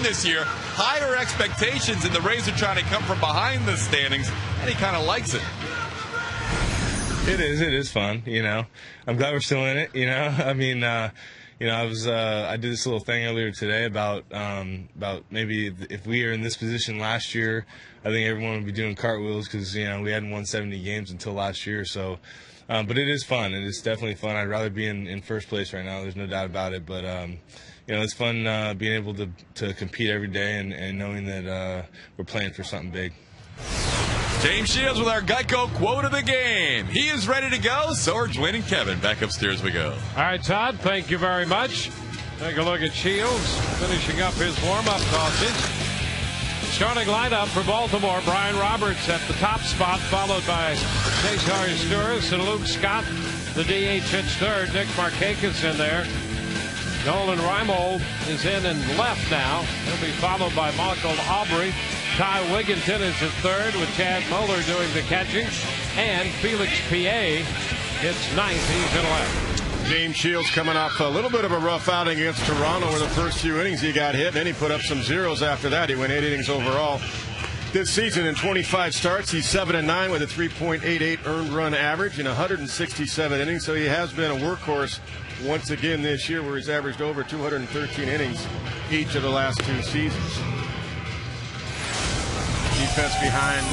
this year. Higher expectations, and the Rays are trying to come from behind the standings, and he kind of likes it. It is fun, you know. I'm glad we're still in it, you know. I mean, you know, I did this little thing earlier today about maybe if we were in this position last year, I think everyone would be doing cartwheels because, you know, we hadn't won 70 games until last year. So, but it is fun. It is definitely fun. I'd rather be in first place right now. There's no doubt about it. But, you know, it's fun being able to compete every day and knowing that we're playing for something big. James Shields with our Geico quote of the game. He is ready to go. So are Dwayne and Kevin. Back upstairs we go. All right, Todd, thank you very much. Take a look at Shields finishing up his warm-up tosses. Starting lineup for Baltimore, Brian Roberts at the top spot, followed by Cesar Izturis and Luke Scott. The DH hits third. Nick Markakis in there. Nolan Reimold is in and left now. He'll be followed by Michael Aubrey. Ty Wigginton is at third with Chad Muller doing the catching. And Felix P.A. hits ninth. He's in left. James Shields coming off a little bit of a rough outing against Toronto where the first few innings he got hit. And then he put up some zeros after that. He went 8 innings overall. This season in 25 starts, he's 7-9 with a 3.88 earned run average in 167 innings. So he has been a workhorse once again this year, where he's averaged over 213 innings each of the last 2 seasons. Defense behind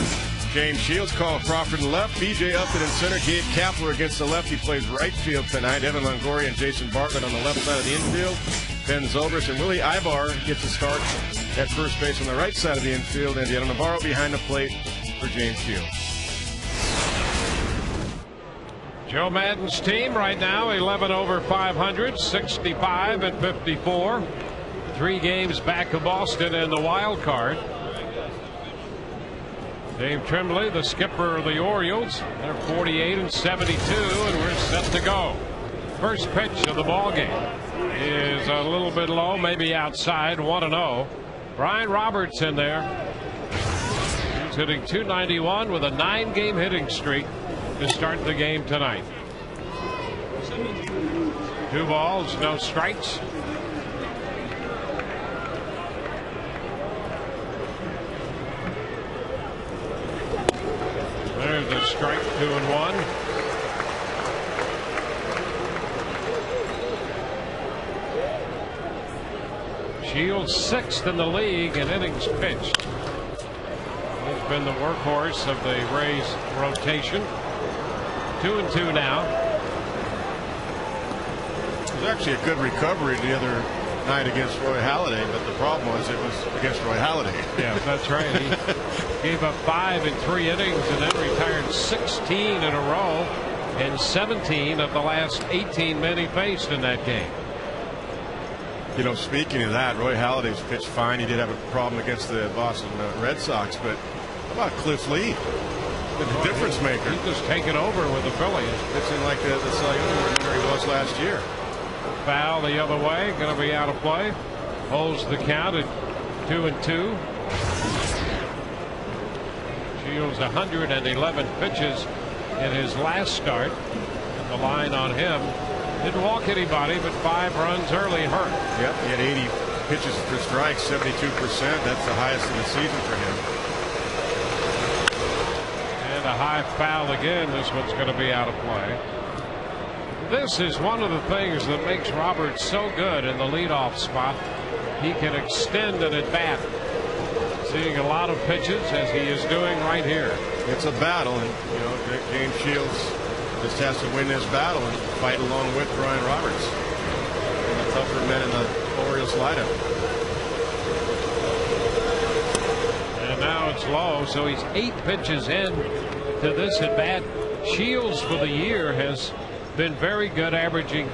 James Shields. Carl Crawford in left. BJ Upton in center. Gabe Kapler against the left. He plays right field tonight. Evan Longoria and Jason Bartlett on the left side of the infield. Ben Zobrist and Willie Ibar gets a start at first base on the right side of the infield. And Navarro behind the plate for James Shields. Joe Madden's team right now 11 over 500, 65 and 54. 3 games back of Boston in the wild card. Dave Tremblay, the skipper of the Orioles, they're 48 and 72, and we're set to go. First pitch of the ball game is a little bit low, maybe outside, 1-0. Brian Roberts in there. He's hitting .291 with a 9-game hitting streak to start the game tonight. 2 balls, no strikes. There's a strike, 2-1. Shields 6th in the league in innings pitched. He's been the workhorse of the Rays rotation. 2-2 now. It was actually a good recovery the other night against Roy Halladay, but the problem was it was against Roy Halladay. Yeah, that's right. He gave up 5 in 3 innings and then retired 16 in a row, and 17 of the last 18 men he faced in that game. You know, speaking of that, Roy Halladay's pitched fine. He did have a problem against the Boston Red Sox, but how about Cliff Lee? The difference maker. He's just taken over with the Phillies. Pitching like the Cy Young winner he was last year. Foul the other way, going to be out of play. Holds the count at 2-2. Shields 111 pitches in his last start. And the line on him, didn't walk anybody, but 5 runs early hurt. Yep, he had 80 pitches per strike, 72%. That's the highest in the season for him. And a high foul again. This one's going to be out of play. This is one of the things that makes Roberts so good in the leadoff spot. He can extend an at bat, seeing a lot of pitches as he is doing right here. It's a battle, and you know James Shields just has to win this battle and fight along with Brian Roberts and the tougher men in the Orioles lineup. And now it's low, so he's 8 pitches in to this at bat. Shields for the year has been very good, averaging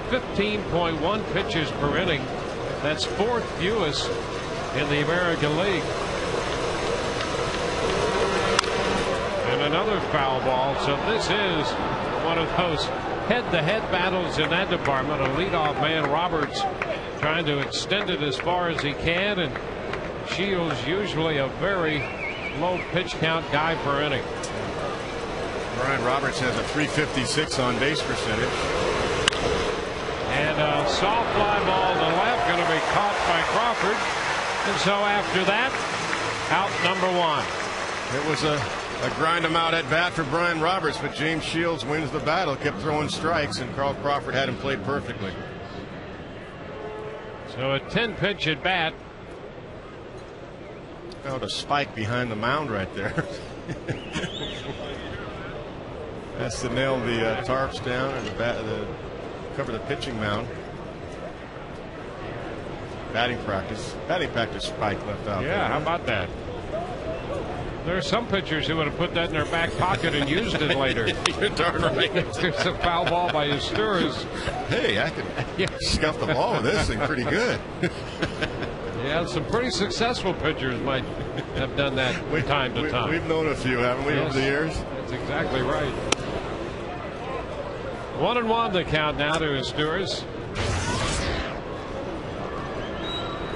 15.1 pitches per inning. That's 4th fewest in the American League. And another foul ball. So this is one of those head-to-head battles in that department. A leadoff man, Roberts, trying to extend it as far as he can, and Shields usually a very low pitch count guy per inning. Brian Roberts has a .356 on base percentage. And a soft fly ball to left, going to be caught by Crawford. And so after that, out number 1. It was a grind him out at bat for Brian Roberts, but James Shields wins the battle, kept throwing strikes, and Carl Crawford had him played perfectly. So a 10-pitch at bat. Found a spike behind the mound right there. That's to nail the tarps down and cover the pitching mound. Batting practice spike left out. Yeah, how about that? There are some pitchers who would have put that in their back pocket and used it later. You're darn right. There's a foul ball by Astures. Hey, I could scuff the ball with this thing pretty good. Yeah, some pretty successful pitchers might have done that from time to time. We've known a few, haven't we, over the years? That's exactly right. 1-1 the count now to Astures.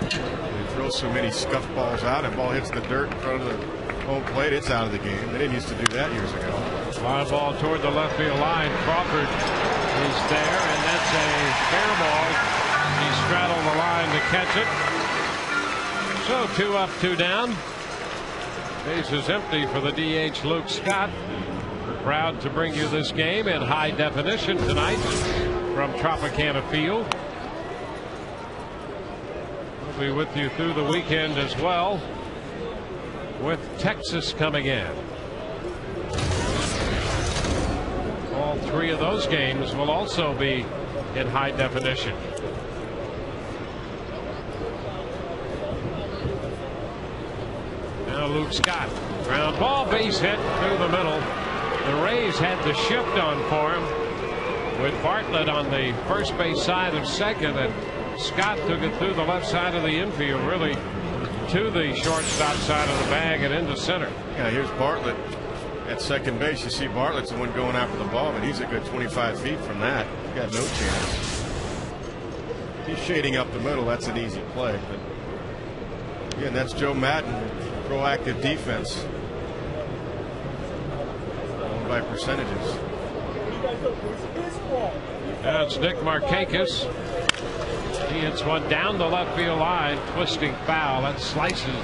They throw so many scuff balls out, and ball hits the dirt in front of the home plate, it's out of the game. They didn't used to do that years ago. Fly ball toward the left field line. Crawford is there, and that's a fair ball. He straddled the line to catch it. So 2 up, 2 down. Base is empty for the DH Luke Scott. We're proud to bring you this game in high definition tonight from Tropicana Field. We'll be with you through the weekend as well, with Texas coming in. All 3 of those games will also be in high definition. Now Luke Scott, ground ball, base hit through the middle. The Rays had the shift on for him with Bartlett on the first base side of second, and Scott took it through the left side of the infield, really to the shortstop side of the bag and into center. Yeah, here's Bartlett at second base. You see Bartlett's the one going after the ball, but he's a good 25 feet from that. He's got no chance. He's shading up the middle. That's an easy play. But again, that's Joe Madden, proactive defense. Going by percentages. That's Nick Markakis. He hits one down the left field line, twisting foul. That slices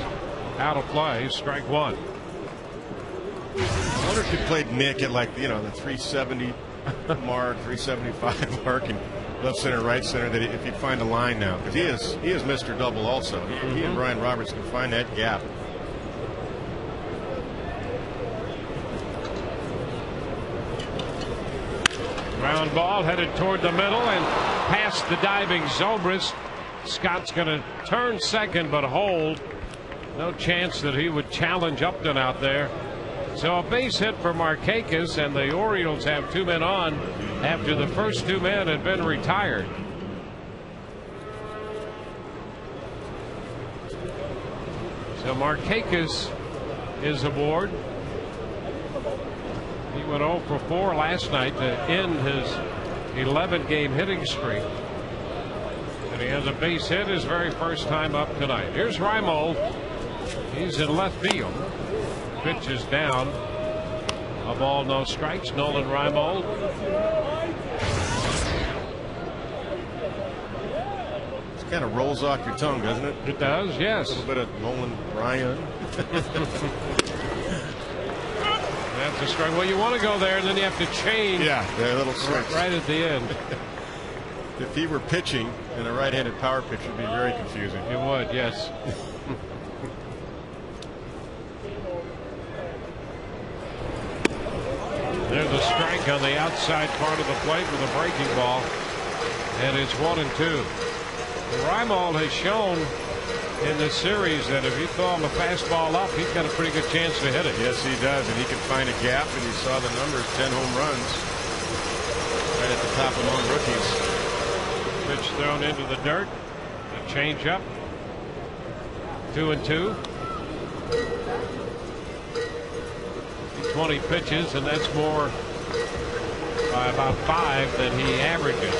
out of play. Strike 1. I wonder if you played Nick at, like, the 370 mark, 375 mark, and left center, right center, that if he'd find a line now, because he is Mr. Double also. He and Brian Roberts can find that gap. Ground ball headed toward the middle and past the diving Zobrist. Scott's going to turn second but hold. No chance that he would challenge Upton out there. So a base hit for Markakis, and the Orioles have 2 men on after the first 2 men had been retired. So Markakis is aboard. He went 0 for 4 last night to end his 11-game hitting streak. And he has a base hit his very first time up tonight. Here's Reimold. He's in left field. Pitch is down. A ball, no strikes. Nolan Reimold. It kind of rolls off your tongue, doesn't it? It does, yes. A little bit of Nolan Ryan. That's a strike. Well, you want to go there, and then you have to change. Yeah, a little switch. Right at the end. If he were pitching and a right-handed power pitch, would be very confusing. It would, yes. There's a strike on the outside part of the plate with a breaking ball, and it's 1-2. Reimold has shown in this series that if you throw him a fastball up, he's got a pretty good chance to hit it. Yes, he does, and he can find a gap, and you saw the numbers, 10 home runs right at the top among rookies. Pitch thrown into the dirt. A change up. 2-2. 20 pitches, and that's more by about 5 than he averages.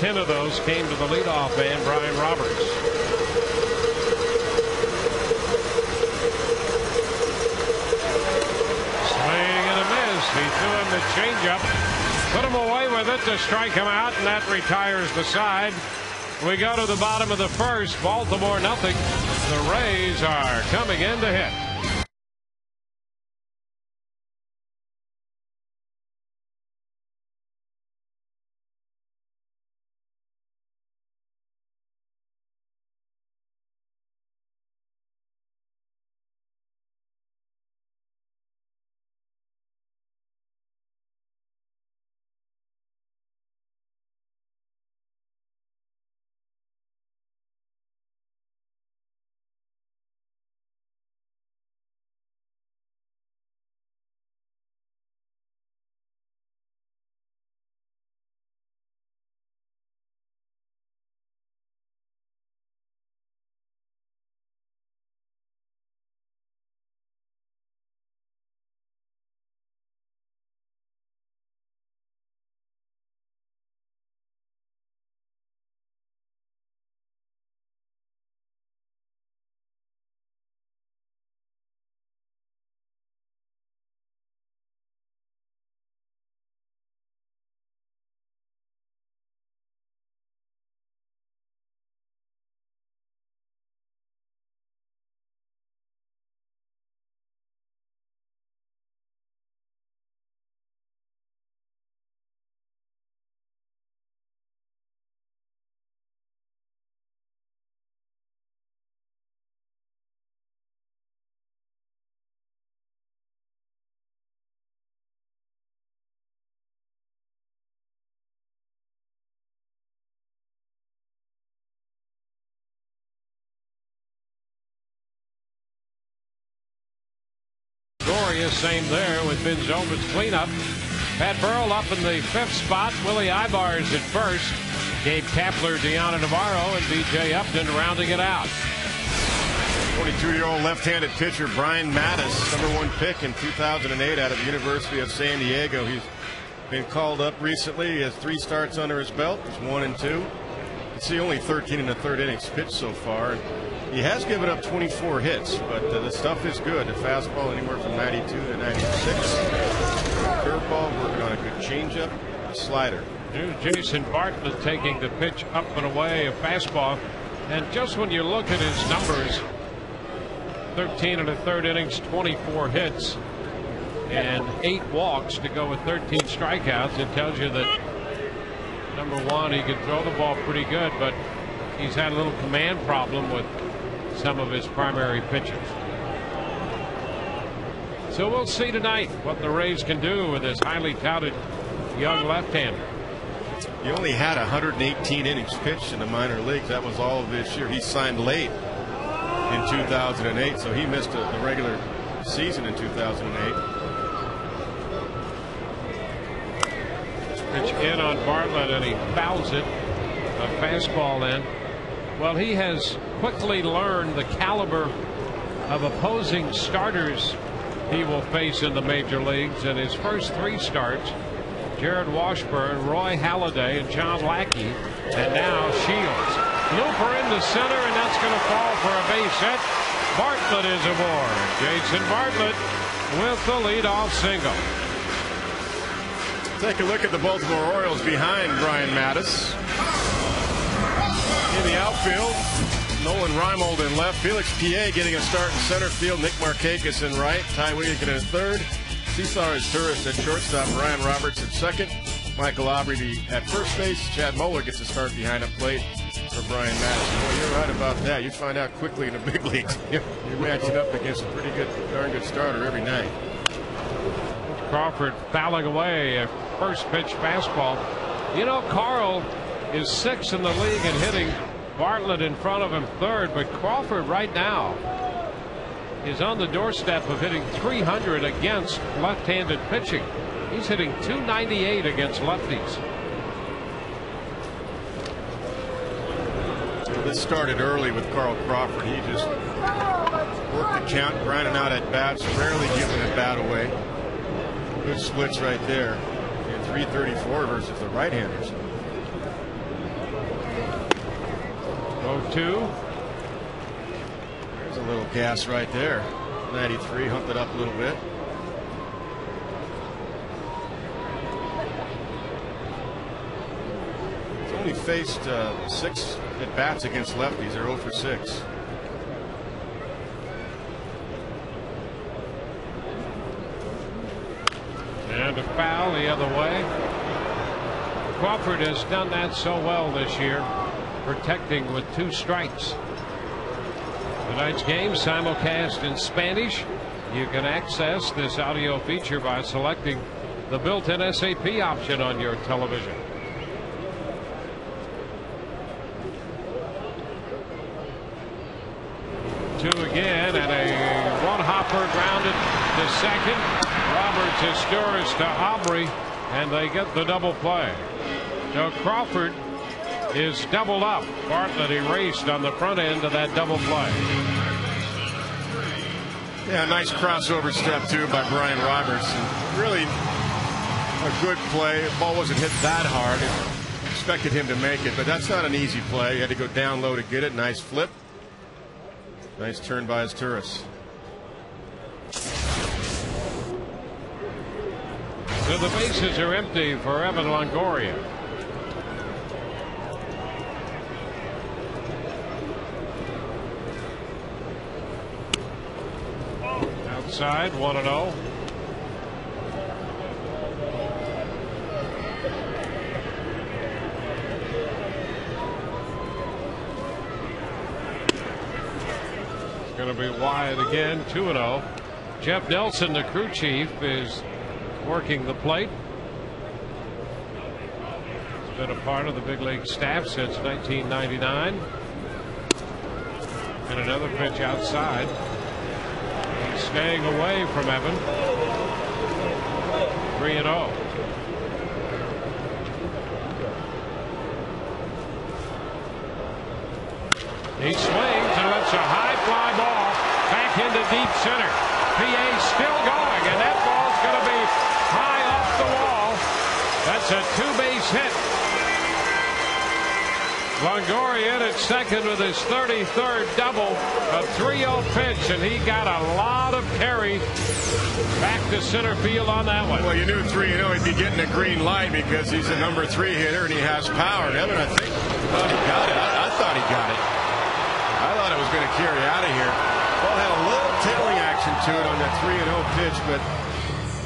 10 of those came to the leadoff man, Brian Roberts. Swing and a miss. He threw him the changeup, put him away with it to strike him out, and that retires the side. We go to the bottom of the first. Baltimore 0. The Rays are coming in to hit. Same there with Ben Zobrist's cleanup. Pat Burrell up in the 5th spot. Willie Ibars at first. Gabe Kapler, Deanna Navarro, and B.J. Upton rounding it out. 22-year-old left-handed pitcher Brian Mattis, #1 pick in 2008 out of the University of San Diego. He's been called up recently. He has 3 starts under his belt. He's 1-2. You can see only 13 in the 3rd innings pitched so far. He has given up 24 hits, but the stuff is good. The fastball anywhere from 92 to 96. Curveball working on a good changeup. A slider. Jason Bartlett taking the pitch up and away, a fastball. And just when you look at his numbers, 13 in the 3rd innings, 24 hits, and 8 walks to go with 13 strikeouts, it tells you that, number one, he can throw the ball pretty good, but he's had a little command problem with some of his primary pitchers. So we'll see tonight what the Rays can do with this highly touted young left-hander. He only had 118 innings pitched in the minor leagues. That was all of this year. He signed late in 2008, so he missed the regular season in 2008. Pitch in on Bartlett, and he fouls it. A fastball in. Well, he has quickly learned the caliber of opposing starters he will face in the major leagues. In his first 3 starts, Jared Washburn, Roy Halladay, and John Lackey, and now Shields. Looper into center, and that's going to fall for a base hit. Bartlett is aboard. Jason Bartlett with the leadoff single. Take a look at the Baltimore Orioles behind Brian Mattis. In the outfield, Nolan Reimold in left. Felix Pie getting a start in center field. Nick Markakis in right. Ty Williams in third. Cesar is tourist at shortstop. Ryan Roberts at second. Michael Aubrey at first base. Chad Moeller gets a start behind the plate for Brian Mattis. Boy, you're right about that. You find out quickly in the big leagues. You're matching up against a pretty good, darn good starter every night. Crawford fouling away a first pitch fastball. You know, Carl is 6th in the league in hitting. Bartlett in front of him 3rd, but Crawford right now is on the doorstep of hitting 300 against left-handed pitching. He's hitting .298 against lefties. This started early with Carl Crawford. He just worked the count, grinding out at bats, rarely giving a bat away. Good splits right there. And 334 versus the right-handers. 0-2. There's a little gas right there. 93, humped it up a little bit. He's only faced 6 at bats against lefties. They're 0 for 6. and a foul the other way. Crawford has done that so well this year, protecting with 2 strikes. Tonight's game simulcast in Spanish. You can access this audio feature by selecting the built-in SAP option on your television. Two again, and a one-hopper grounded to second. Roberts restores to Aubrey, and they get the double play. So Crawford is doubled up. Bartlett erased on the front end of that double play. Yeah, nice crossover step too by Brian Roberts. And really a good play. The ball wasn't hit that hard. Expected him to make it, but that's not an easy play. He had to go down low to get it. Nice flip. Nice turn by his Turris. So the bases are empty for Evan Longoria. Outside, 1-0. Going to be wide again, 2-0. Jeff Nelson, the crew chief, is working the plate. He's been a part of the big league staff since 1999. And another pitch outside. He's staying away from Evan. 3-0. He swings and lets a high fly ball back into deep center. PA still going, and that ball's going to be high off the wall. That's a 2-base hit. Longoria at second with his 33rd double. A 3-0 pitch, and he got a lot of carry back to center field on that one. Well, you knew 3-0 he'd be getting a green light because he's a number 3 hitter and he has power. Evan, I think, thought he got it. I thought he got it. I thought it was going to carry out of here. Ball had a little tailing action to it on that 3-0 pitch, but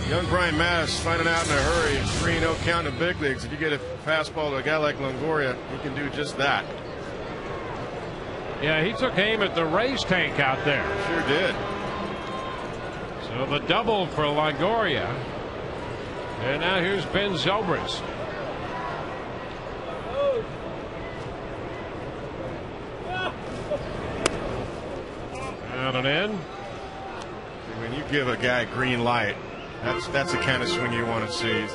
young Brian Mattis finding out in a hurry. 3-0 count in the big leagues. If you get a fastball to a guy like Longoria, he can do just that. Yeah, he took aim at the race tank out there. Sure did. So the double for Longoria. And now here's Ben Zobrist. Out and in. When you give a guy green light, that's the kind of swing you want to see.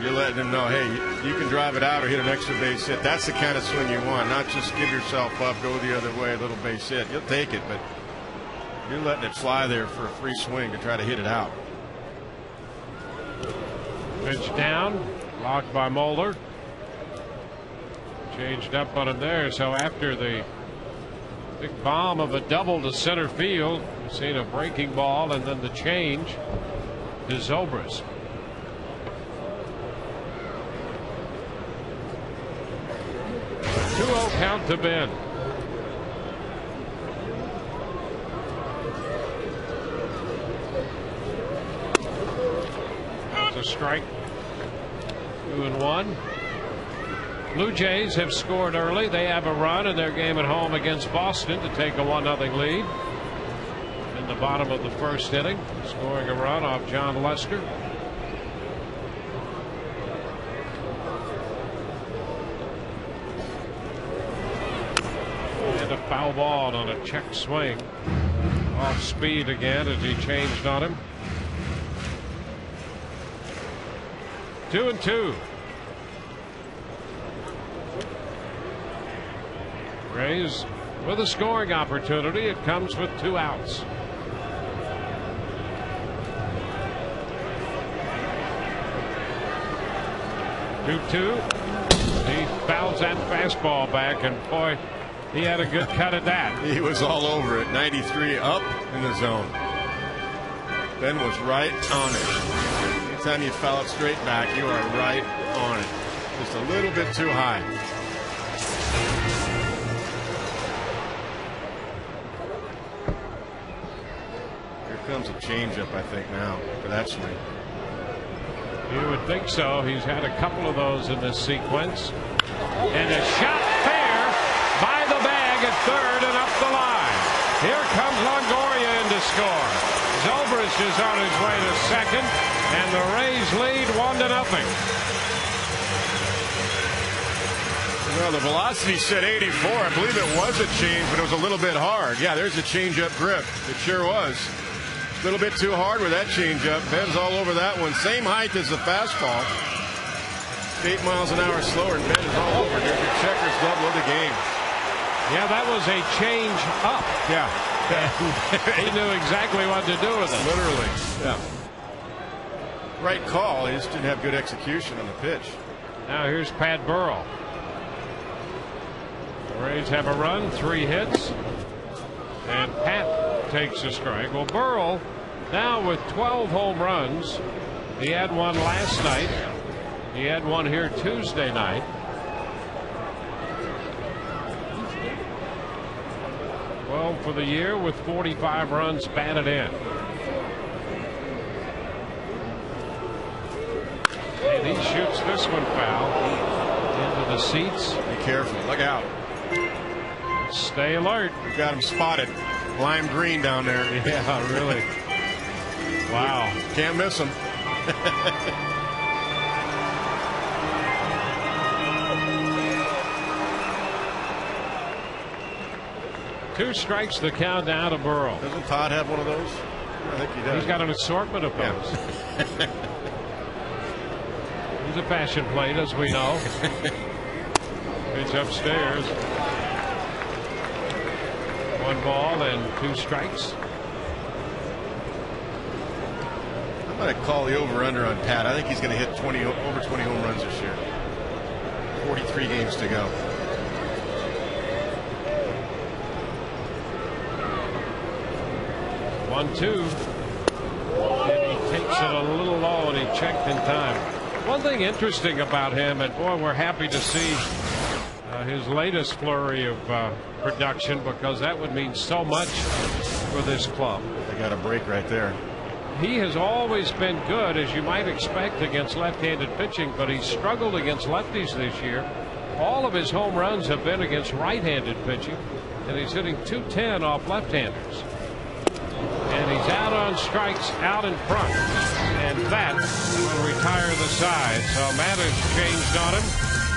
You're letting him know, hey, you can drive it out or hit an extra base hit. That's the kind of swing you want, not just give yourself up, go the other way, a little base hit. You'll take it, but you're letting it fly there for a free swing to try to hit it out. Pitch down, blocked by Moeller. Changed up on him there. So after the big bomb of a double to center field, we've seen a breaking ball and then the change to Zobrist. A 2-0 count to Ben. That's a strike. 2-1. Blue Jays have scored early. They have a run in their game at home against Boston to take a 1-0 lead in the bottom of the first inning, scoring a run off John Lester. And a foul ball on a check swing. Off speed again as he changed on him. 2-2. Rays with a scoring opportunity. It comes with 2 outs. 2-2. He fouls that fastball back, and boy, he had a good cut at that. He was all over it. 93 up in the zone. Ben was right on it. Anytime you foul it straight back, you are right on it. Just a little bit too high. Here comes a changeup, I think, now for that swing. You would think so. He's had a couple of those in this sequence. And a shot fair by the bag at third and up the line. Here comes Longoria in to score. Zobrist is on his way to second, and the Rays lead 1-0. Well, the velocity said 84. I believe it was a change, but it was a little bit hard. Yeah, there's a change-up grip. It sure was. A little bit too hard with that change-up. Ben's all over that one. Same height as the fastball. 8 miles an hour slower, and Ben is all over. There's your checkers double of the game. Yeah, that was a change up. Yeah. He knew exactly what to do with it. Literally. Yeah. Right call. He just didn't have good execution on the pitch. Now here's Pat Burrell. The Rays have a run, 3 hits, and Pat takes a strike. Well, Burrell now with 12 home runs. He had one last night. He had one here Tuesday night. Well, for the year with 45 runs batted in. And he shoots this one foul into the seats. Be careful. Look out. Stay alert. We've got him spotted. Lime green down there. Yeah, really. Wow. Can't miss him. Two strikes the count down to Burrell. Doesn't Todd have one of those? I think he does. He's got an assortment of those. Yeah. He's a passion plate, as we know. Pitch upstairs. 1 ball and 2 strikes. I'm going to call the over-under on Pat. I think he's going to hit over 20 home runs this year. 43 games to go. One, two. And he takes it a little low, and he checked in time. One thing interesting about him, and boy, we're happy to see his latest flurry of production, because that would mean so much for this club. They got a break right there. He has always been good, as you might expect, against left-handed pitching, but he's struggled against lefties this year. All of his home runs have been against right-handed pitching, and he's hitting .210 off left-handers. And he's out on strikes out in front, and that will retire the side. So matters changed on him.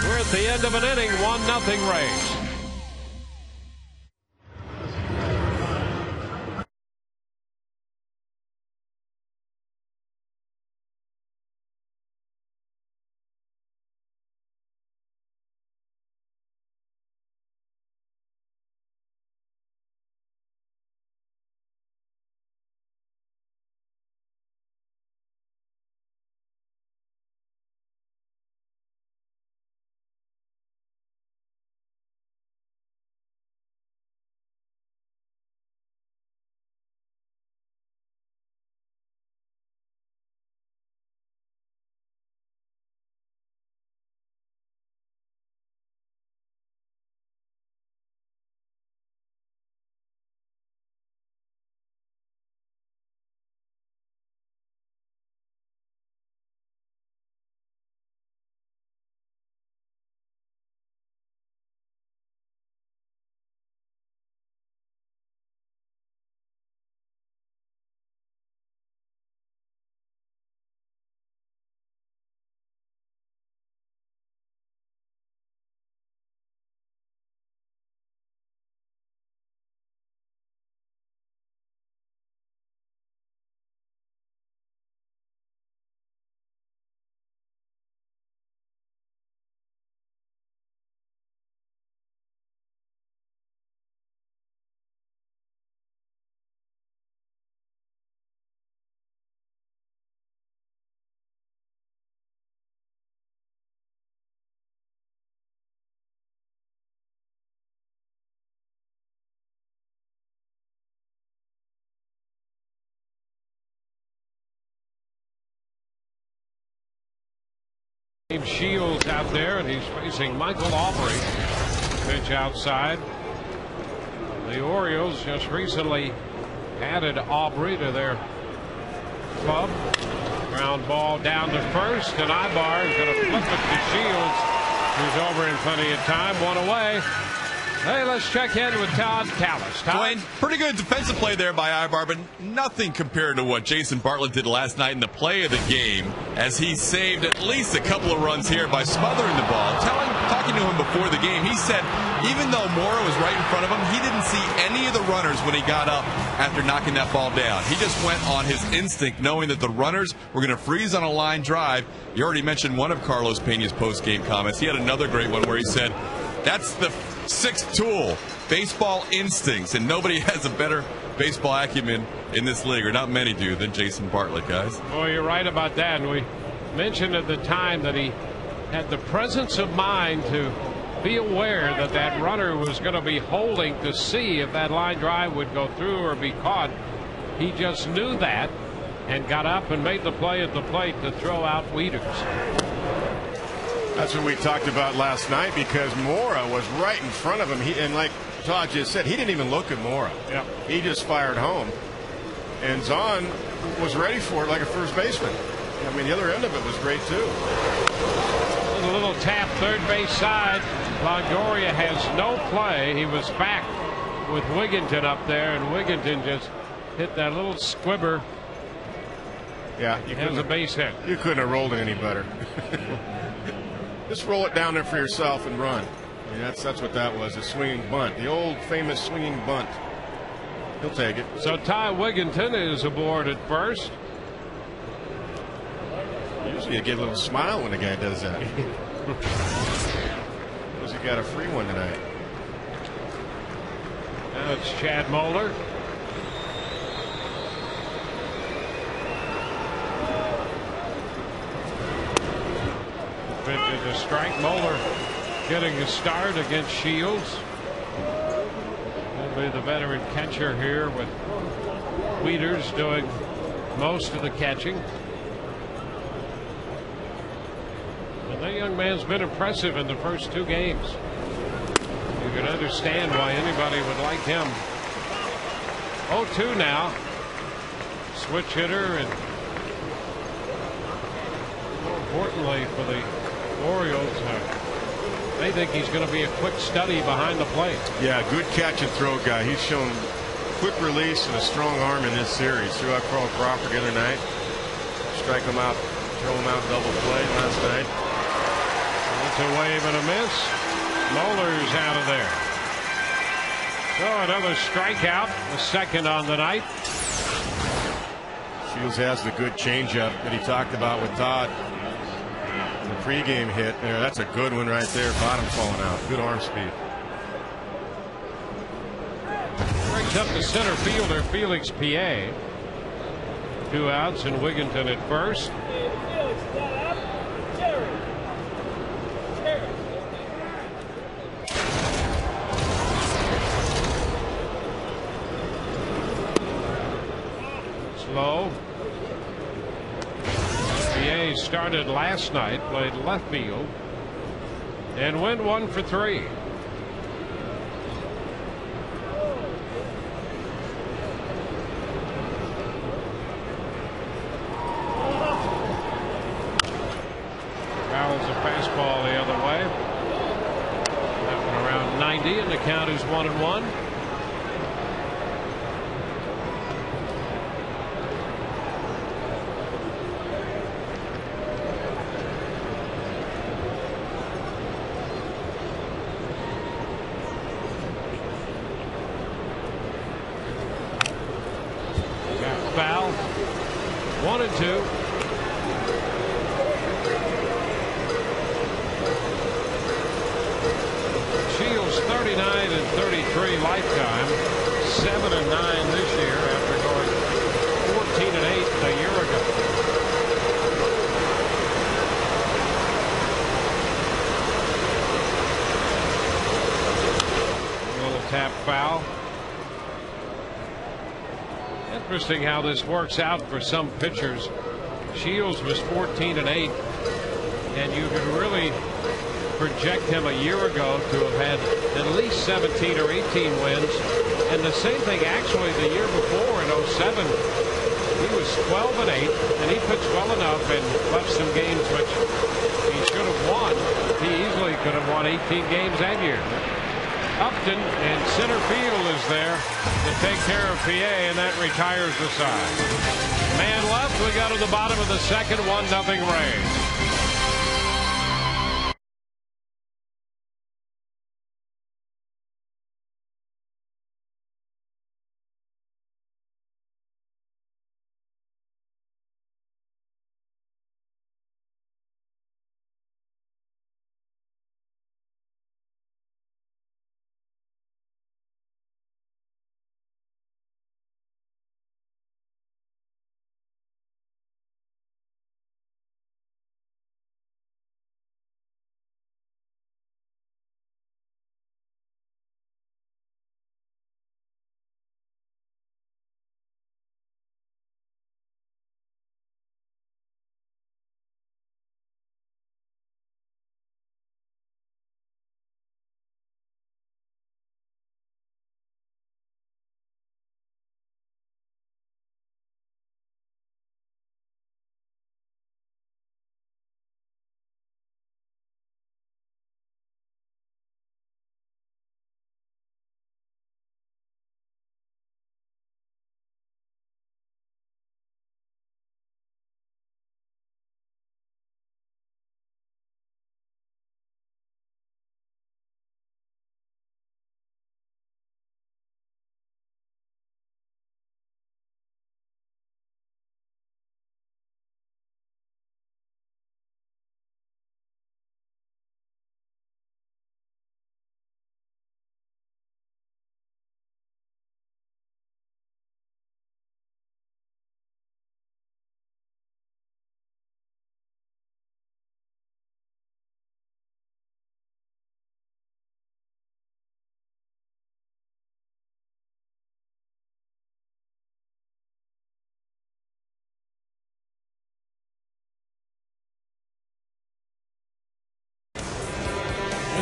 We're at the end of an inning, 1-0 Rays. Shields out there, and he's facing Michael Aubrey. Pitch outside. The Orioles just recently added Aubrey to their club. Ground ball down to first, and Ibar is going to flip it to Shields, who's over in plenty of time. One away. Hey, let's check in with Todd Callis. Dwayne, pretty good defensive play there by Ibar, but nothing compared to what Jason Bartlett did last night in the play of the game, as he saved at least a couple of runs here by smothering the ball. Talking to him before the game, he said even though Mora was right in front of him, he didn't see any of the runners when he got up after knocking that ball down. He just went on his instinct, knowing that the runners were going to freeze on a line drive. You already mentioned one of Carlos Pena's post-game comments. He had another great one where he said, that's the sixth tool, baseball instincts, and nobody has a better baseball acumen in this league, or not many do, than Jason Bartlett, guys. Well, you're right about that. And we mentioned at the time that he had the presence of mind to be aware that that runner was going to be holding to see if that line drive would go through or be caught. He just knew that and got up and made the play at the plate to throw out Wieters. That's what we talked about last night, because Mora was right in front of him. And like Todd just said, he didn't even look at Mora. Yep. He just fired home. And Zahn was ready for it like a first baseman. I mean, the other end of it was great, too. A little tap third base side. Longoria has no play. He was back with Wigginton up there, and Wigginton just hit that little squibber. Yeah, it was a base hit. You couldn't have rolled it any better. Just roll it down there for yourself and run. I mean, that's what that was, a swinging bunt. The old famous swinging bunt. He'll take it. So Ty Wigginton is aboard at first. Usually you get a little smile when a guy does that. Because he got a free one tonight. Now it's Chad Moeller. Pitch to strike. Moeller getting a start against Shields. He'll be the veteran catcher here, with Wieters doing most of the catching. And that young man's been impressive in the first two games. You can understand why anybody would like him. 0-2 now. Switch hitter, and more importantly for the Orioles, they think he's going to be a quick study behind the plate. Yeah, good catch and throw guy. He's shown quick release and a strong arm in this series. Threw out Carl Crawford the other night. Strike him out, throw him out double play last night. That's a wave and a miss. Moeller's out of there. So another strikeout, the second on the night. Shields has the good changeup that he talked about with Todd. The pregame hit there. That's a good one right there. Bottom falling out. Good arm speed. Brings up the center fielder, Felix P.A. 2 outs, and Wigginton at first. Slow. PA started last night, played left field, and went 1 for 3. Fouls a fastball the other way. That one around 90, and the count is 1-1. Foul. 1-2. Shields 39 and 33 lifetime, 7-9 this year after going 14-8 a year ago. A little tap foul. Interesting how this works out for some pitchers. Shields was 14-8, and you could really project him a year ago to have had at least 17 or 18 wins. And the same thing actually the year before in 07. He was 12-8, and he pitched well enough and left some games which he should have won. He easily could have won 18 games that year. Upton in center field is there to take care of PA, and that retires the side. Man left. We go to the bottom of the second. 1-0 Rays.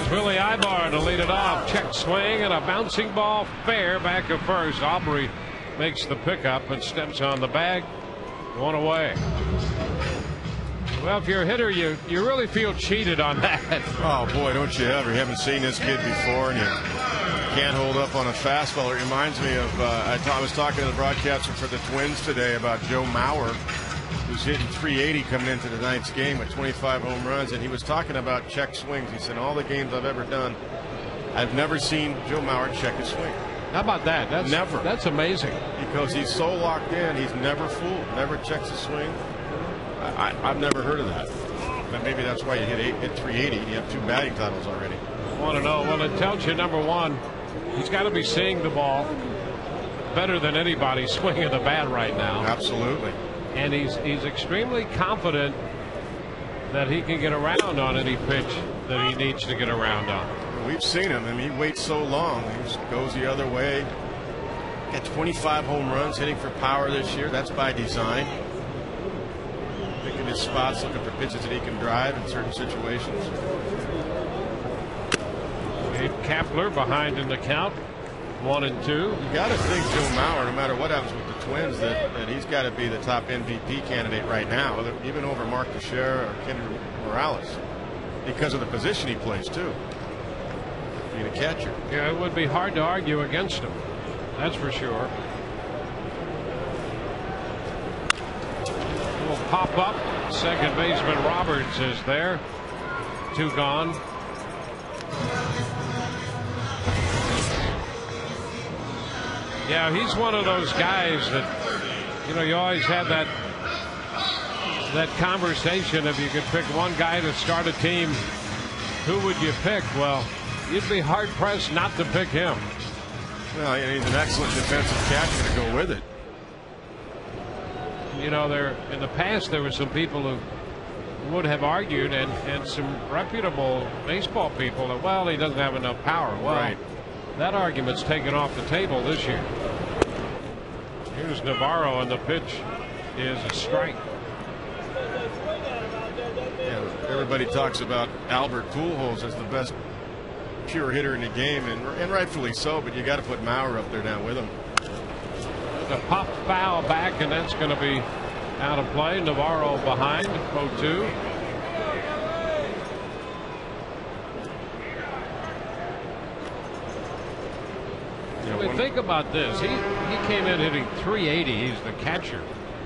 Willie Ibar to lead it off. Check swing and a bouncing ball fair back of first. Aubrey makes the pickup and steps on the bag. One away. Well, if you're a hitter, you really feel cheated on that. Oh boy, don't you ever. You haven't seen this kid before, and you can't hold up on a fastball. It reminds me of I was talking to the broadcaster for the Twins today about Joe Mauer, who's hitting 380 coming into tonight's game with 25 home runs, and he was talking about check swings. He said, all the games I've ever done, I've never seen Joe Mauer check a swing. How about that? That's amazing. Because he's so locked in, he's never fooled, never checks a swing. I've never heard of that. But maybe that's why you hit 380 and you have 2 batting titles already. I want to know. Well, it tells you, number one, he's got to be seeing the ball better than anybody swinging the bat right now. Absolutely. And he's extremely confident that he can get around on any pitch that he needs to get around on. We've seen him. I mean, he waits so long. He just goes the other way. Got 25 home runs, hitting for power this year. That's by design. Picking his spots, looking for pitches that he can drive in certain situations. Gabe Kapler behind in the count. 1-2. You got to think Joe Mauer, no matter what happens with the Twins, that he's got to be the top MVP candidate right now, even over Mark Teixeira or Kendry Morales, because of the position he plays too. Being a catcher. Yeah, it would be hard to argue against him. That's for sure. Will pop up. Second baseman Roberts is there. 2 gone. Yeah, he's one of those guys that, you always have that conversation. If you could pick one guy to start a team, who would you pick? Well, you'd be hard pressed not to pick him. Well, he's an excellent defensive catcher to go with it. There in the past there were some people who would have argued, and some reputable baseball people that, well, he doesn't have enough power. Well, right. That argument's taken off the table this year. Here's Navarro, and the pitch is a strike. Yeah, everybody talks about Albert Pujols as the best pure hitter in the game, and rightfully so, but you got to put Mauer up there down with him. A pop foul back, and that's going to be out of play. Navarro behind 0-2. I mean, think about this. He came in hitting .380. He's the catcher.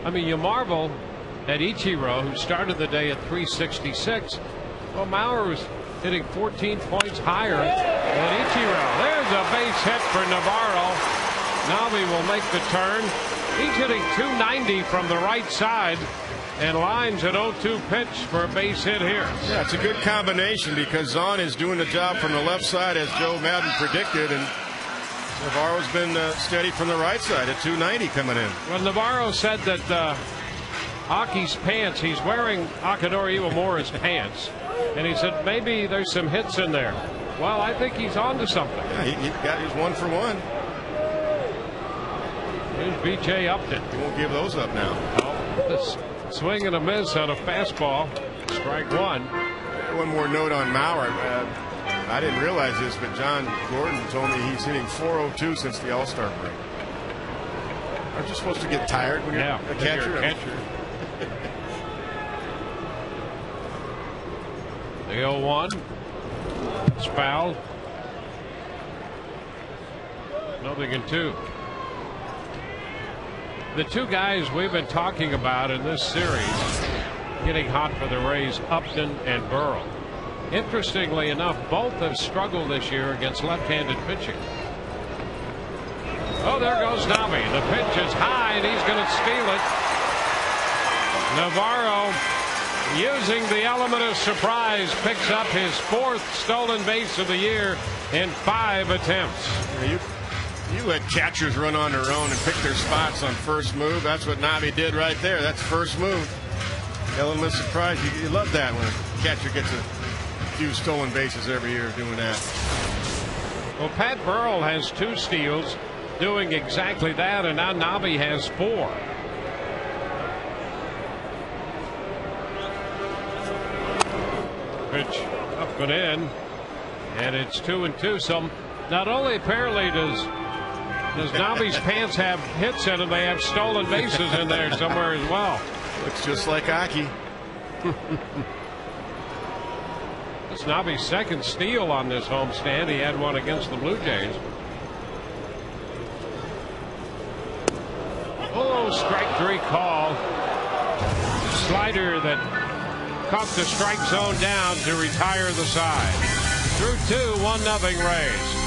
I mean, you marvel at Ichiro, who started the day at .366. Well, Mauer was hitting 14 points higher than Ichiro. There's a base hit for Navarro. Navi will make the turn. He's hitting .290 from the right side, and lines an 0-2 pitch for a base hit here. Yeah, it's a good combination because Zahn is doing the job from the left side as Joe Madden predicted, and Navarro's been steady from the right side at .290 coming in. Well, Navarro said that Aki's pants, he's wearing Akadori Iwamora's pants, and he said maybe there's some hits in there. Well, I think he's on to something. Yeah, he got his 1 for 1. Here's B.J. Upton. He won't give those up now. Oh, swing and a miss on a fastball. Strike one. One more note on Mauer. I didn't realize this, but John Gordon told me he's hitting .402 since the All-Star break. Aren't you supposed to get tired when you're a catcher? You're a catcher. The 0-1. It's fouled. 0-2. The two guys we've been talking about in this series getting hot for the Rays, Upton and Burrell. Interestingly enough, both have struggled this year against left-handed pitching. Oh, there goes Navi. The pitch is high, and he's going to steal it. Navarro, using the element of surprise, picks up his 4th stolen base of the year in 5 attempts. You let catchers run on their own and pick their spots on first move. That's what Navi did right there. That's first move. Element of surprise. You love that when a catcher gets a few stolen bases every year doing that. Well, Pat Burrell has 2 steals doing exactly that, and now Navi has 4. Pitch up and in, and it's 2-2. So not only apparently does Navi's pants have hits in them, they have stolen bases in there somewhere as well. Looks just like Aki. It's Navi's 2nd steal on this homestand. He had one against the Blue Jays. Oh, strike 3 call. Slider that caught the strike zone down to retire the side. Through 2, 1-0 Rays.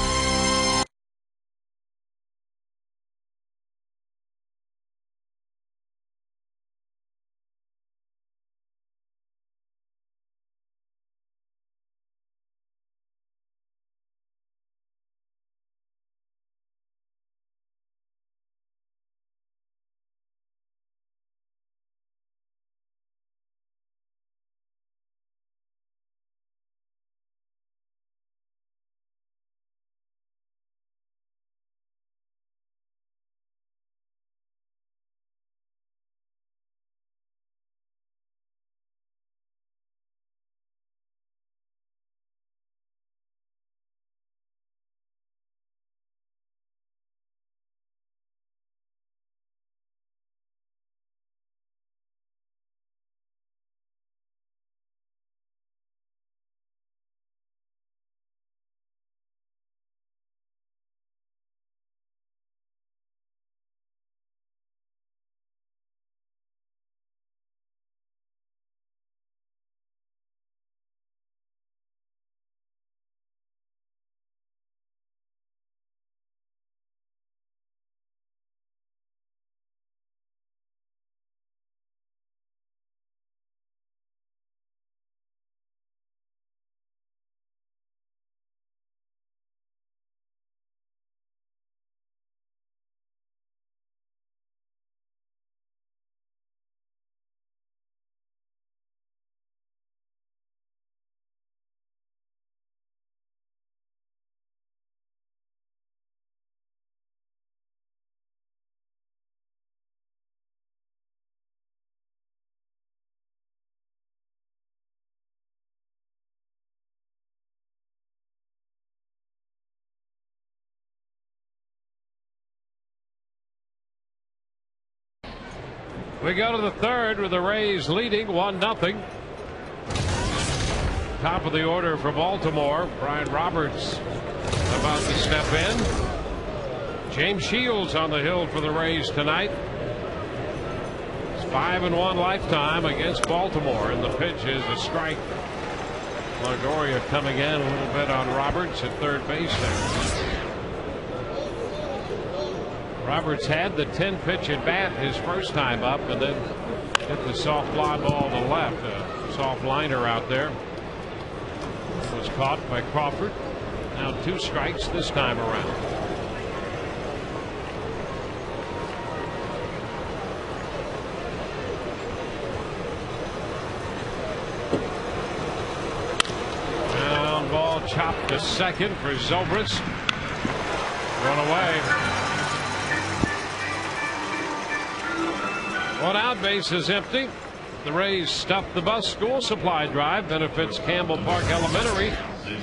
We go to the third with the Rays leading 1-0. Top of the order for Baltimore. Brian Roberts about to step in. James Shields on the hill for the Rays tonight. It's 5-1 lifetime against Baltimore, and the pitch is a strike. Longoria coming in a little bit on Roberts at third base there. Roberts had the 10-pitch at bat his first time up, and then hit the soft fly ball to left. A soft liner out there. Was caught by Crawford. Now 2 strikes this time around. Down ball chopped to second for Zobrist. Run away. 1 out, base is empty. The Rays stuff the bus school supply drive. Benefits Campbell Park Elementary.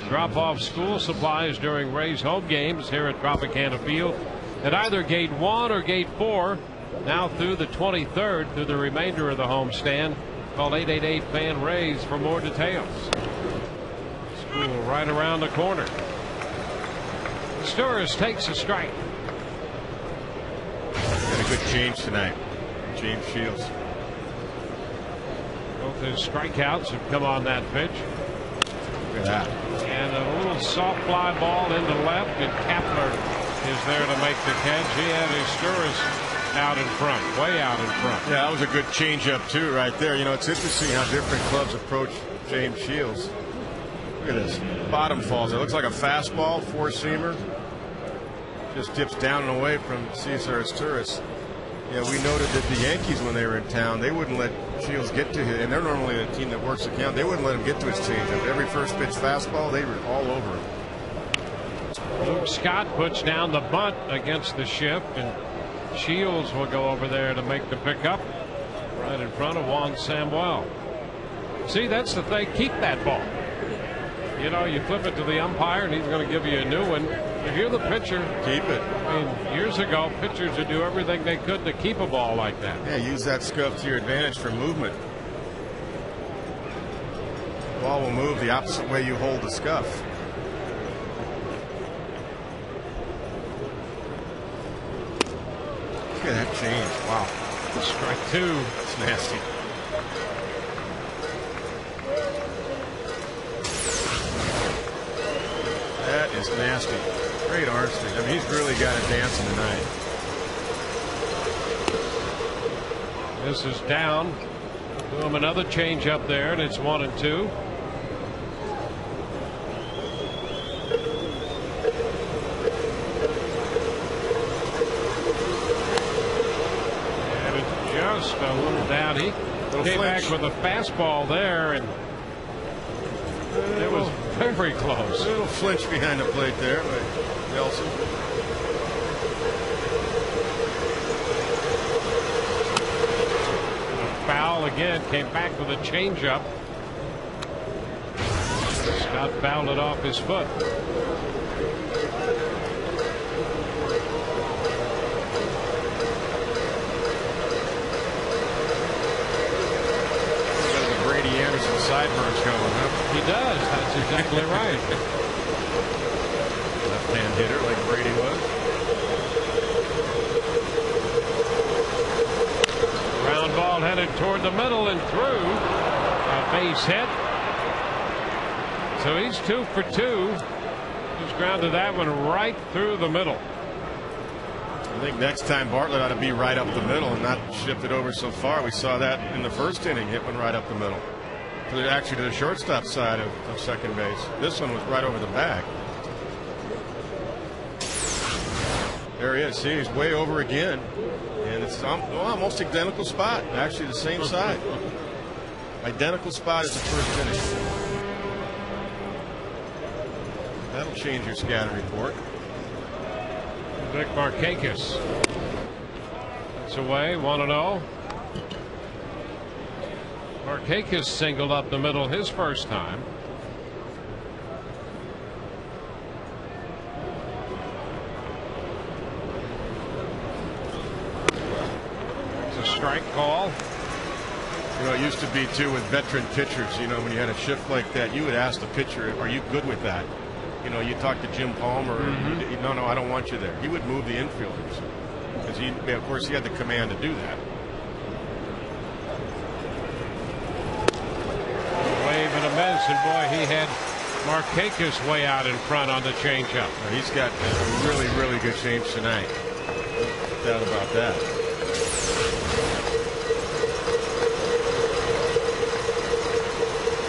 Drop off school supplies during Rays home games here at Tropicana Field at either gate 1 or gate 4. Now through the 23rd through the remainder of the homestand. Call 888-FAN-RAYS for more details. School right around the corner. Sturris takes a strike. Got a good change tonight. James Shields. Both his strikeouts have come on that pitch. Look at that. And a little soft fly ball into left, and Kapler is there to make the catch. He had his Sturris out in front, way out in front. Yeah, that was a good changeup too, right there. You know, it's interesting how different clubs approach James Shields. Look at this. Bottom falls. It looks like a fastball, 4-seamer. Just dips down and away from Cesar Sturris. Yeah, we noted that the Yankees, when they were in town, they wouldn't let Shields get to him, and they're normally a team that works the count. They wouldn't let him get to his changeup. Every first pitch fastball, they were all over him. Luke Scott puts down the bunt against the shift, and Shields will go over there to make the pickup right in front of Juan Samuel. See, that's the thing. Keep that ball. You know, you flip it to the umpire, and he's going to give you a new one. If you're the pitcher, keep it. I mean, years ago, pitchers would do everything they could to keep a ball like that. Yeah, use that scuff to your advantage for movement. The ball will move the opposite way you hold the scuff. Look at that change. Wow. Strike 2. It's nasty. That is nasty. Great arm strength. I mean, he's really got it dancing tonight. This is down. Do him another change up there, and it's 1-2. And it's just a little down. He came back with a fastball there, and it was very close. A little flinch behind the plate there by Nelson. Foul again, came back with a changeup. Scott fouled it off his foot. Brady Anderson sideburns going, huh? He does. That's exactly right. Left-hand hitter like Brady was. Ground ball headed toward the middle and through. A base hit. So he's 2 for 2. Just grounded that one right through the middle. I think next time Bartlett ought to be right up the middle and not shift it over so far. We saw that in the first inning, hit one right up the middle. Actually to the shortstop side of second base. This one was right over the back. There he is. See, he's way over again. And it's almost identical spot. Actually the same side. Identical spot as the first inning. That'll change your scatter report. Vic Markakis. That's away, 1-0. Markakis singled up the middle his first time. It's The strike call. You know, it used to be too with veteran pitchers. You know, when you had a shift like that, you would ask the pitcher, "Are you good with that?" You know, you talk to Jim Palmer. No, I don't want you there. He would move the infielders because of course, he had the command to do that. Wave and a miss, and boy, he had Markakis way out in front on the changeup. He's got a really, really good change tonight. No doubt about that.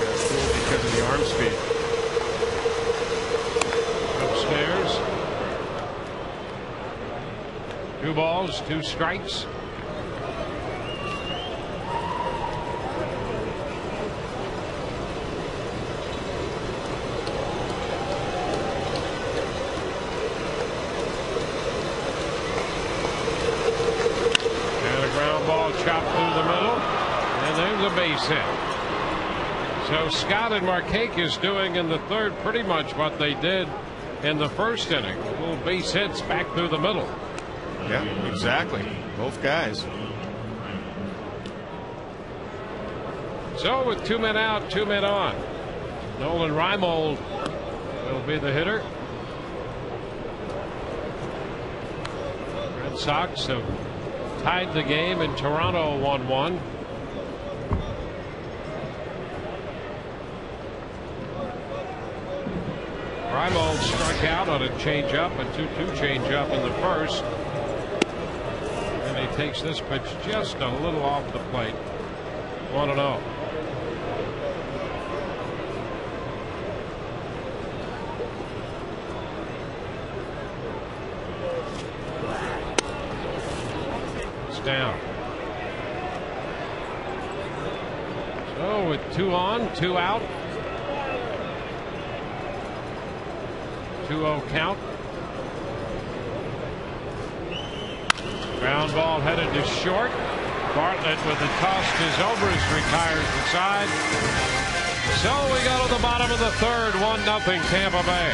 That's cool because of the arm speed. Upstairs. 2 balls, 2 strikes. Chopped through the middle, and there's a base hit. So Scott and Markakis doing in the third pretty much what they did in the first inning. Little base hits back through the middle. Yeah, exactly. Both guys. So with 2 men out, 2 men on, Nolan Reimold will be the hitter. Red Sox have tied the game in Toronto 1-1. Reimold struck out on a changeup, a 2-2 changeup in the first. And he takes this pitch just a little off the plate. 1-0. Down. So with 2 on, 2 out. 2-0 count. Ground ball headed to short. Bartlett with the toss to Zobrist retires the side. So we go to the bottom of the third. 1-0 Tampa Bay.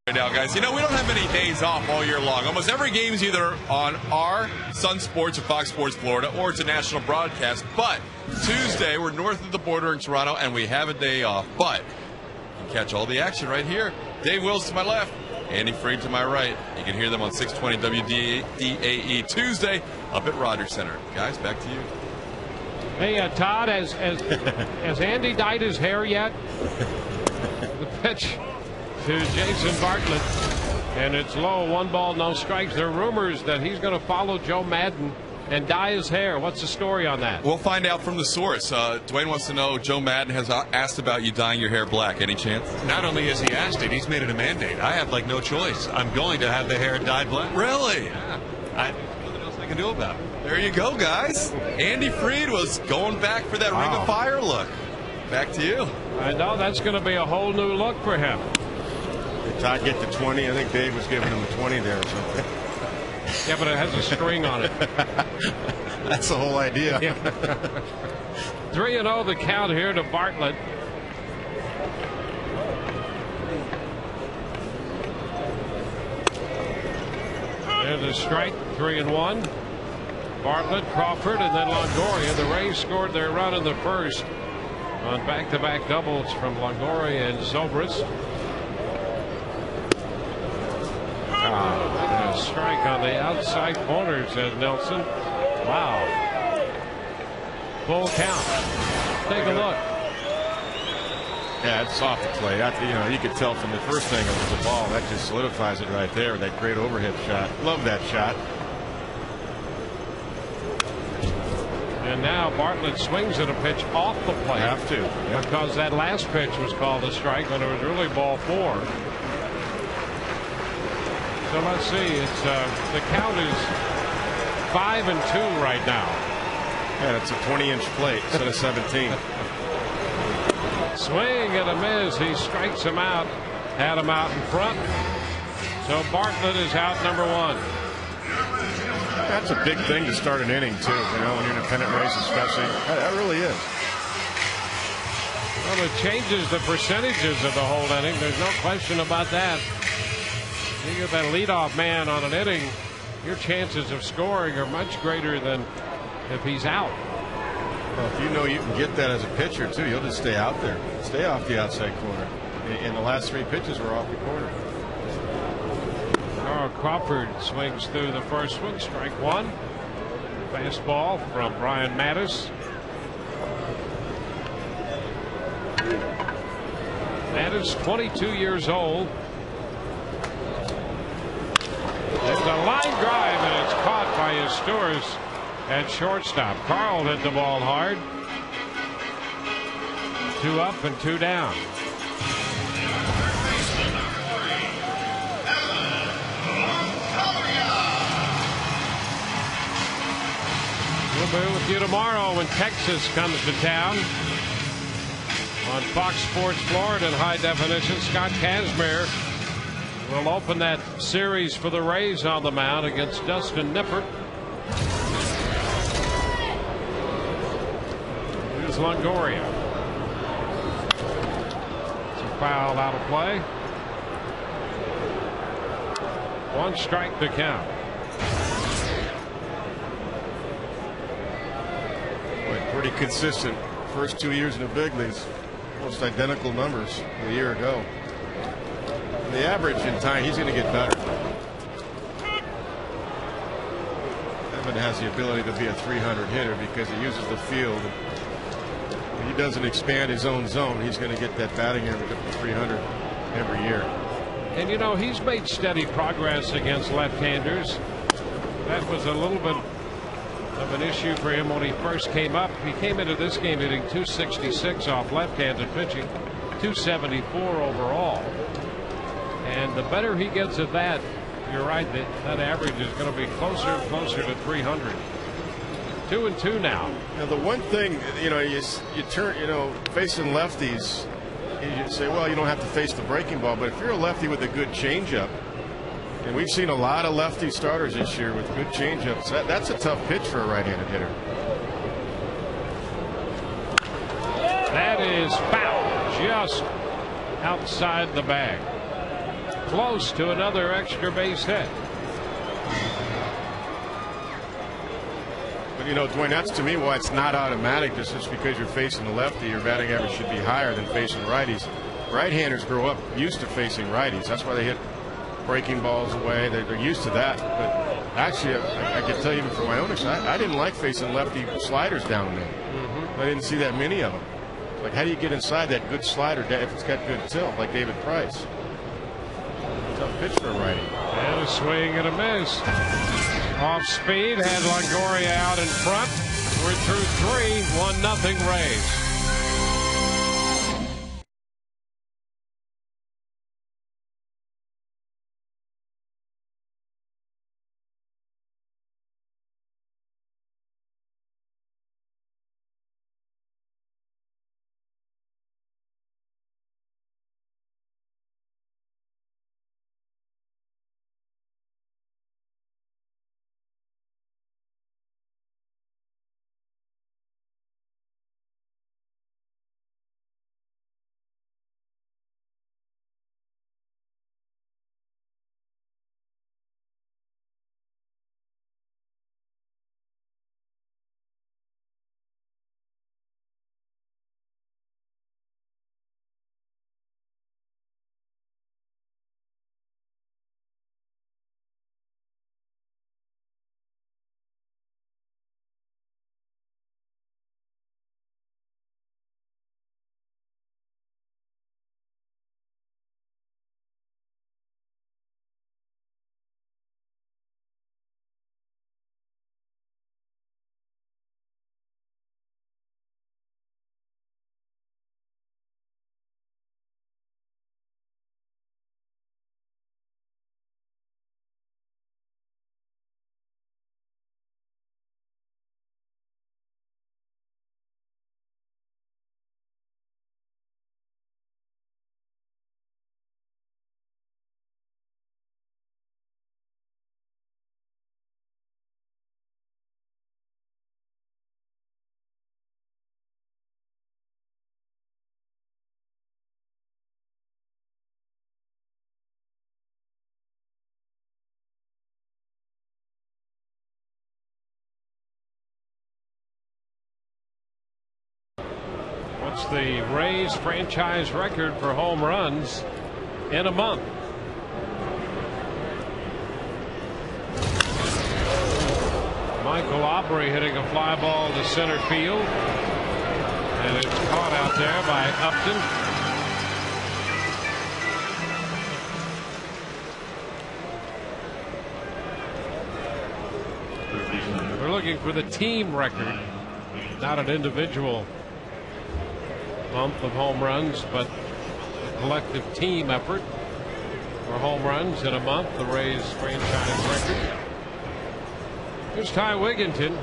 Right now, guys, you know, we don't have any days off all year long. Almost every game is either on our Sun Sports or Fox Sports Florida, or it's a national broadcast. But Tuesday, we're north of the border in Toronto, and we have a day off. But you can catch all the action right here. Dave Wills to my left, Andy Freed to my right. You can hear them on 620 WDAE Tuesday up at Rogers Center. Guys, back to you. Hey, Todd, has Andy dyed his hair yet? The pitch to Jason Bartlett, and it's low. 1 ball, no strikes. There are rumors that he's going to follow Joe Madden and dye his hair. What's the story on that? We'll find out from the source. Dwayne wants to know, Joe Madden has asked about you dyeing your hair black. Any chance? Not only has he asked it, he's made it a mandate. I have like no choice. I'm going to have the hair dyed black. Really? Yeah. There's nothing else I can do about it. There you go, guys. Andy Freed was going back for that Ring of Fire look. Back to you. I know that's going to be a whole new look for him. Did Todd get to 20? I think Dave was giving him a 20 there or something. Yeah, but it has a string on it. That's the whole idea. Yeah. 3-0 the count here to Bartlett. There's a strike. 3-1. Bartlett, Crawford, and then Longoria. The Rays scored their run in the first on back-to-back doubles from Longoria and Zobrist. A strike on the outside corner, says Nelson. Wow. Full count. Take a look. Yeah, it's off the plate. You could tell from the first thing it was a ball. That just solidifies it right there. That great overhead shot. Love that shot. And now Bartlett swings at a pitch off the plate. Have to. Yeah. Because that last pitch was called a strike when it was really ball 4. So let's see. It's the count is 5-2 right now. Yeah, it's a 20-inch plate instead of 17. Swing and a miss. He strikes him out. Had him out in front. So Bartlett is out number 1. That's a big thing to start an inning too. When you're in a pennant race, especially. That really is. Well, it changes the percentages of the whole inning. There's no question about that. You get that leadoff man on an inning, your chances of scoring are much greater than if he's out. Well, if you can get that as a pitcher too, you'll just stay out there, stay off the outside corner. And the last 3 pitches were off the corner. Crawford swings through the first one. Strike 1. Fastball from Brian Mattis. Mattis, 22 years old. It's a line drive, and it's caught by his Stewart at shortstop. Carl hit the ball hard. 2 up and 2 down. We'll be with you tomorrow when Texas comes to town. On Fox Sports Florida in high definition, Scott Kazmir will open that series for the Rays on the mound against Dustin Nippert. Here's Longoria. It's a foul out of play. 1 strike to count. Pretty consistent. First 2 years in the big leagues, almost identical numbers a year ago. And the average in time, he's going to get better. Evan has the ability to be a 300 hitter because he uses the field. If he doesn't expand his own zone, he's going to get that batting average up to 300 every year. And he's made steady progress against left-handers. That was a little bit of an issue for him when he first came up. He came into this game hitting .266 off left-handed pitching, .274 overall. And the better he gets at that, you're right, that average is going to be closer and closer to 300. 2-2 now. Now the one thing, you turn, facing lefties, you say, well, you don't have to face the breaking ball, but if you're a lefty with a good changeup, and we've seen a lot of lefty starters this year with good changeups. That's a tough pitch for a right-handed hitter. That is foul, just outside the bag. Close to another extra base hit. But Dwayne, that's to me why it's not automatic. Just because you're facing a lefty, your batting average should be higher than facing righties. Right-handers grow up used to facing righties. That's why they hit breaking balls away. They're used to that. But actually, I can tell you even from my own experience, I didn't like facing lefty sliders down there. I didn't see that many of them. Like, how do you get inside that good slider if it's got good tilt, like David Price? Tough pitch for a righty. And a swing and a miss. Off speed, had Longoria out in front. We're through 3, 1-0 Rays. What's the Rays franchise record for home runs in a month? Michael Aubrey hitting a fly ball to center field, and it's caught out there by Upton. We're looking for the team record, not an individual month of home runs, but a collective team effort for home runs in a month. The Rays franchise record. Here's Ty Wigginton.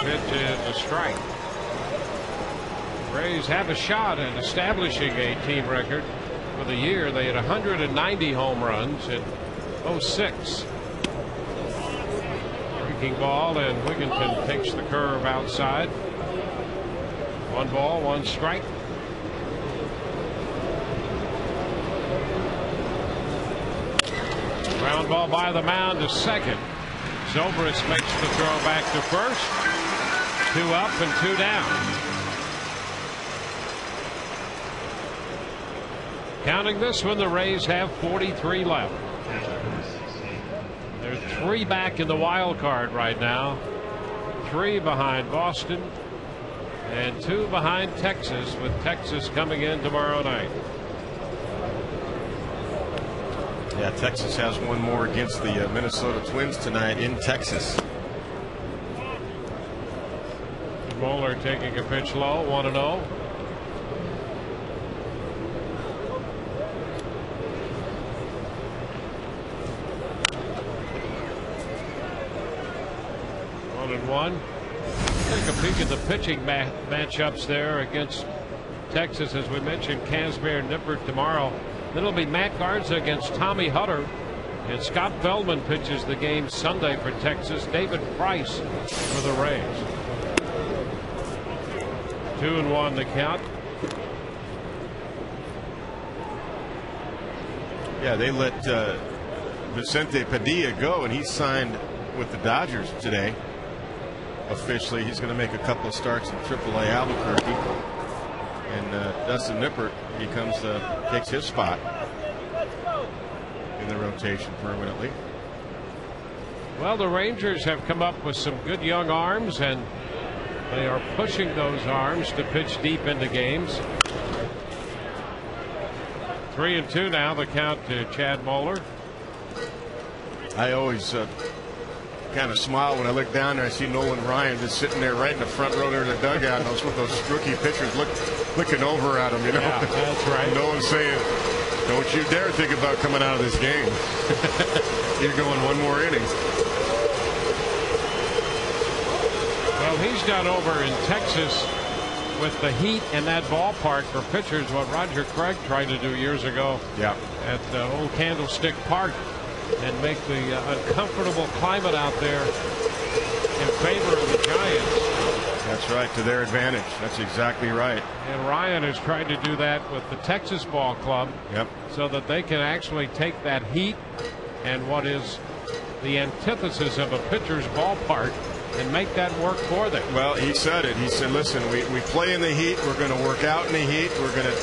Pitch is a strike. Rays have a shot at establishing a team record for the year. They had 190 home runs in 06. Breaking ball, and Wigginton takes the curve outside. 1 ball, 1 strike. Ground ball by the mound to second. Zobrist makes the throw back to first. 2 up and 2 down. Counting this one, the Rays have 43 left. They're 3 back in the wild card right now. 3 behind Boston and 2 behind Texas, with Texas coming in tomorrow night. Yeah, Texas has one more against the Minnesota Twins tonight in Texas. Moeller taking a pitch low, 1-0. Take a peek at the pitching matchups there against Texas. As we mentioned, Kazmir Nippert tomorrow. Then it'll be Matt Garza against Tommy Hutter, and Scott Feldman pitches the game Sunday for Texas. David Price for the Rays. 2-1 the count. Yeah, they let Vicente Padilla go, and he signed with the Dodgers today. Officially, he's going to make a couple of starts in AAA Albuquerque, and Dustin Nippert takes his spot in the rotation permanently. Well, the Rangers have come up with some good young arms, and they are pushing those arms to pitch deep into games. 3-2 now, the count to Chad Moeller. I always kind of smile when I look down there. I see Nolan Ryan just sitting there right in the front row there in the dugout, and those rookie pitchers looking over at him, you know. Yeah, that's right. No one's saying, don't you dare think about coming out of this game. You're going 1 more inning. Well, he's done over in Texas with the heat in that ballpark for pitchers what Roger Craig tried to do years ago. Yeah. At Old Candlestick Park, and make the uncomfortable climate out there in favor of the Giants. That's right, to their advantage. That's exactly right. And Ryan has tried to do that with the Texas ball club. Yep. So that they can actually take that heat and what is the antithesis of a pitcher's ballpark and make that work for them. Well, he said it. He said, listen, we play in the heat. We're going to work out in the heat. We're going to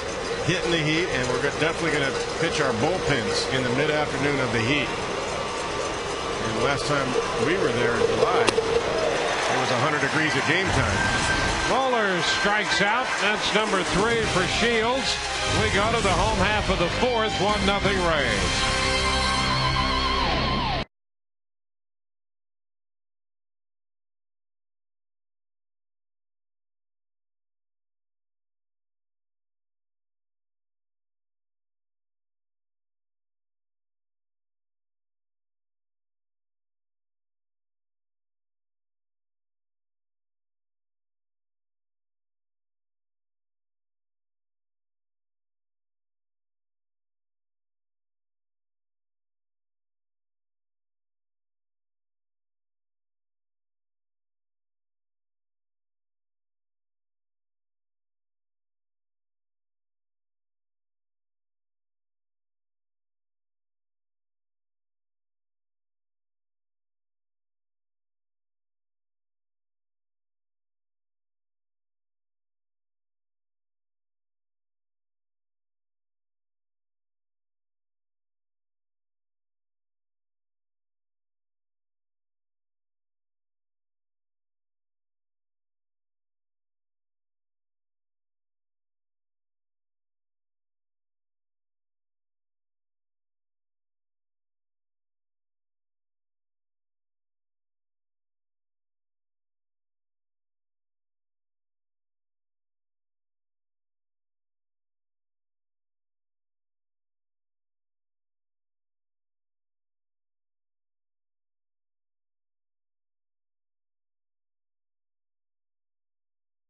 hit in the heat, and we're definitely going to pitch our bullpens in the mid-afternoon of the heat. And last time we were there in July, it was 100 degrees at game time. Moeller strikes out. That's number 3 for Shields. We go to the home half of the 4th, 1-0 Rays.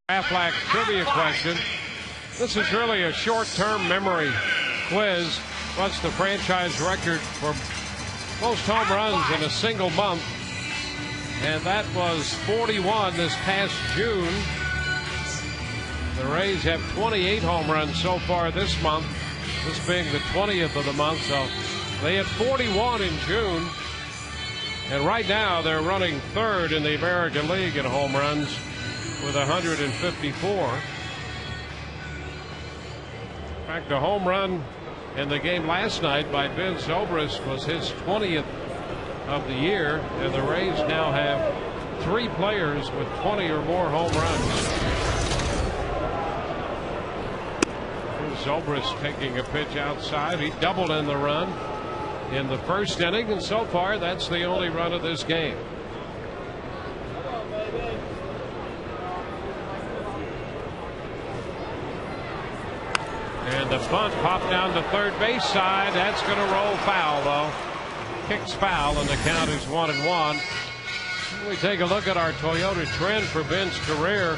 Aflac trivia question. This is really a short-term memory quiz. What's the franchise record for most home runs in a single month? And that was 41 this past June. The Rays have 28 home runs so far this month, this being the 20th of the month. So they had 41 in June. And right now they're running third in the American League in home runs with 154. In fact, a home run in the game last night by Ben Zobrist was his 20th of the year, and the Rays now have 3 players with 20 or more home runs. Here's Zobrist taking a pitch outside. He doubled in the run in the first inning, and so far that's the only run of this game. And the bunt popped down to third base side. That's going to roll foul, though. Kicks foul, and the count is 1-1. We take a look at our Toyota trend for Ben's career.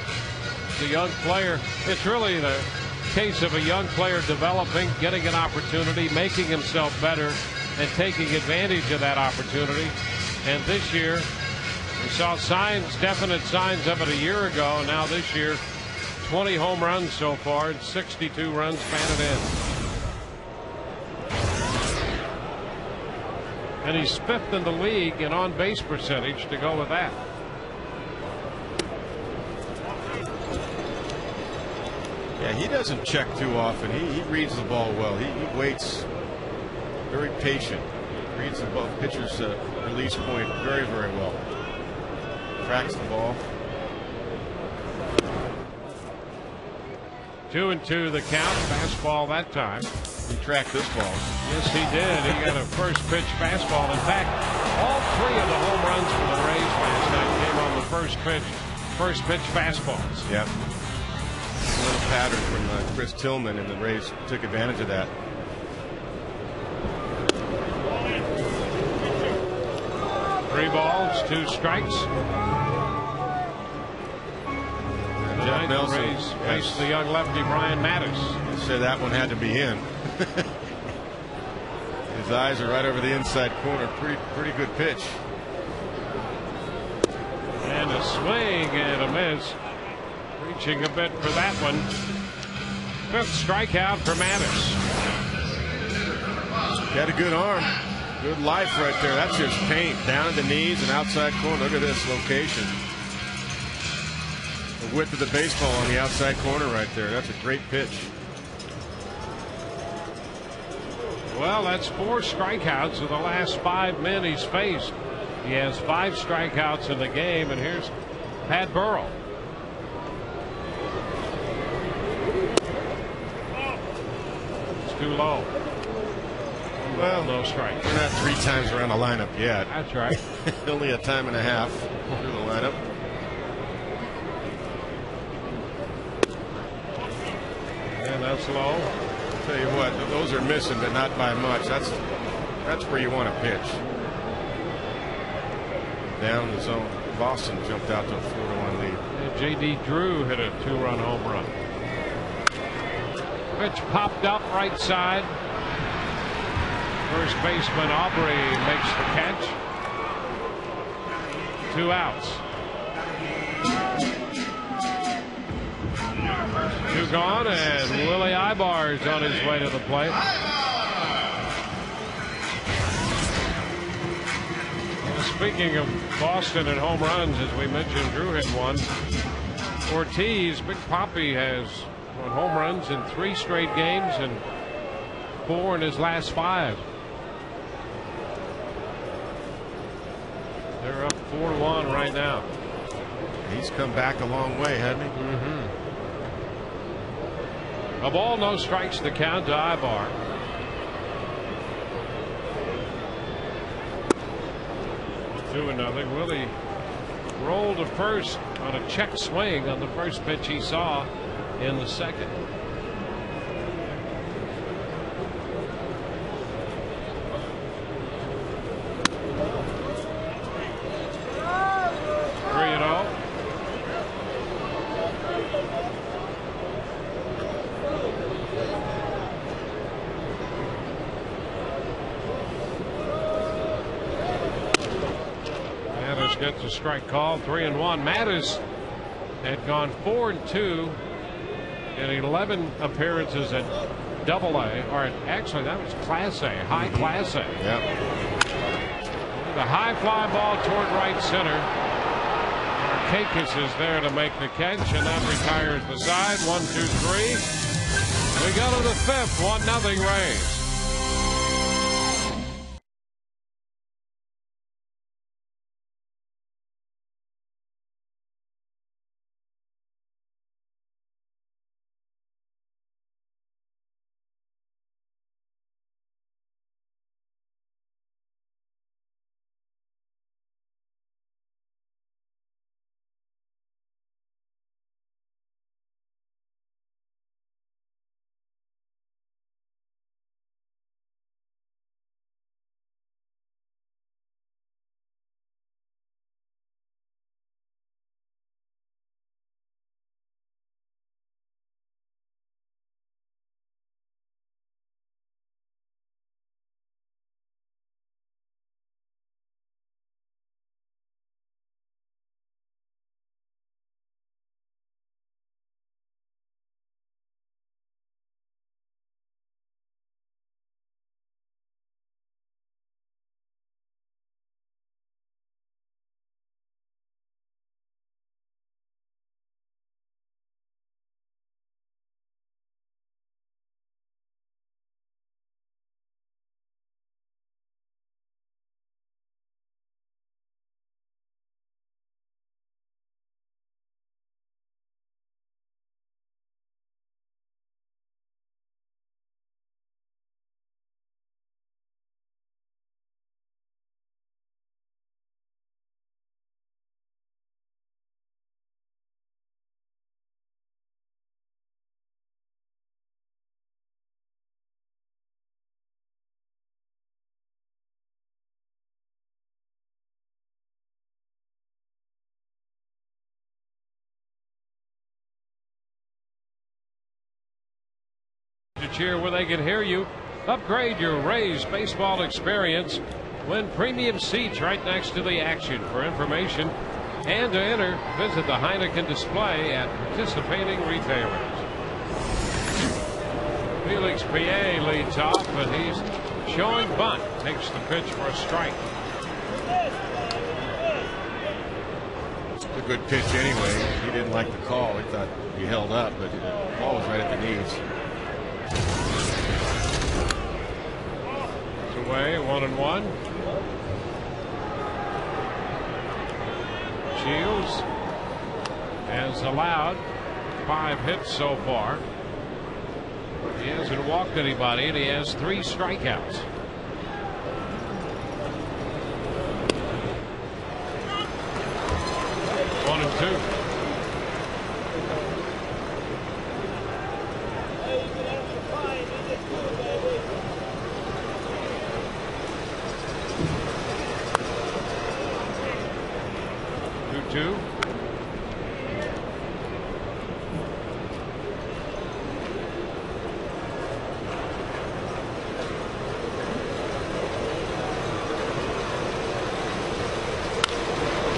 The young player, it's really the case of a young player developing, getting an opportunity, making himself better, and taking advantage of that opportunity. And this year, we saw signs, definite signs of it a year ago. Now this year, 20 home runs so far and 62 runs batted in. And he's 5th in the league in on-base percentage to go with that. Yeah, he doesn't check too often. He reads the ball well. He waits, very patient. Reads the ball, pitcher's release point very, very well. Tracks the ball. 2-2 the count. Fastball that time. He tracked this ball. Yes, he did. He got a first pitch fastball. In fact, all 3 of the home runs for the Rays last night came on the first pitch fastballs. Yep. A little pattern from Chris Tillman, and the Rays took advantage of that. Three balls, 2 strikes. Jeff Nelson Rays faced the young lefty Brian Mattis. Said that one had to be in. His eyes are right over the inside corner. Pretty good pitch. And a swing and a miss. Reaching a bit for that one. 5th strikeout for Mattis. Got a good arm. Good life right there. That's just paint. Down at the knees and outside corner. Look at this location. The width of the baseball on the outside corner right there. That's a great pitch. Well, that's 4 strikeouts of the last 5 men he's faced. He has 5 strikeouts in the game, and here's Pat Burrell. It's too low. Well, no strike. We're not 3 times around the lineup yet. That's right. Only a time and a half through the lineup. And that's low. I'll tell you what, those are missing, but not by much. That's where you want to pitch. Down the zone. Boston jumped out to a 4-1 lead. And J.D. Drew hit a 2-run home run. Pitch popped up right side. First baseman Aubrey makes the catch. 2 outs. 2 gone, and Willie Ibar's on his way to the plate. Speaking of Boston and home runs, as we mentioned, Drew hit 1. Ortiz, Big Papi, has home runs in 3 straight games and 4 in his last 5. They're up 4-1 right now. He's come back a long way, hasn't he? Mm-hmm. A ball, no strikes to count to Ibar. Two and nothing. Willie rolled to first on a check swing on the first pitch he saw in the second. That's a strike call. 3-1. Mattis had gone 4-2 in 11 appearances at AA, or actually that was Class A, high Class A. Yep. The high fly ball toward right center. Markakis is there to make the catch, and that retires the side. 1-2-3. We go to the fifth. 1-0 Rays. To cheer where they can hear you. Upgrade your Rays baseball experience. Win premium seats right next to the action. For information and to enter, visit the Heineken display at participating retailers. Felix PA leads off, but he's showing bunt. Takes the pitch for a strike. It's a good pitch anyway. He didn't like the call. He thought he held up, but the ball was right at the knees. It's away, 1-1. Shields has allowed 5 hits so far. He hasn't walked anybody, and he has 3 strikeouts. One and two. Two.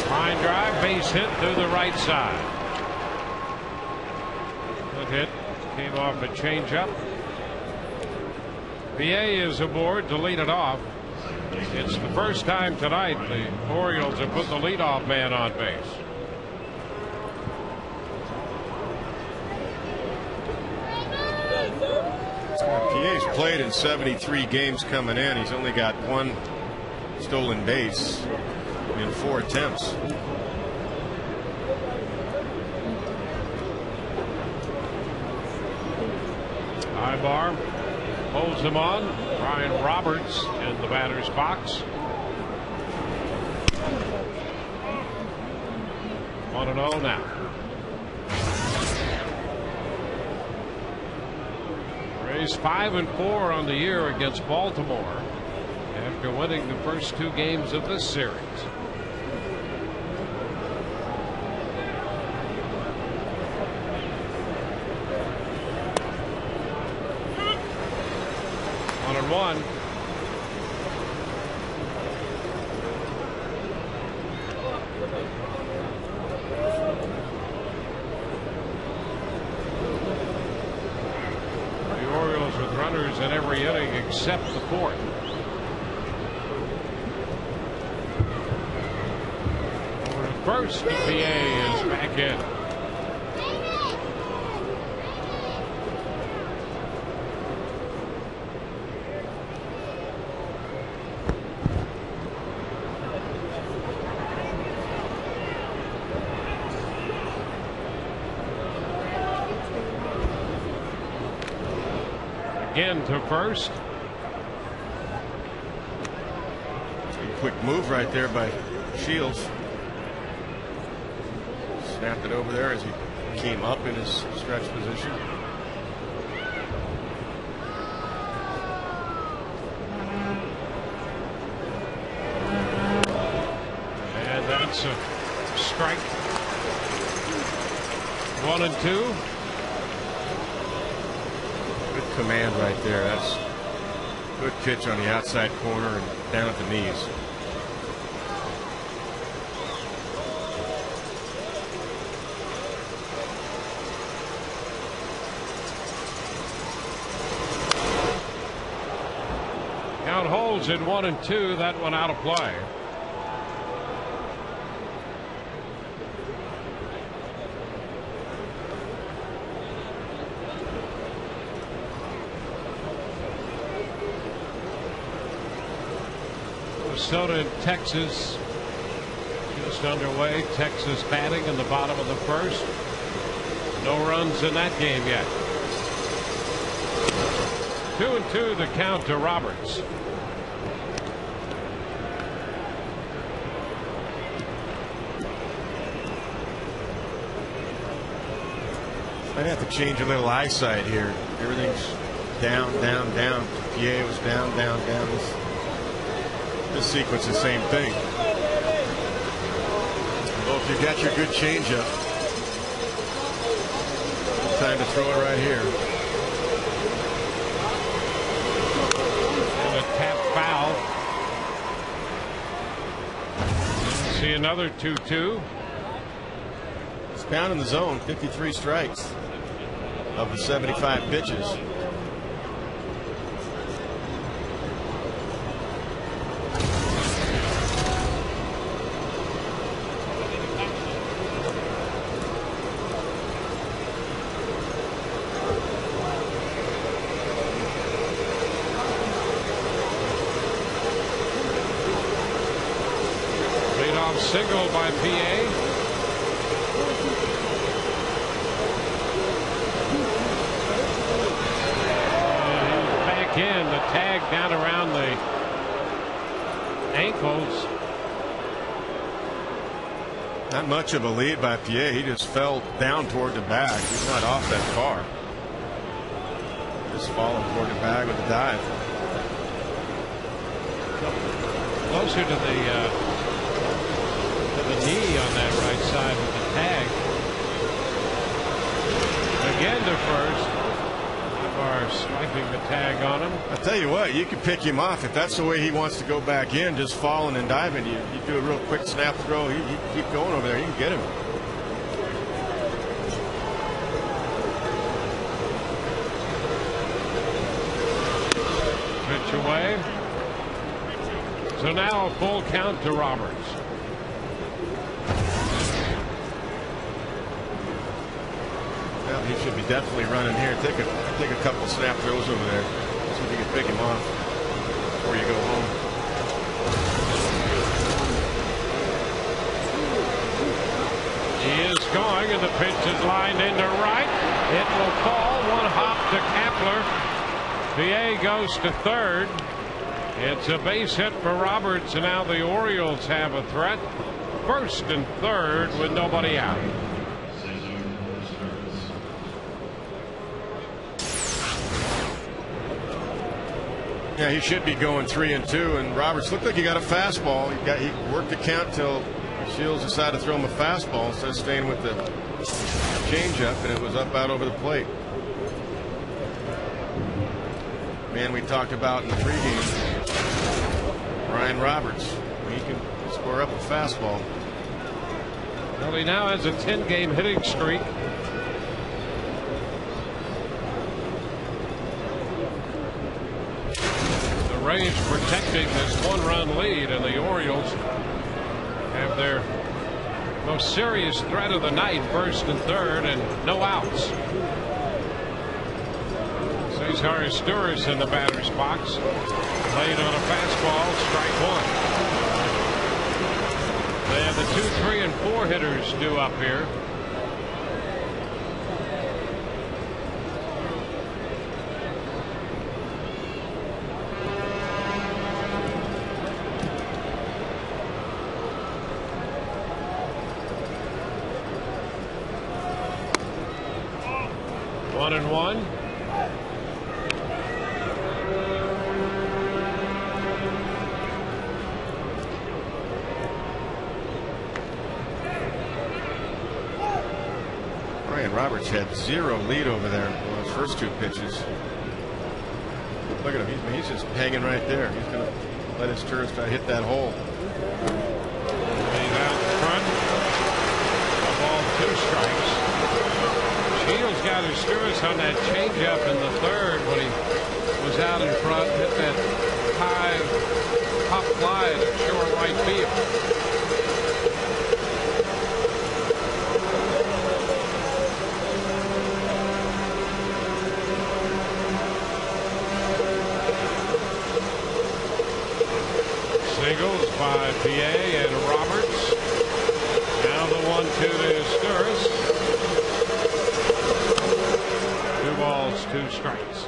Line drive, base hit through the right side. Good hit. Came off a changeup. PA is aboard to lead it off. It's the first time tonight the Orioles have put the leadoff man on base. PA's played in 73 games coming in. He's only got 1 stolen base in 4 attempts. Ibar holds him on. Brian Roberts in the batter's box. 1-0 now. Rays 5-4 on the year against Baltimore after winning the first 2 games of this series. One. every inning except the fourth. Over to first, TBA is back in. Again to first. Quick move right there by Shields. Snapped it over there as he came up in his stretch position. And that's a strike. 1-2. Good command right there. That's good pitch on the outside corner and down at the knees. Count holds at 1-2. That one out of play. Minnesota and Texas just underway. Texas batting in the bottom of the first. No runs in that game yet. 2-2 the count to Roberts. I'd have to change a little eyesight here. Everything's down, down, down. PA was down, down, down. This sequence, the same thing. Well, if you got your good changeup, time to throw it right here. And a tap foul. See another 2-2. It's down in the zone. 53 strikes of the 75 pitches. Single by PA. Back in, the tag down around the ankles. Not much of a lead by PA. He just fell down toward the bag. He's not off that far. Just falling toward the bag with a dive. Closer to the knee on that right side with the tag. Again to first. Navarro swiping the tag on him. I'll tell you what, you can pick him off if that's the way he wants to go back in, just falling and diving. You do a real quick snap throw. You keep going over there. You can get him. Pitch away. So now a full count to Roberts. Well, he should be definitely running here. Take a couple snap throws over there. See if you can pick him off before you go home. He is going, and the pitch is lined into right. It will fall. One hop to Kapler. PA goes to third. It's a base hit for Roberts, and now the Orioles have a threat. First and third with nobody out. Yeah, he should be going 3-2, and Roberts looked like he got a fastball. He worked the count till Shields decided to throw him a fastball instead of staying with the changeup, and it was up out over the plate. Man, we talked about in the pregame, Ryan Roberts. He can score up a fastball. Well, he now has a 10-game hitting streak. Rays protecting this 1-run lead, and the Orioles have their most serious threat of the night, first and third, and no outs. Cesar Izturis in the batter's box. Played on a fastball, strike one. They have the 2, 3, and 4 hitters due up here. One and one. Roberts had 0 lead over there on those first 2 pitches. Look at him. He's just hanging right there. He's going to let his tourist try to hit that hole. He's out in front. A ball, 2 strikes. Shields got his tourist on that changeup in the third when he was out in front. Hit that high pop fly to short right field. Singles by PA and Roberts. Now the 1-2 to Izturis. 2 balls, 2 strikes.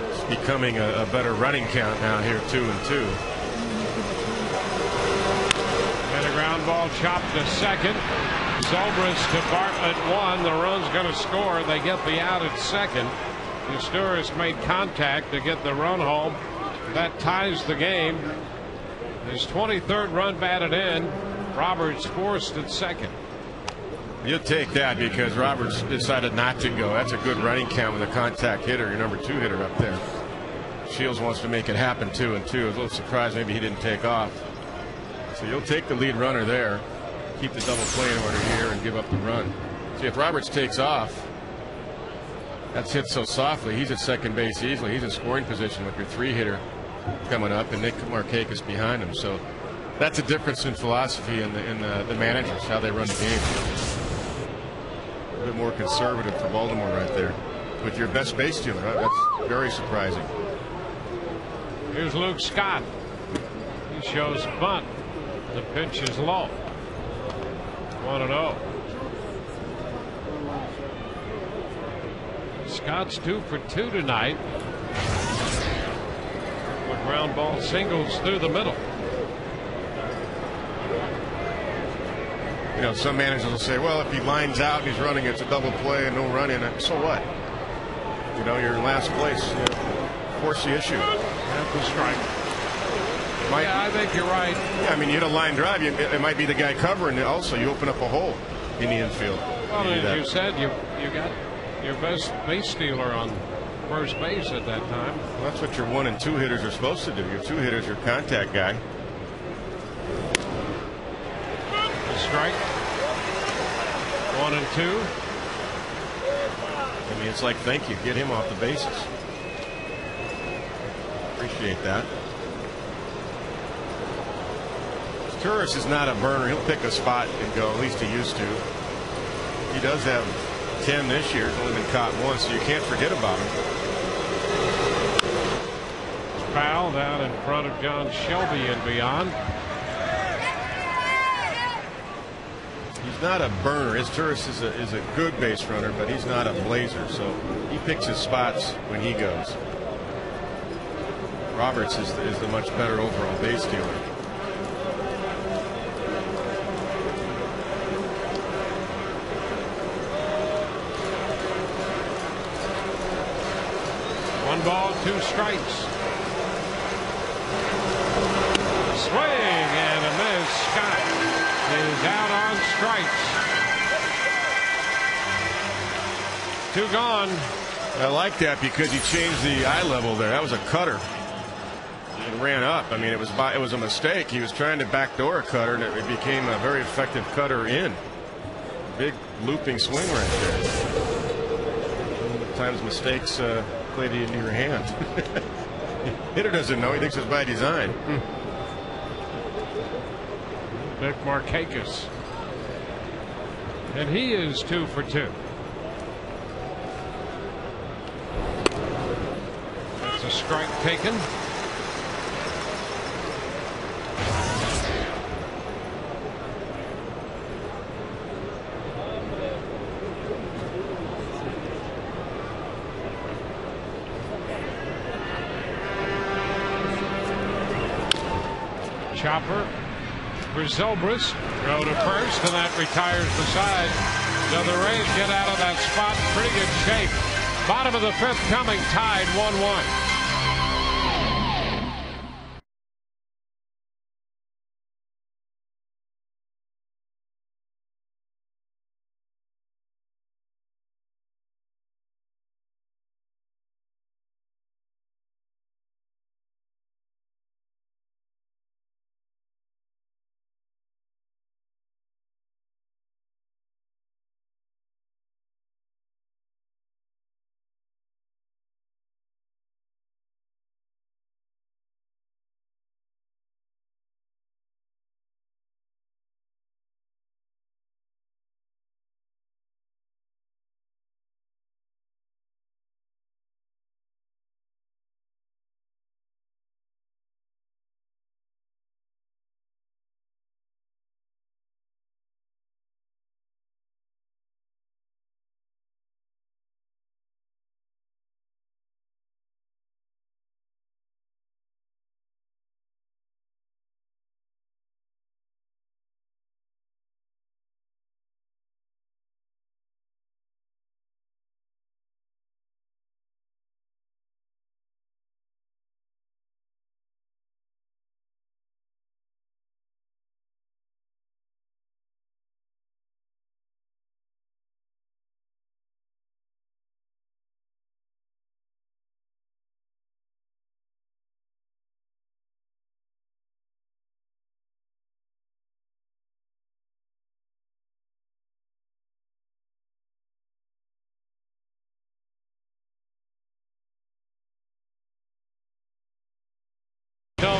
It's becoming a better running count now here, 2-2. Ground ball chopped to second. Zobrist to Bartlett 1. The run's going to score. They get the out at second. Izturis made contact to get the run home. That ties the game. His 23rd run batted in. Roberts forced at second. You'll take that because Roberts decided not to go. That's a good running count with a contact hitter, your number 2 hitter up there. Shields wants to make it happen 2-2. I was a little surprised maybe he didn't take off. So you'll take the lead runner there, keep the double play in order here, and give up the run. See, if Roberts takes off, that's hit so softly, he's at second base easily. He's in scoring position with your 3 hitter coming up, and Nick Markakis behind him. So that's a difference in philosophy in the managers, how they run the game. A bit more conservative for Baltimore right there with your best base stealer. That's very surprising. Here's Luke Scott. He shows bunt. The pitch is low. 1-0. Scott's 2 for 2 tonight. The ground ball singles through the middle. You know, some managers will say, well, if he lines out and he's running, it's a double play and no run in it. So what? You know, you're in last place. You know, force the issue. That's a strike. Yeah, I think you're right. Yeah, I mean, you hit a line drive. It might be the guy covering it. Also, you open up a hole in the infield. Well, as you said, you got your best base stealer on first base at that time. Well, that's what your 1 and 2 hitters are supposed to do. Your 2 hitters, your contact guy. A strike. 1 and 2. I mean, it's like, thank you. Get him off the bases. Appreciate that. Izturis is not a burner. He'll pick a spot and go. At least he used to. He does have 10 this year. He's only been caught once, so you can't forget about him. Foul down in front of John Shelby and beyond. He's not a burner. Izturis is a good base runner, but he's not a blazer. So he picks his spots when he goes. Roberts is the much better overall base stealer. One ball, 2 strikes. Swing and a miss. Scott is out on strikes. 2 gone. I like that because he changed the eye level there. That was a cutter. and ran up. I mean, it was a mistake. He was trying to backdoor a cutter, and it became a very effective cutter in. Big looping swing right there. Sometimes mistakes play into your hand. Hitter doesn't know. He thinks it's by design. Vic Markakis. And he is 2 for 2. That's a strike taken. Chopper for Zobrist. Throw to first, and that retires the side. So the Rays get out of that spot in pretty good shape. Bottom of the 5th coming, tied 1-1.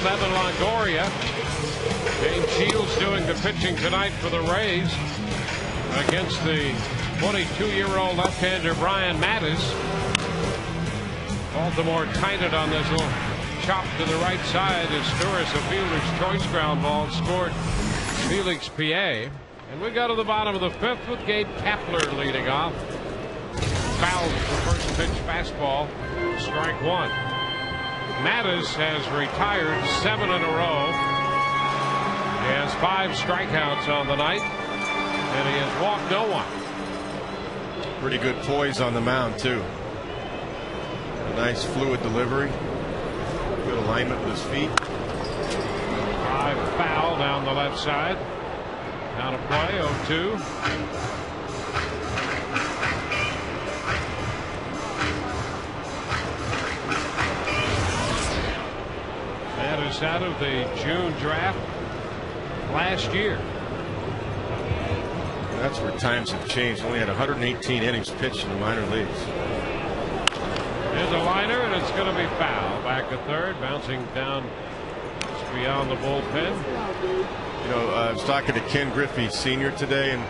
Evan Longoria. James Shields doing the pitching tonight for the Rays against the 22-year-old left-hander Brian Mattis. Baltimore tied it on this little chop to the right side as Stewart, a fielder's choice ground ball, scored Felix PA. And we go to the bottom of the 5th with Gabe Kapler leading off. Fouls the first pitch fastball, strike 1. Mattis has retired 7 in a row. He has 5 strikeouts on the night, and he has walked no one. Pretty good poise on the mound, too. A nice fluid delivery. Good alignment with his feet. 5 foul down the left side. Down to play, 0-2. Mattis out of the June draft last year. That's where times have changed. Only had 118 innings pitched in the minor leagues. Here's a liner, and it's going to be foul. Back at third, bouncing down just beyond the bullpen. You know, I was talking to Ken Griffey Sr. today, and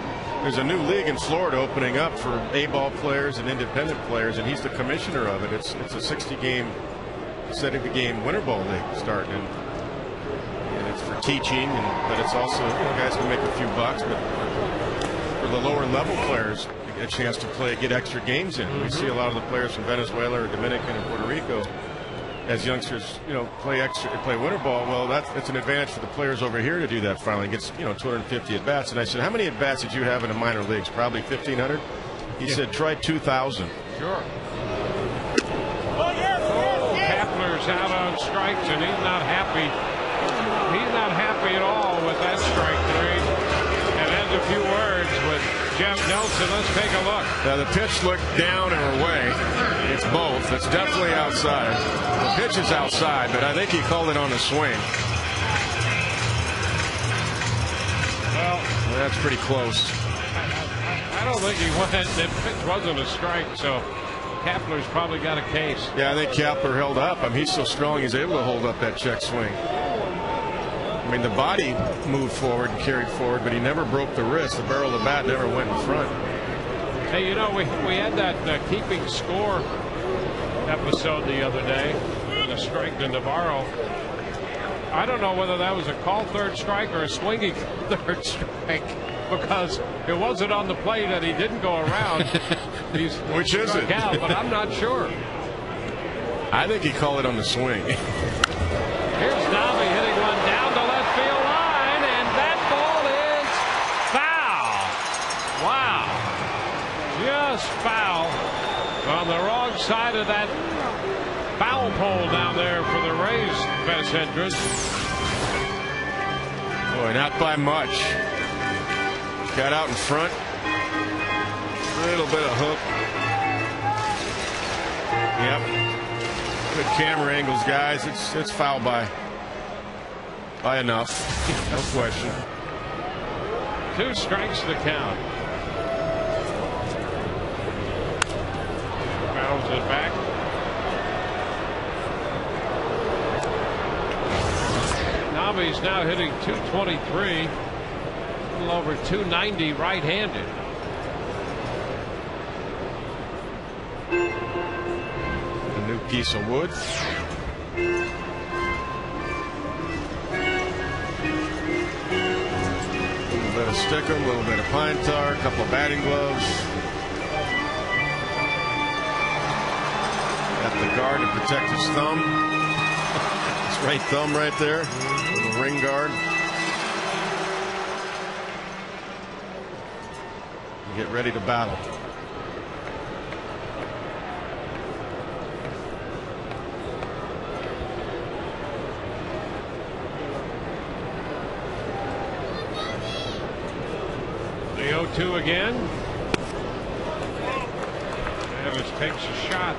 there's a new league in Florida opening up for A-ball players and independent players, and he's the commissioner of it. It's a 60-game, 70-game winter ball league starting, and it's for teaching, but it's also, you know, guys can make a few bucks, but for the lower level players, they get a chance to play, get extra games in. We see a lot of the players from Venezuela or Dominican and Puerto Rico as youngsters, you know, play winter ball. Well, that's an advantage for the players over here to do that. Finally gets, you know, 250 at bats. And I said, how many at bats did you have in the minor leagues? Probably 1,500. He said, try 2,000. Sure. Kapler's out on strikes, and he's not happy. He's not happy at all with that strike 3. And has a few words with Jeff Nelson. Let's take a look. Now the pitch looked down and away. It's both. It's definitely outside. The pitch is outside, but I think he called it on the swing. Well, that's pretty close. I don't think he went. The pitch wasn't a strike, so Kapler's probably got a case. Yeah, I think Kapler held up. I mean, he's so strong he's able to hold up that check swing. I mean, the body moved forward and carried forward, but he never broke the wrist. The barrel of the bat never went in front. Hey, you know, we had that keeping score episode the other day, the strike to Navarro. I don't know whether that was a called third strike or a swinging third strike, because it wasn't on the plate and he didn't go around. Which is it? Out, but I'm not sure. I think he called it on the swing. Here's Nobby hitting one down the left field line, and that ball is foul. Wow. Just foul on the wrong side of that foul pole down there for the Rays' best entrance. Boy, not by much. Got out in front. A little bit of hook. Yep. Good camera angles, guys. It's foul by enough. No question. 2 strikes to count. Fouls it back. Nobby's now hitting .223, a little over .290 right-handed. A new piece of wood. A little bit of stickum, a little bit of pine tar, a couple of batting gloves. Got the guard to protect his thumb. His right thumb right there. Little ring guard. Get ready to battle. The 0-2 again. Evans takes a shot.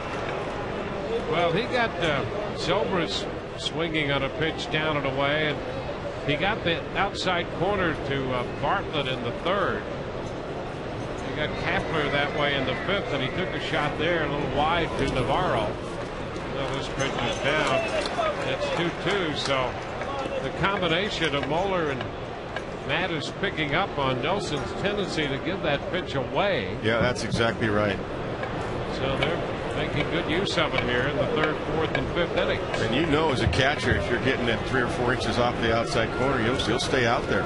Well, he got Zobrist swinging on a pitch down and away, and he got the outside corner to Bartlett in the third. He got Kapler that way in the fifth, and he took a shot there a little wide to Navarro. Well, this pitch is down. It's 2-2, so the combination of Moeller and Mattis picking up on Nelson's tendency to give that pitch away. Yeah, that's exactly right. So they're making good use of it here in the third, fourth, and fifth innings. And you know, as a catcher, if you're getting it 3 or 4 inches off the outside corner, you'll stay out there.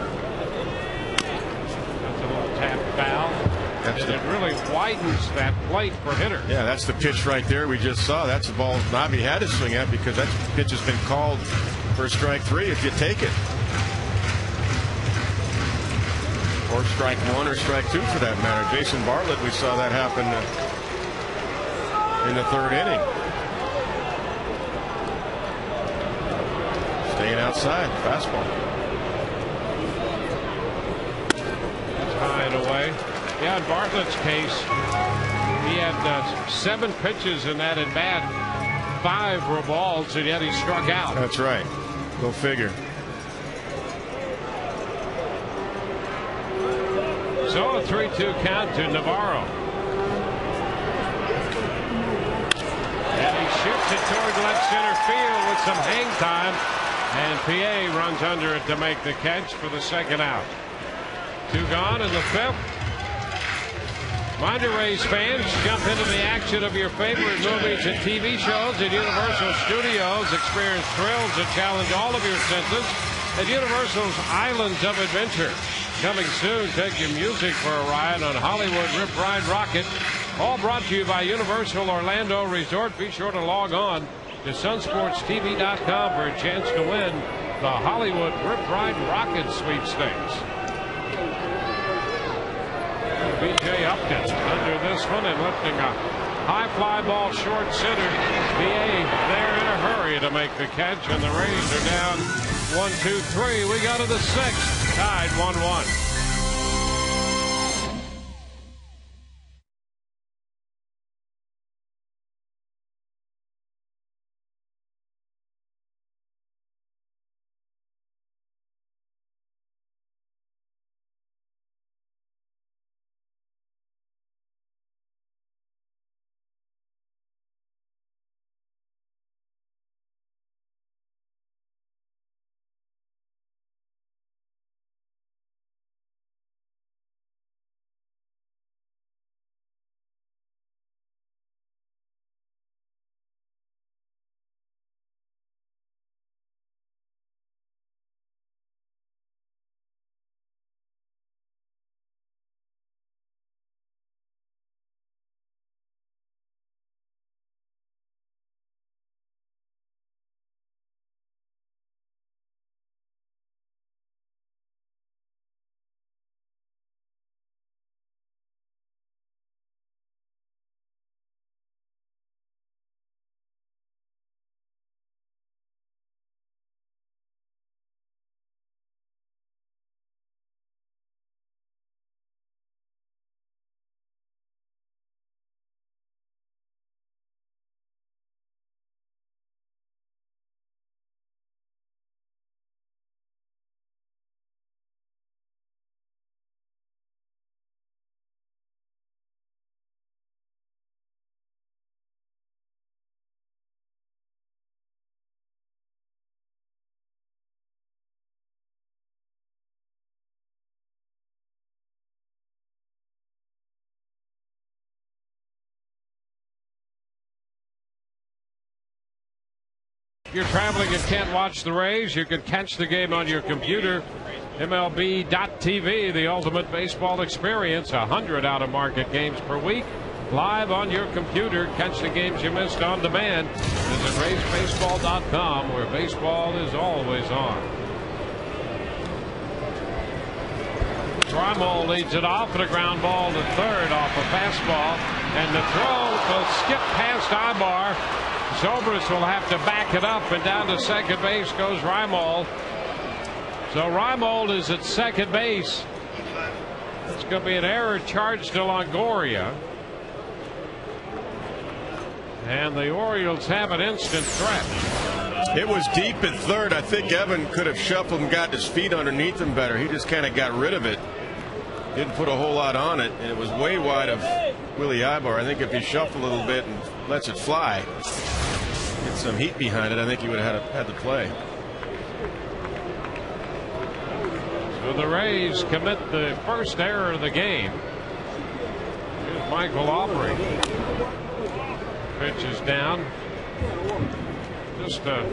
That's a little tap foul. And it really widens that plate for hitters. Yeah, that's the pitch right there we just saw. That's the ball Nobby had to swing at, because that pitch has been called for strike 3 if you take it. Or strike 1 or strike 2 for that matter. Jason Bartlett, we saw that happen in the third inning. Staying outside. Fastball. That's high and away. Yeah, in Bartlett's case, he had 7 pitches in that at bat. 5 were balls, and yet he struck out. That's right. Go figure. So a 3-2 count to Navarro. And he shifts it toward left center field with some hang time. And PA runs under it to make the catch for the second out. 2 gone in the fifth. Reminder, Rays fans, jump into the action of your favorite movies and TV shows at Universal Studios. Experience thrills that challenge all of your senses at Universal's Islands of Adventure. Coming soon, take your music for a ride on Hollywood Rip Ride Rocket. All brought to you by Universal Orlando Resort. Be sure to log on to sunsportstv.com for a chance to win the Hollywood Rip Ride Rocket sweepstakes. B.J. Upton under this one and lifting a high fly ball short center. BA there in a hurry to make the catch, and the Rays are down 1-2-3. We go to the 6th, tied 1-1. you're traveling and can't watch the Rays, you can catch the game on your computer. MLB.TV, the ultimate baseball experience. 100 out-of-market games per week. Live on your computer. Catch the games you missed on demand. Visit RaysBaseball.com, where baseball is always on. Raimel leads it off and a ground ball to third off a fastball. And the throw will skip past Ibar. Zobrist will have to back it up, and down to second base goes Raimel. So Raimel is at second base. It's going to be an error charged to Longoria. And the Orioles have an instant threat. It was deep at third. I think Evan could have shuffled and got his feet underneath him better. He just kind of got rid of it. Didn't put a whole lot on it, and it was way wide of Willie Ibar. I think if he shuffled a little bit and lets it fly, get some heat behind it, I think he would have had the play. So the Rays commit the first error of the game. Here's Michael Aubrey. Pitch is down. Just a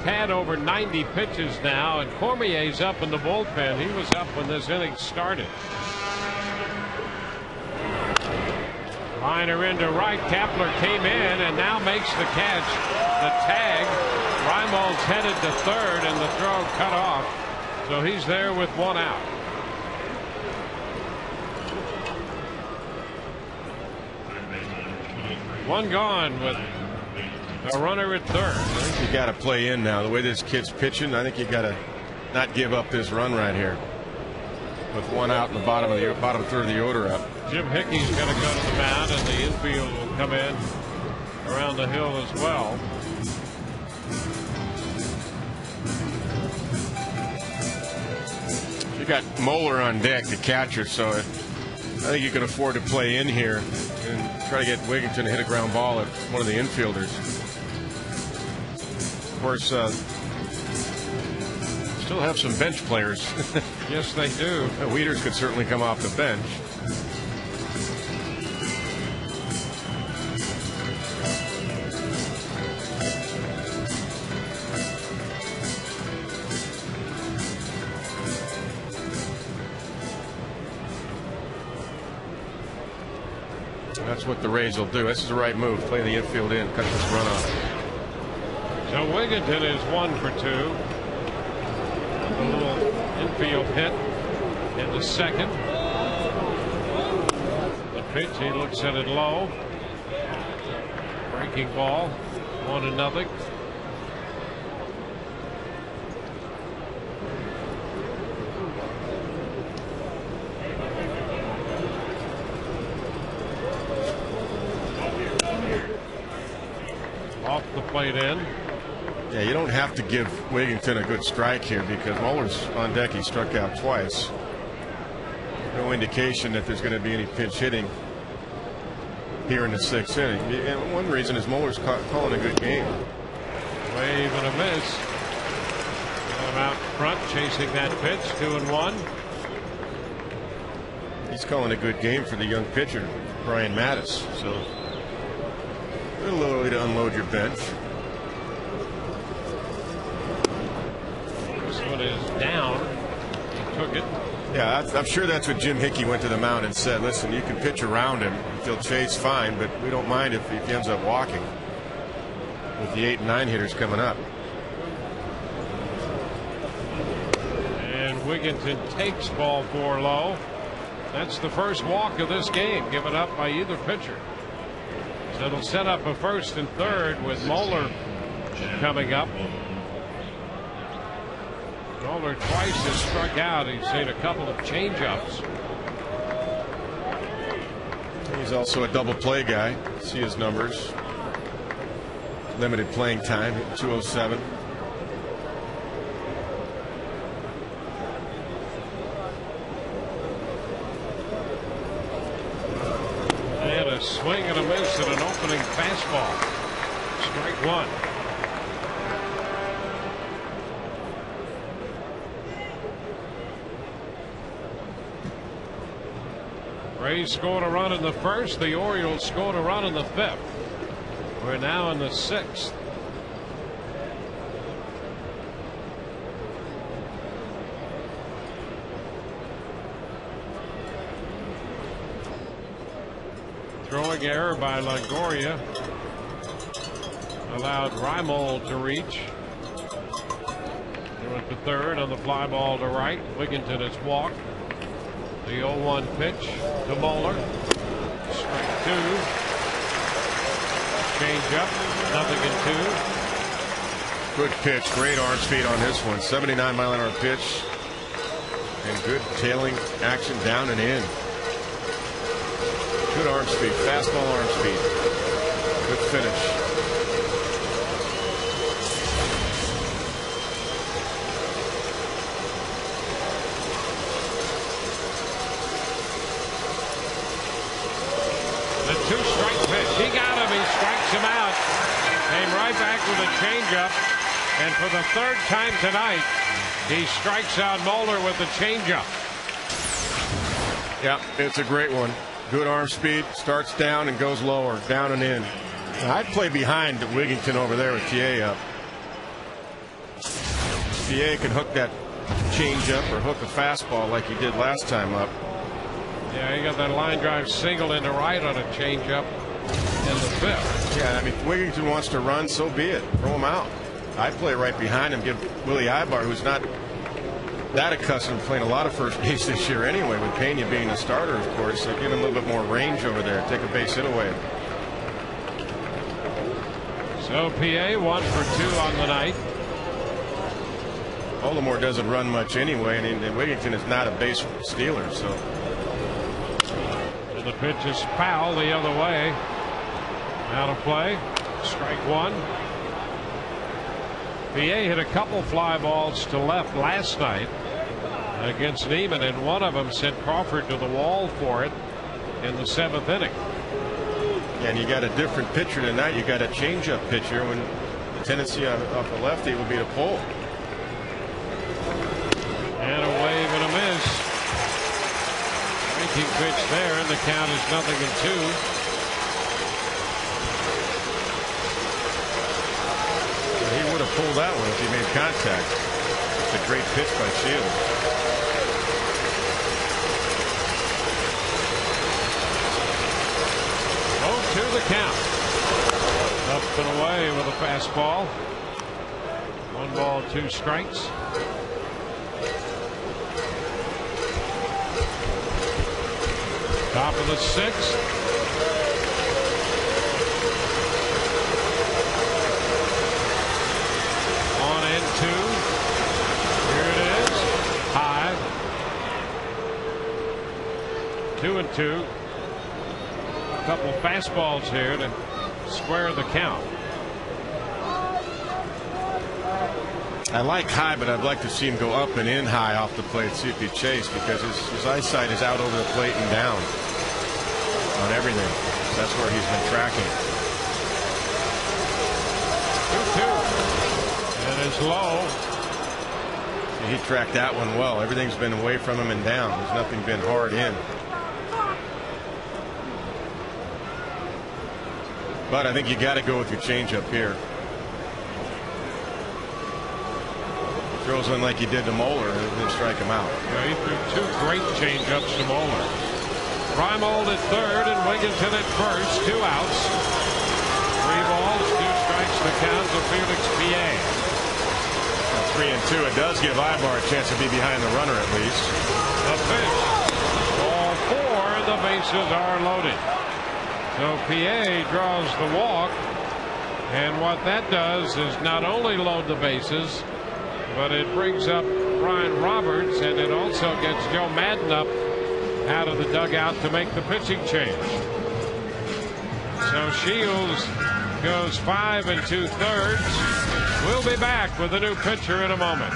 tad over 90 pitches now, and Cormier's up in the bullpen. He was up when this inning started. Liner into right. Kepler came in and now makes the catch. The tag. Raimel's headed to third, and the throw cut off. So he's there with one out. One gone with a runner at third. I think you got to play in now. The way this kid's pitching, I think you got to not give up this run right here. With one out in the bottom third of the order up. Jim Hickey's going to go to the mound, and the infield will come in around the hill as well. You got Moeller on deck, the catcher, so I think you can afford to play in here and try to get Wigington to hit a ground ball at one of the infielders. Of course, still have some bench players. Yes, they do. Wieters could certainly come off the bench. That's what the Rays will do. This is the right move. Play the infield in, cut this run off. So Wigington is 1 for 2. A little infield hit into second. The pitch, he looks at it low. Breaking ball, 1-0. Off the plate in. Yeah, you don't have to give Wigington a good strike here because Muller's on deck. He struck out twice. No indication that there's going to be any pinch hitting here in the 6th inning. And one reason is Muller's calling a good game. Wave and a miss. I'm out front chasing that pitch. 2-1. He's calling a good game for the young pitcher, Brian Mattis. So a little early to unload your bench. This one is down. He took it. Yeah, I'm sure that's what Jim Hickey went to the mound and said. Listen, you can pitch around him. If he'll chase, fine, but we don't mind if he ends up walking with the 8 and 9 hitters coming up. And Wigington takes ball 4 low. That's the first walk of this game given up by either pitcher. So it'll set up a first and third with Moeller coming up. Moeller twice has struck out. He's seen a couple of changeups. He's also a double play guy. See his numbers. Limited playing time, 207. And a swing and a miss at an opening fastball. Strike 1. Rays scored a run in the first. The Orioles scored a run in the 5th. We're now in the 6th. Throwing error by Longoria allowed Reimold to reach. He went to third on the fly ball to right. Wigginton has walked. The 0-1 pitch to Moeller. Strike two. Change up. Nothing in two. Good pitch. Great arm speed on this one. 79-mile-an-hour pitch. And good tailing action down and in. Good arm speed. Fastball arm speed. Good finish. The two-strike pitch. He got him. He strikes him out. Came right back with a changeup. And for the third time tonight, he strikes out Moeller with a changeup. Yeah, it's a great one. Good arm speed. Starts down and goes lower. Down and in. I'd play behind Wigginton over there with TA up. TA can hook that changeup or hook a fastball like he did last time up. Yeah, he got that line drive single into right on a changeup in the fifth. Yeah, I mean, if Wigginton wants to run, so be it. Throw him out. I'd play right behind him. Give Willie Ibar, who's not that accustomed to playing a lot of first base this year anyway, with Pena being the starter, of course. So give him a little bit more range over there. Take a base hit away. So PA 1 for 2 on the night. Baltimore doesn't run much anyway, and Wigginton is not a base stealer. So the pitch is foul the other way. Out of play. Strike one. PA hit a couple fly balls to left last night against Neiman, and one of them sent Crawford to the wall for it in the 7th inning. And you got a different pitcher tonight. You got a changeup pitcher, when the tendency off the lefty would be to pull. And a wave and a miss. Breaking pitch there, and the count is 0-2. He would have pulled that one if he made contact. It's a great pitch by Shields. To the count. Up and away with a fastball. 1 ball, 2 strikes. Top of the 6th. On and 2. Here it is. High. 2-2. Couple fastballs here to square the count. I like high, but I'd like to see him go up and in high off the plate, see if he chased, because his eyesight is out over the plate and down on everything. That's where he's been tracking. 2-2. And it's low. He tracked that one well. Everything's been away from him and down. There's nothing been hard in. But I think you got to go with your changeup here. Throws one like he did to Moeller and then strike him out. Yeah, he threw 2 great changeups to Moeller. Reimold at third and Wigginton at first. 2 outs. 3 balls, 2 strikes. The count to Felix PA. 3-2. It does give Ibar a chance to be behind the runner at least. The pitch. Ball 4. The bases are loaded. So PA draws the walk, and what that does is not only load the bases, but it brings up Brian Roberts, and it also gets Joe Madden up out of the dugout to make the pitching change. So Shields goes 5 2/3. We'll be back with a new pitcher in a moment.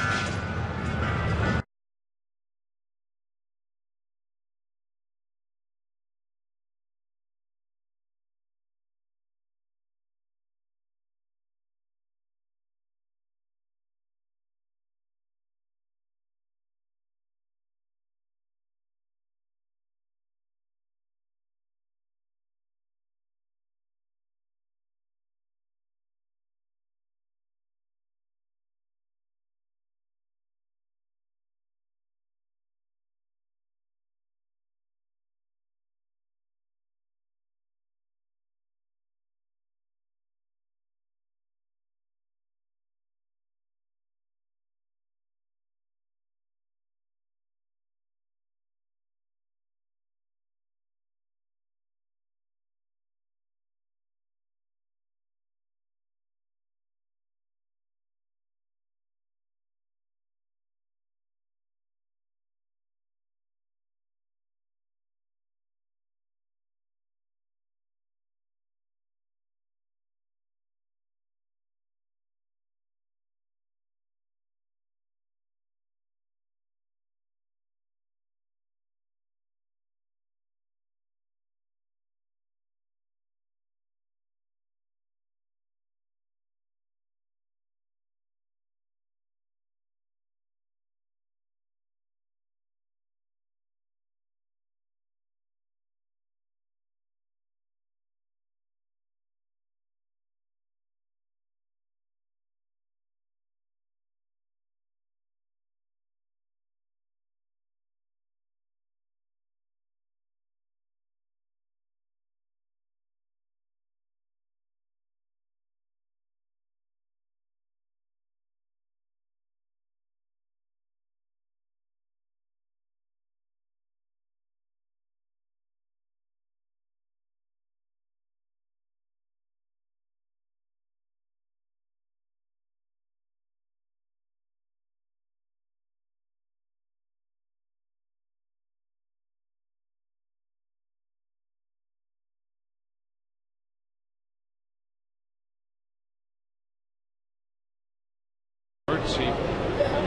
He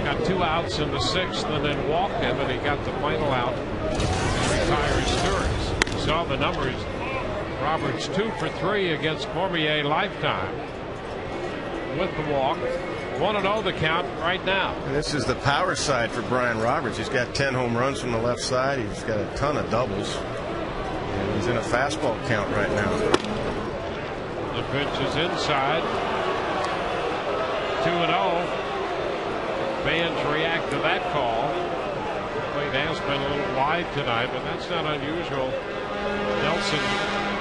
got 2 outs in the 6th and then walked him, and he got the final out and retired Sturris. You saw the numbers. Roberts 2 for 3 against Cormier lifetime with the walk. 1-0 the count right now. And this is the power side for Brian Roberts. He's got 10 home runs from the left side. He's got a ton of doubles. And he's in a fastball count right now. The pitch is inside. 2-0. Fans react to that call. The plate has been a little wide tonight, but that's not unusual. Nelson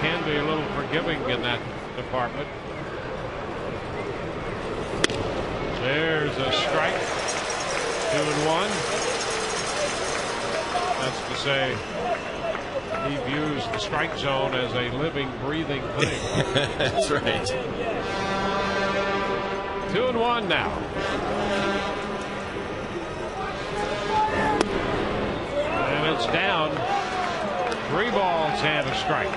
can be a little forgiving in that department. There's a strike. 2-1. That's to say, he views the strike zone as a living, breathing thing. That's right. 2-1 now. And it's down. 3 balls and a strike.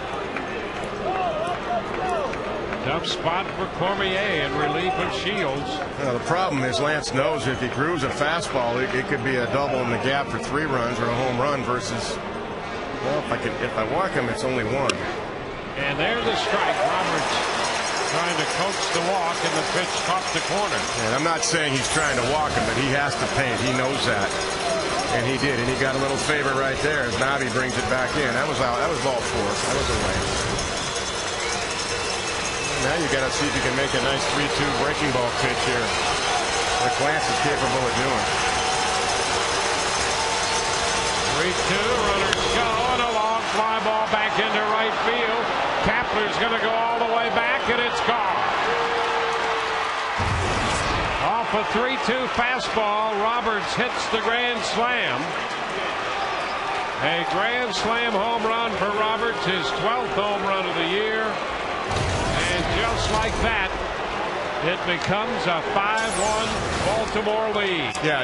Tough spot for Cormier in relief of Shields. Well, the problem is Lance knows if he grooves a fastball, it could be a double in the gap for 3 runs or a home run versus, well, if I walk him, it's only 1. And there's a strike. Roberts trying to coax the walk, and the pitch caught the corner. And I'm not saying he's trying to walk him, but he has to paint. He knows that. And he did. And he got a little favor right there as Navi brings it back in. That was out. That was ball 4. That was away. Now you got to see if you can make a nice 3-2 breaking ball pitch here, like Lance is capable of doing. 3-2, runners go, and a long fly ball back into right field. Kapler's going to go all the way back, and it's gone. Off a 3-2 fastball, Roberts hits the grand slam. A grand slam home run for Roberts, his 12th home run of the year. And just like that, it becomes a 5-1 Baltimore lead. Yeah,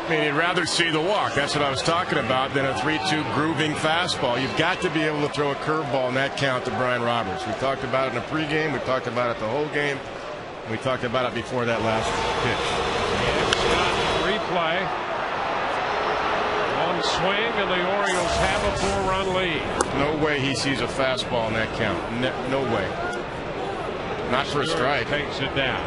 I mean, you'd rather see the walk. That's what I was talking about than a 3-2 grooving fastball. You've got to be able to throw a curveball in that count to Brian Roberts. We talked about it in the pregame. We talked about it the whole game. We talked about it before that last pitch. And replay. One swing, and the Orioles have a 4-run lead. No way he sees a fastball in that count. No way. Not for a strike. Takes it down.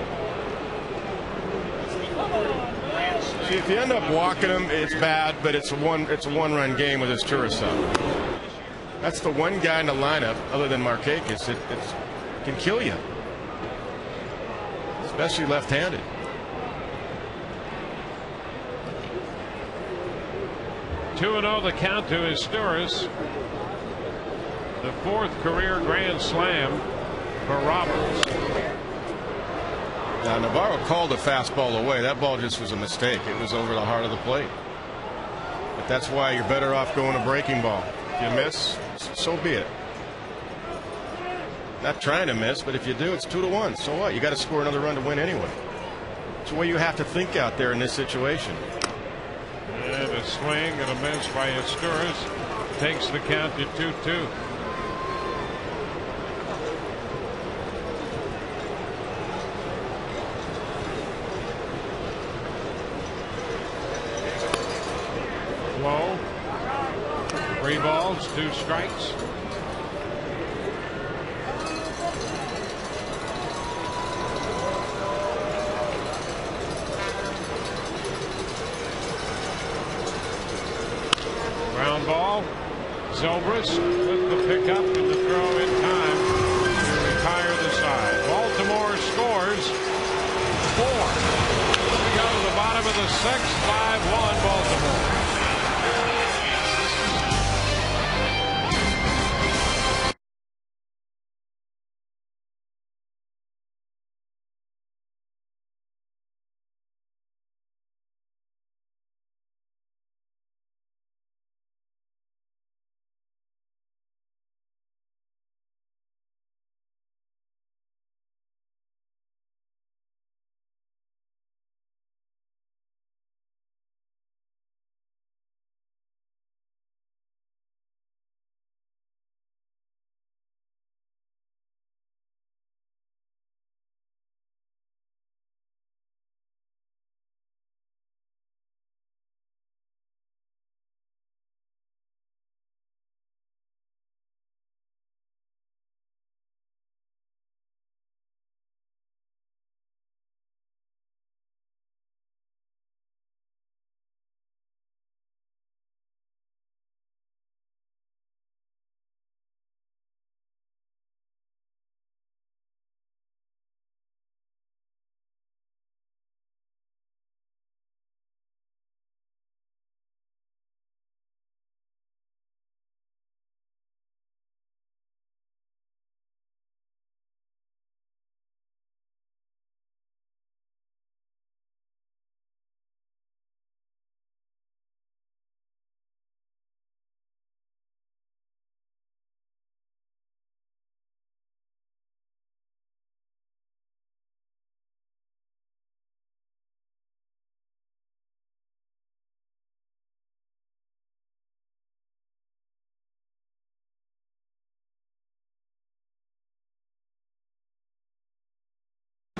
See, if you end up walking him, it's bad, but it's a one-run game with his tourist out. That's the one guy in the lineup, other than Markakis, it can kill you, especially left-handed. Two and 0 the count to Sturris. The 4th career grand slam for Roberts. Now, Navarro called the fastball away. That ball just was a mistake. It was over the heart of the plate. But that's why you're better off going a breaking ball. If you miss, so be it. Not trying to miss, but if you do, it's 2-1. So what? You got to score another run to win anyway. It's the way you have to think out there in this situation. And a swing and a miss by Sturris takes the count to 2-2. Low. 3 balls, 2 strikes. Ground ball. Zobrist with the pickup and the throw in time to retire the side. Baltimore scores 4. We go to the bottom of the 6th. 5-1 Baltimore.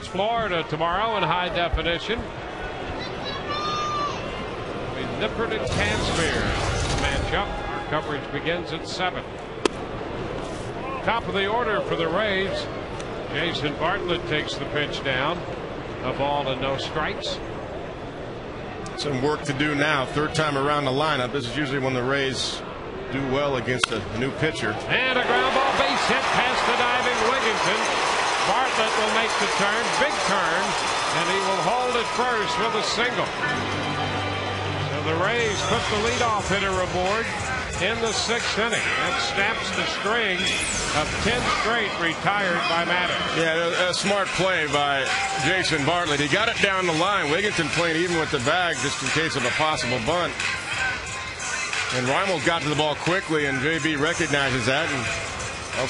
Florida tomorrow in high definition. Nippert and Cansmere matchup. Our coverage begins at 7. Top of the order for the Rays. Jason Bartlett takes the pitch down. A ball and no strikes. Some work to do now. Third time around the lineup. This is usually when the Rays do well against a new pitcher. And a ground ball base hit past the diving Wigginton. Bartlett will make the turn, big turn, and he will hold it first with a single. So the Rays put the leadoff hitter aboard in the 6th inning. That snaps the string of 10 straight retired by Maddux. Yeah, a smart play by Jason Bartlett. He got it down the line. Wigginton playing even with the bag just in case of a possible bunt. And Reimold got to the ball quickly, and JB recognizes that and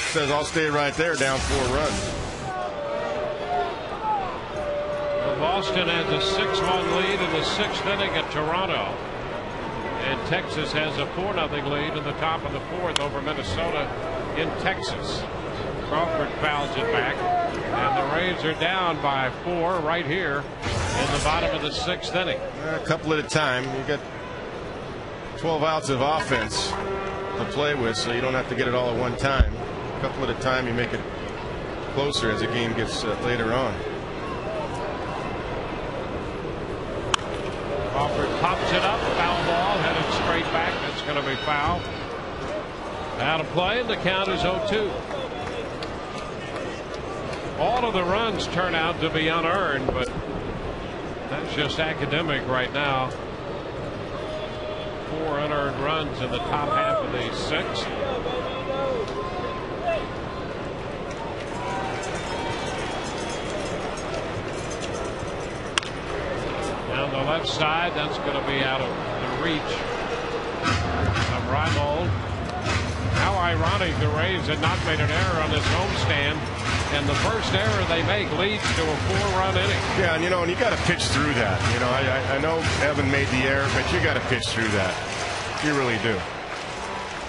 says, I'll stay right there, down 4 runs. Well, Boston has a 6-1 lead in the 6th inning at Toronto. And Texas has a 4-0 lead in the top of the 4th over Minnesota in Texas. Crawford fouls it back, and the Rays are down by 4 right here in the bottom of the 6th inning. A couple at a time. You got 12 outs of offense to play with, so you don't have to get it all at one time. A couple at a time, you make it closer as the game gets later on. Crawford pops it up, foul ball, headed straight back. That's going to be foul. Out of play, and the count is 0-2. All of the runs turn out to be unearned, but that's just academic right now. 4 unearned runs in the top half of the 6th. Down the left side, that's going to be out of the reach of Reimold. How ironic the Rays had not made an error on this homestand, and the first error they make leads to a 4-run inning. Yeah, and you got to pitch through that. I know Evan made the error, but you got to pitch through that. You really do.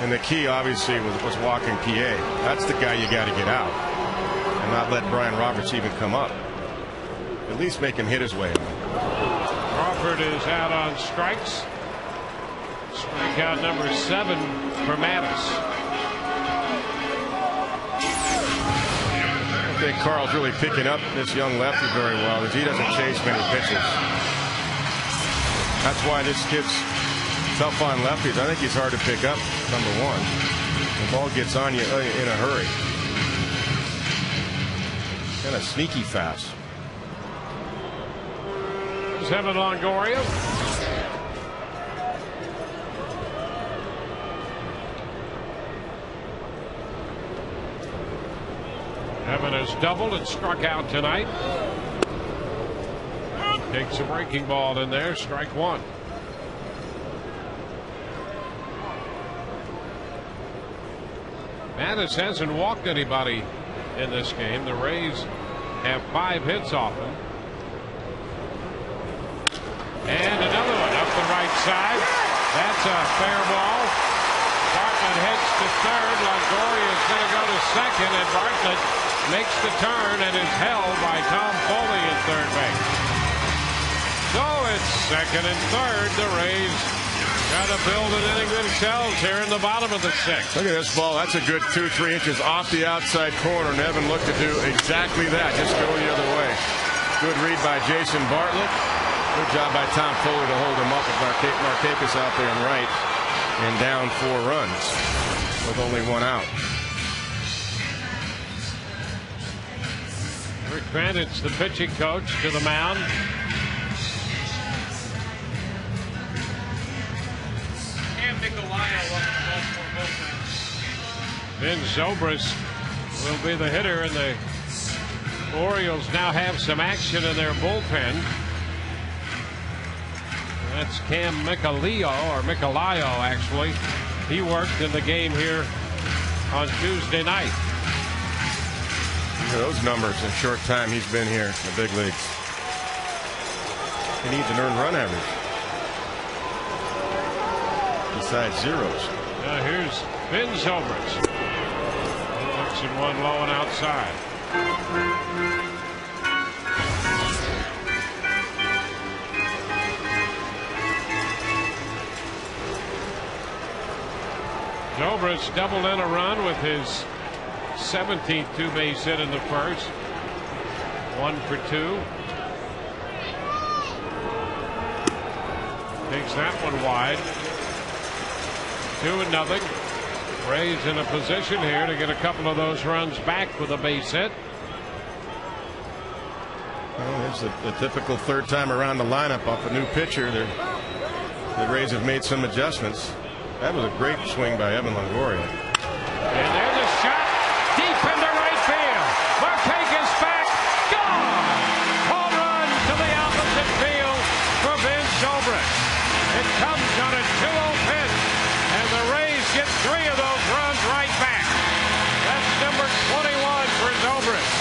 And the key, obviously, was walking PA. That's the guy you got to get out and not let Brian Roberts even come up. At least make him hit his way. Crawford is out on strikes. Strikeout number 7 for Maddux. I think Carl's really picking up this young lefty very well, as he doesn't chase many pitches. That's why this kid's tough on lefties. I think he's hard to pick up, number 1. The ball gets on you in a hurry. Kind of sneaky fast. There's Evan Longoria. Evan has doubled and struck out tonight. Takes a breaking ball in there, strike 1. Maddux hasn't walked anybody in this game. The Rays have 5 hits off him. And another one up the right side. That's a fair ball. Bartlett heads to third. Longoria is going to go to second, and Bartlett makes the turn and is held by Tom Foley at third base. So it's second and third. The Rays got to build an inning themselves here in the bottom of the 6th. Look at this ball. That's a good 2-3 inches off the outside corner, and Evan looked to do exactly that. Just go the other way. Good read by Jason Bartlett. Good job by Tom Foley to hold him up with Markakis out there and right, and down 4 runs with only 1 out. Rick Vantage, the pitching coach, to the mound. Ben Zobrist will be the hitter, and the Orioles now have some action in their bullpen. That's Cam Michalio, or Michalio actually. He worked in the game here on Tuesday night. Look at those numbers in a short time he's been here in the big leagues. He needs an earned run average besides zeros. Now here's Ben Zobrist. Looks at one low and outside. Zobrist doubled in a run with his 17th two-base hit in the first. 1 for 2. Takes that one wide. 2-0. Rays in a position here to get a couple of those runs back with a base hit. Well, it's a typical third time around the lineup off a new pitcher. The Rays have made some adjustments. That was a great swing by Evan Longoria. And there's a shot deep into right field. Marquez back. Gone. Home run to the opposite field for Ben Zobrist. It comes on a 2-0 pitch, and the Rays get 3 of those runs right back. That's number 21 for Zobrist.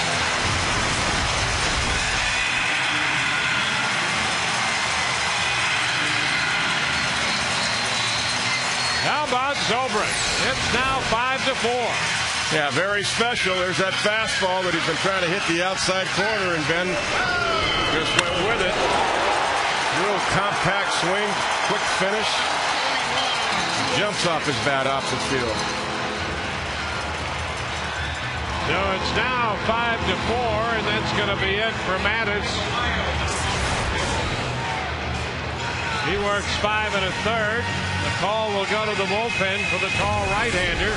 How about Zobrist? It's now 5-4. Yeah, very special. There's that fastball that he's been trying to hit the outside corner, and Ben just went with it. Real compact swing, quick finish. Jumps off his bat opposite field. So it's now 5-4, and that's going to be it for Mattis. He works 5 1/3. The call will go to the bullpen for the tall right-hander.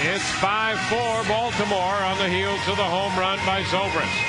It's 5-4 Baltimore on the heels of the home run by Zobrist.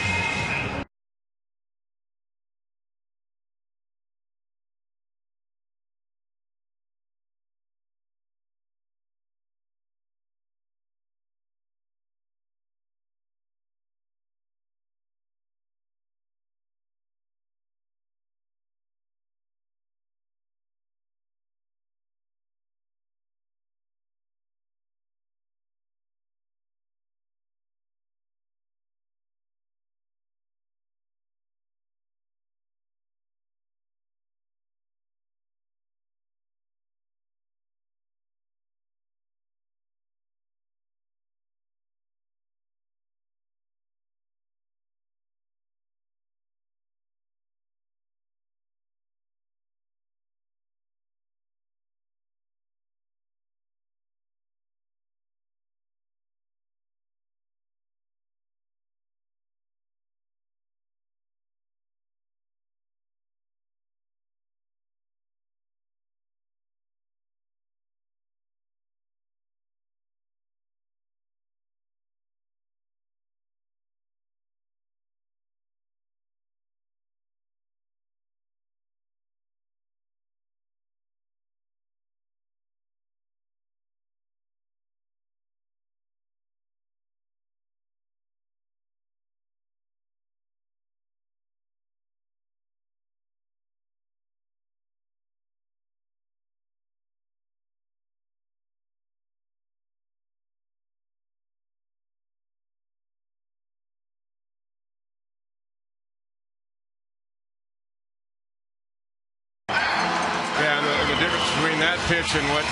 Between that pitch and what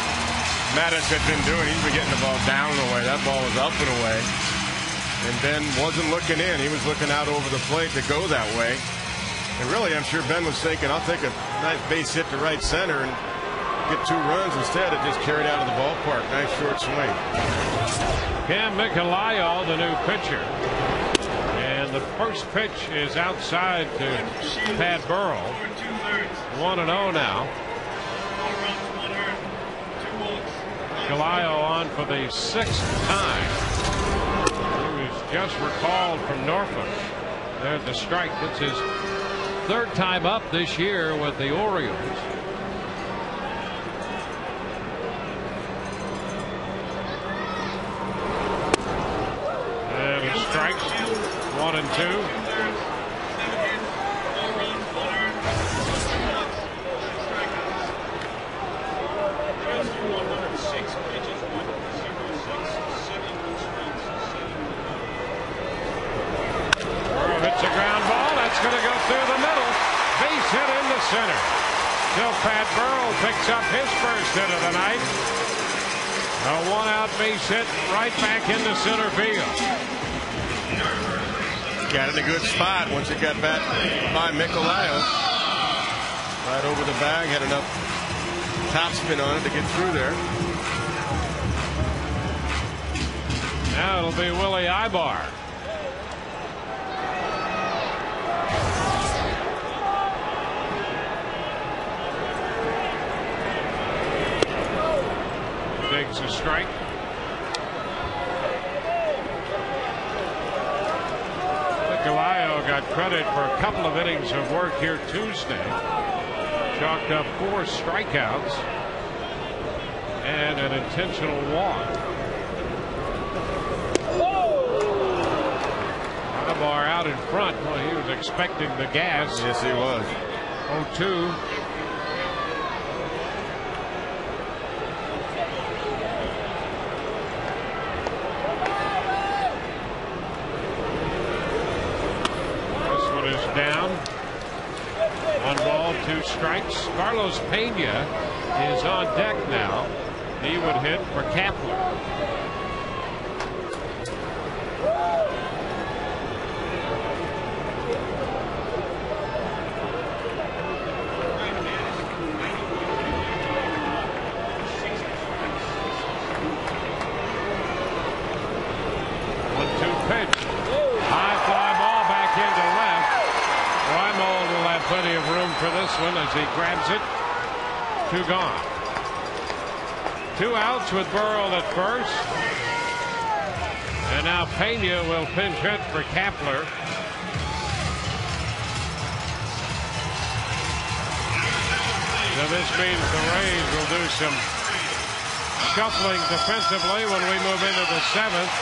Mattis had been doing, he's been getting the ball down and away. That ball was up and away. And Ben wasn't looking in. He was looking out over the plate to go that way. And really, I'm sure Ben was thinking, I'll take a nice base hit to right center and get 2 runs. Instead, it just carried out of the ballpark. Nice short swing. Cam Michelayo, the new pitcher. And the first pitch is outside to Pat Burrell. 1-0 now. Michelayo on for the 6th time. He was just recalled from Norfolk. There's the strike. It's his 3rd time up this year with the Orioles. And a strike. 1-2. It's a ground ball. That's going to go through the middle. Base hit into center. Still Pat Burrell picks up his first hit of the night. A 1-out base hit right back into center field. Got it in a good spot once it got back by Michelayo. Right over the bag. Had enough topspin on it to get through there. Now it'll be Willie Ibar. Takes a strike. Nicolao got credit for a couple of innings of work here Tuesday. Chalked up 4 strikeouts and an intentional walk. Ibar out in front. Well, he was expecting the gas. Yes, he was. 0-2. Down. 1 ball, 2 strikes. Carlos Pena is on deck now. He would hit for Kapler. Plenty of room for this one as he grabs it. 2 gone. 2 outs with Burrell at first. And now Pena will pinch hit for Kapler. So this means the Rays will do some shuffling defensively when we move into the 7th.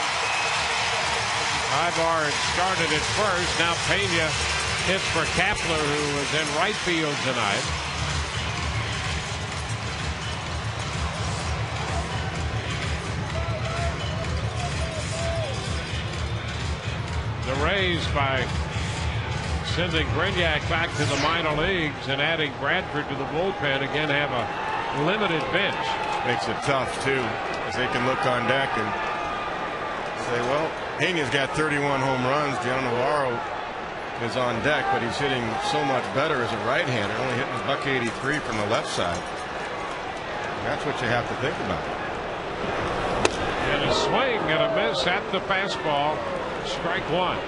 Ibar had started at first. Now Pena hits for Kapler, who was in right field tonight. The Rays, by sending Grignac back to the minor leagues and adding Bradford to the bullpen, again have a limited bench. Makes it tough, too, as they can look on deck and say, well, Pena's got 31 home runs. John Navarro is on deck, but he's hitting so much better as a right-hander, only hitting $183 from the left side. And that's what you have to think about. And a swing and a miss at the fastball. Strike 1.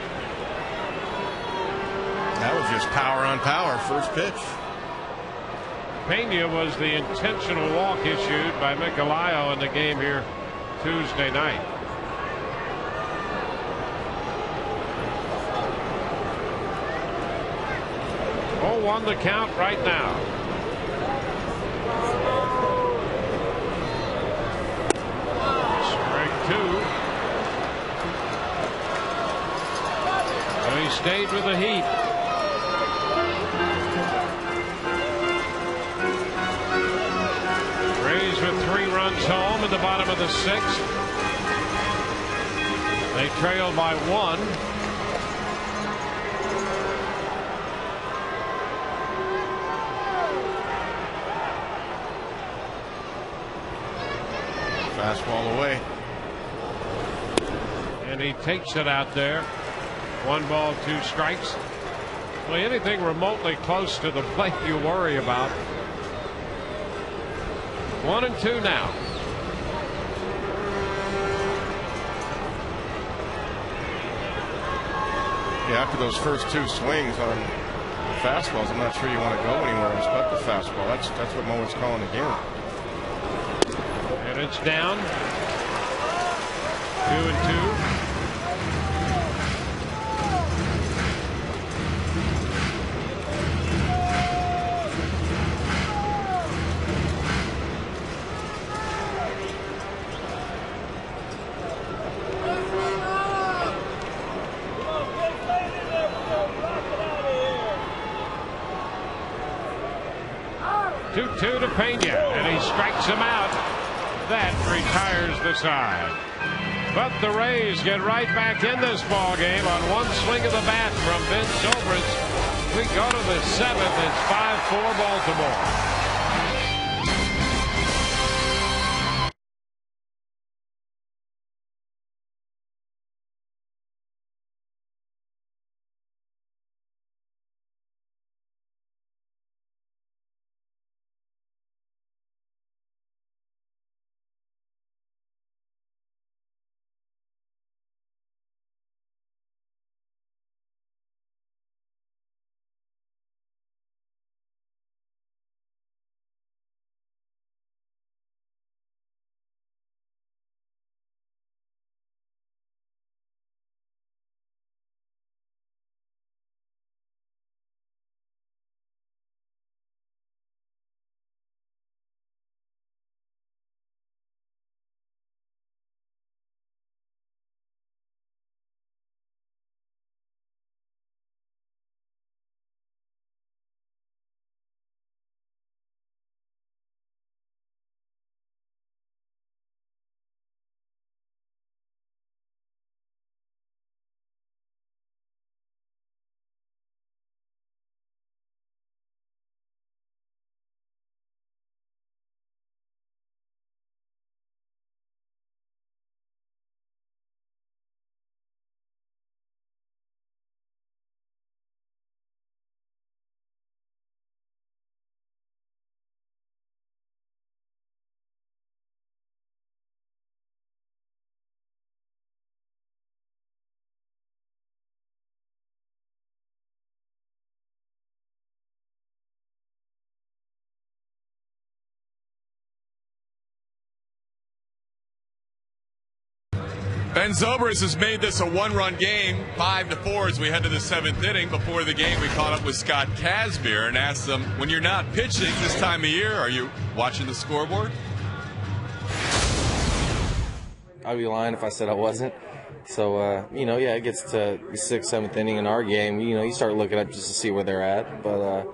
That was just power on power, first pitch. Pena was the intentional walk issued by Nicolao in the game here Tuesday night. 0-1 the count right now. Strike 2. So he stayed with the heat. Rays with 3 runs home in the bottom of the 6th. They trailed by 1. Fastball away. And he takes it out there. 1 ball, 2 strikes. Well, anything remotely close to the plate you worry about. 1-2 now. Yeah, after those first 2 swings on fastballs, I'm not sure you want to go anywhere else but the fastball. That's what Moe's calling again. And it's down. 2-2. To Pena, and he strikes him out. That retires the side. But the Rays get right back in this ball game on 1 swing of the bat from Vince Zobrist. We go to the 7th. It's 5-4 Baltimore. Ben Zobrist has made this a one-run game, 5-4 as we head to the 7th inning. Before the game, we caught up with Scott Kazmir and asked him, when you're not pitching this time of year, are you watching the scoreboard? I'd be lying if I said I wasn't. So, yeah, it gets to the 6th, 7th inning in our game. You start looking up just to see where they're at. But,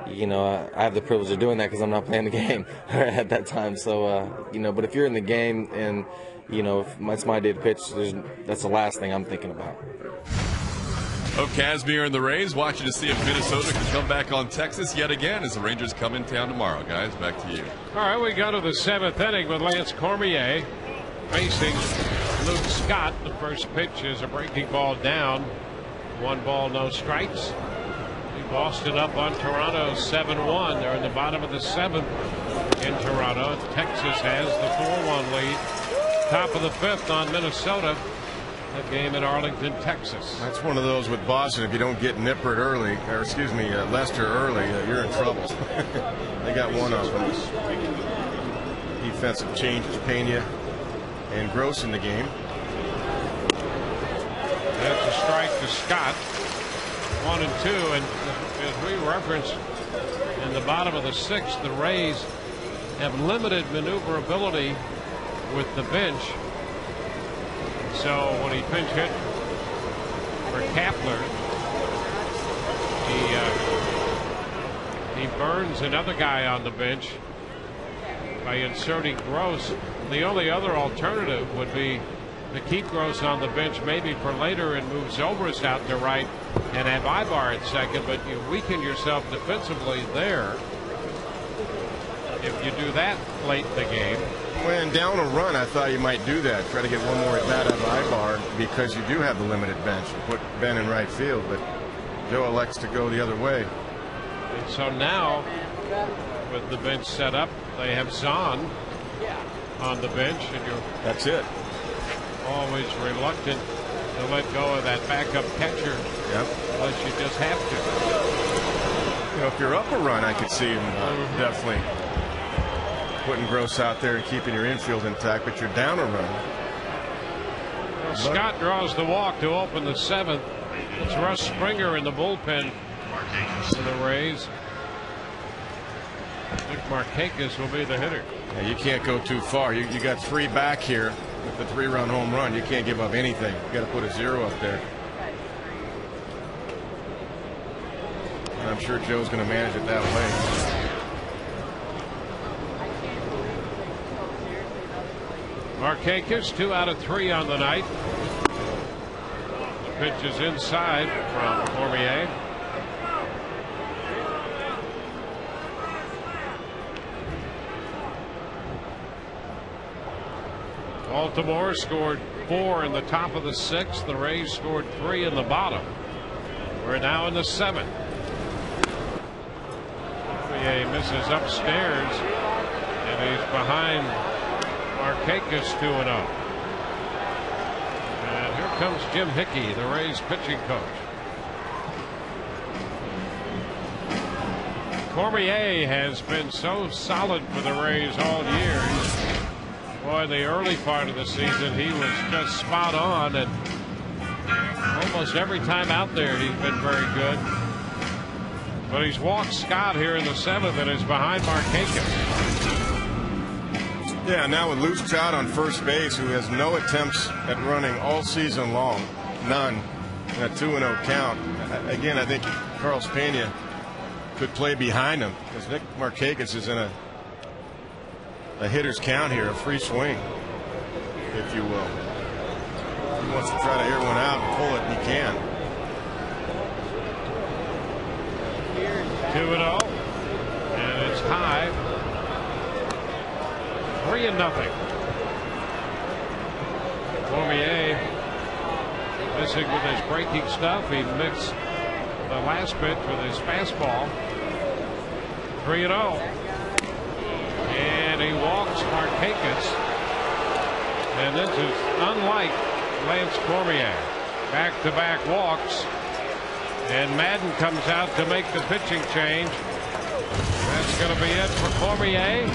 I have the privilege of doing that because I'm not playing the game at that time. So, but if you're in the game and, if it's my day to pitch, that's the last thing I'm thinking about. Kazmir and the Rays watching to see if Minnesota can come back on Texas yet again as the Rangers come in town tomorrow. Guys, back to you. All right, we go to the 7th inning with Lance Cormier facing Luke Scott. The first pitch is a breaking ball down. 1 ball, no strikes. Boston up on Toronto 7-1. They're in the bottom of the 7th in Toronto. Texas has the 4-1 lead. Top of the 5th on Minnesota. The game in Arlington, Texas. That's one of those with Boston. If you don't get Nippert early, or Lester early, you're in trouble. They got one of them. Defensive changes, Pena and Gross in the game. That's a strike to Scott. 1-2, and as we referenced in the bottom of the 6th, the Rays have limited maneuverability with the bench. So when he pinch hit for Kapler, he burns another guy on the bench by inserting Gross. The only other alternative would be to keep Gross on the bench maybe for later and move Zobrist out to right and have Ibar at second, but you weaken yourself defensively there if you do that late in the game. When down a run, I thought you might do that. Try to get one more at bat out of Ibar because you do have the limited bench. You put Ben in right field, but Joe elects to go the other way. And so now, with the bench set up, they have Zahn on the bench, and that's it. Always reluctant to let go of that backup catcher. Yep. Unless you just have to. If you're up a run, I could see him definitely putting Gross out there and keeping your infield intact, but you're down a run. Well, Scott draws the walk to open the 7th. It's Russ Springer in the bullpen for the Rays. Nick Markakis will be the hitter. Yeah, you can't go too far. You got 3 back here with the 3-run home run. You can't give up anything. You got to put a 0 up there. And I'm sure Joe's going to manage it that way. Markakis 2 out of 3 on the night. The pitch is inside from Cormier. Baltimore scored 4 in the top of the 6th. The Rays scored 3 in the bottom. We're now in the 7th. Cormier misses upstairs, and he's behind Markakis 2-0. And here comes Jim Hickey, the Rays pitching coach. Cormier has been so solid for the Rays all year. Boy, the early part of the season, he was just spot on, and almost every time out there, he's been very good. But he's walked Scott here in the 7th and is behind Markakis. Yeah, now with Luke Scott on first base, who has no attempts at running all season long, none, in a 2-0 count. Again, I think Carlos Pena could play behind him because Nick Markakis is in a hitter's count here, a free swing, if you will. If he wants to try to air one out and pull it, he can. 2-0, and it's high. 3-0. Cormier missing with his breaking stuff. He mixed the last pitch with his fastball. 3-0. And he walks Markakis. And this is unlike Lance Cormier. Back-to-back walks. And Madden comes out to make the pitching change. That's going to be it for Cormier.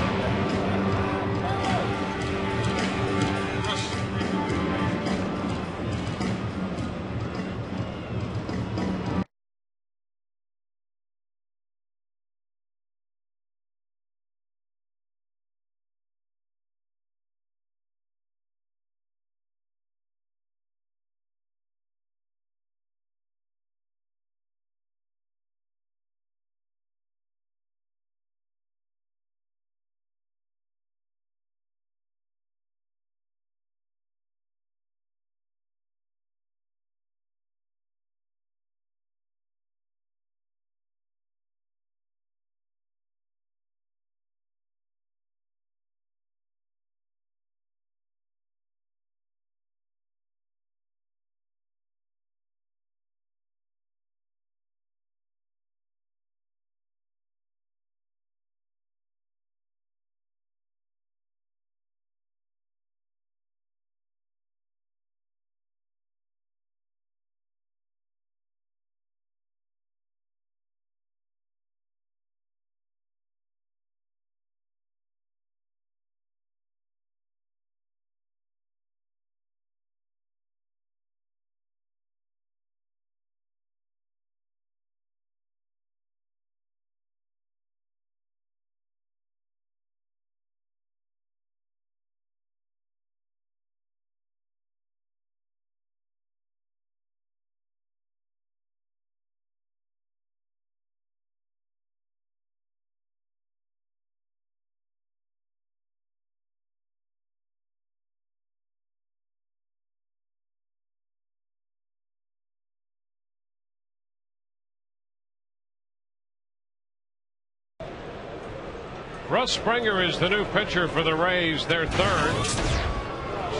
Russ Springer is the new pitcher for the Rays, their third.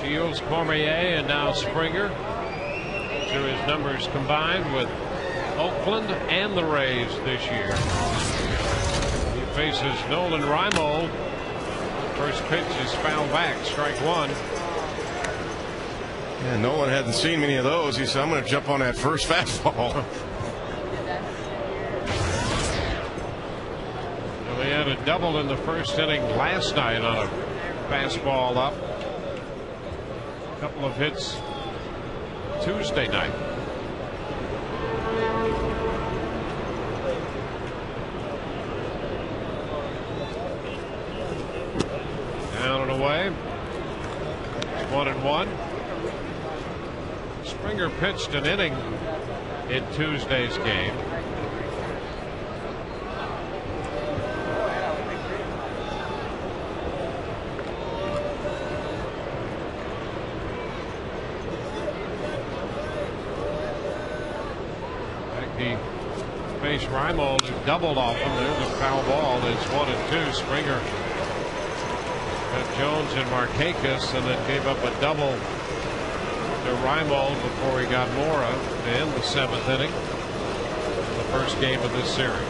Shields, Cormier, and now Springer. Those are his numbers combined with Oakland and the Rays this year. He faces Nolan Reimold. First pitch is fouled back, strike one. Yeah, Nolan hadn't seen many of those. He said, I'm going to jump on that first fastball. They had a double in the first inning last night on a fastball up. A couple of hits Tuesday night. Down and away. It's 1-1. Springer pitched an inning in Tuesday's game. Face Reimold doubled off him. There's a foul ball. It's 1-2. Springer got Jones and Markakis, and then gave up a double to Reimold before he got Mora to end the 7th inning. The first game of this series.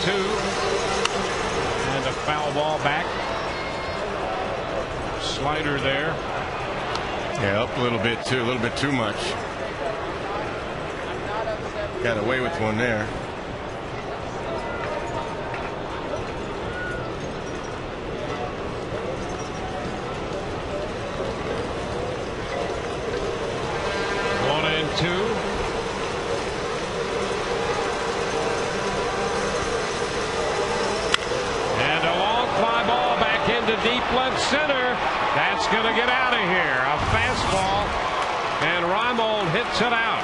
And a foul ball back. Slider there. Yeah, up a little bit too much. Got away with one there. One and two. Deep left center. That's going to get out of here. A fastball, and Reimold hits it out.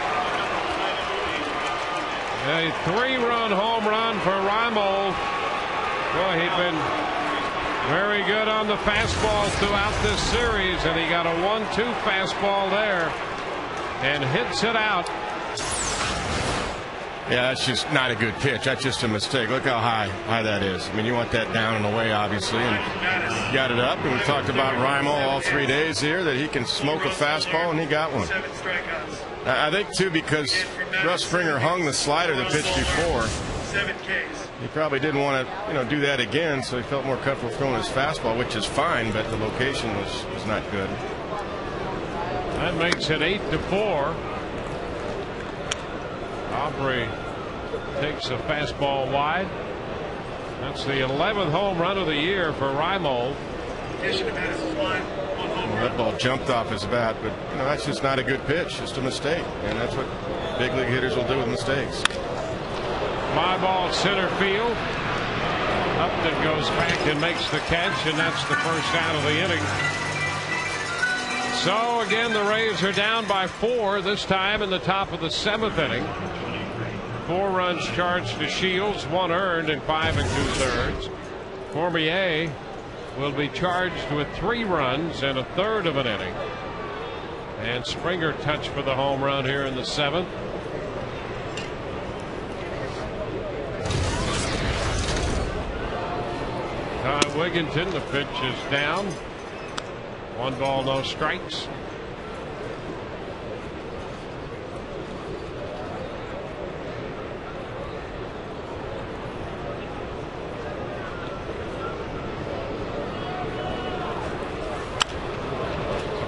A 3-run home run for Reimold. Boy, he'd been very good on the fastball throughout this series, and he got a 1-2 fastball there and hits it out. Yeah, that's just not a good pitch. That's just a mistake. Look how high that is. I mean, you want that down and away, obviously, and got it up. And we talked about Reimold all 3 days here, that he can smoke a fastball, and he got one. I think, too, because Russ Springer hung the slider the pitch before. He probably didn't want to, do that again, so he felt more comfortable throwing his fastball, which is fine, but the location was not good. That makes it 8-4. Aubrey takes a fastball wide. That's the 11th home run of the year for Reimold. That ball jumped off his bat, but that's just not a good pitch. Just a mistake, and that's what big league hitters will do with mistakes. Fly ball center field. Upton goes back and makes the catch, and that's the first out of the inning. So again, the Rays are down by 4, this time in the top of the 7th inning. 4 runs charged to Shields, 1 earned in 5 2/3. Cormier will be charged with 3 runs and 1/3 of an inning. And Springer touched for the home run here in the 7th. Ty Wigginton, the pitch is down. 1 ball, no strikes.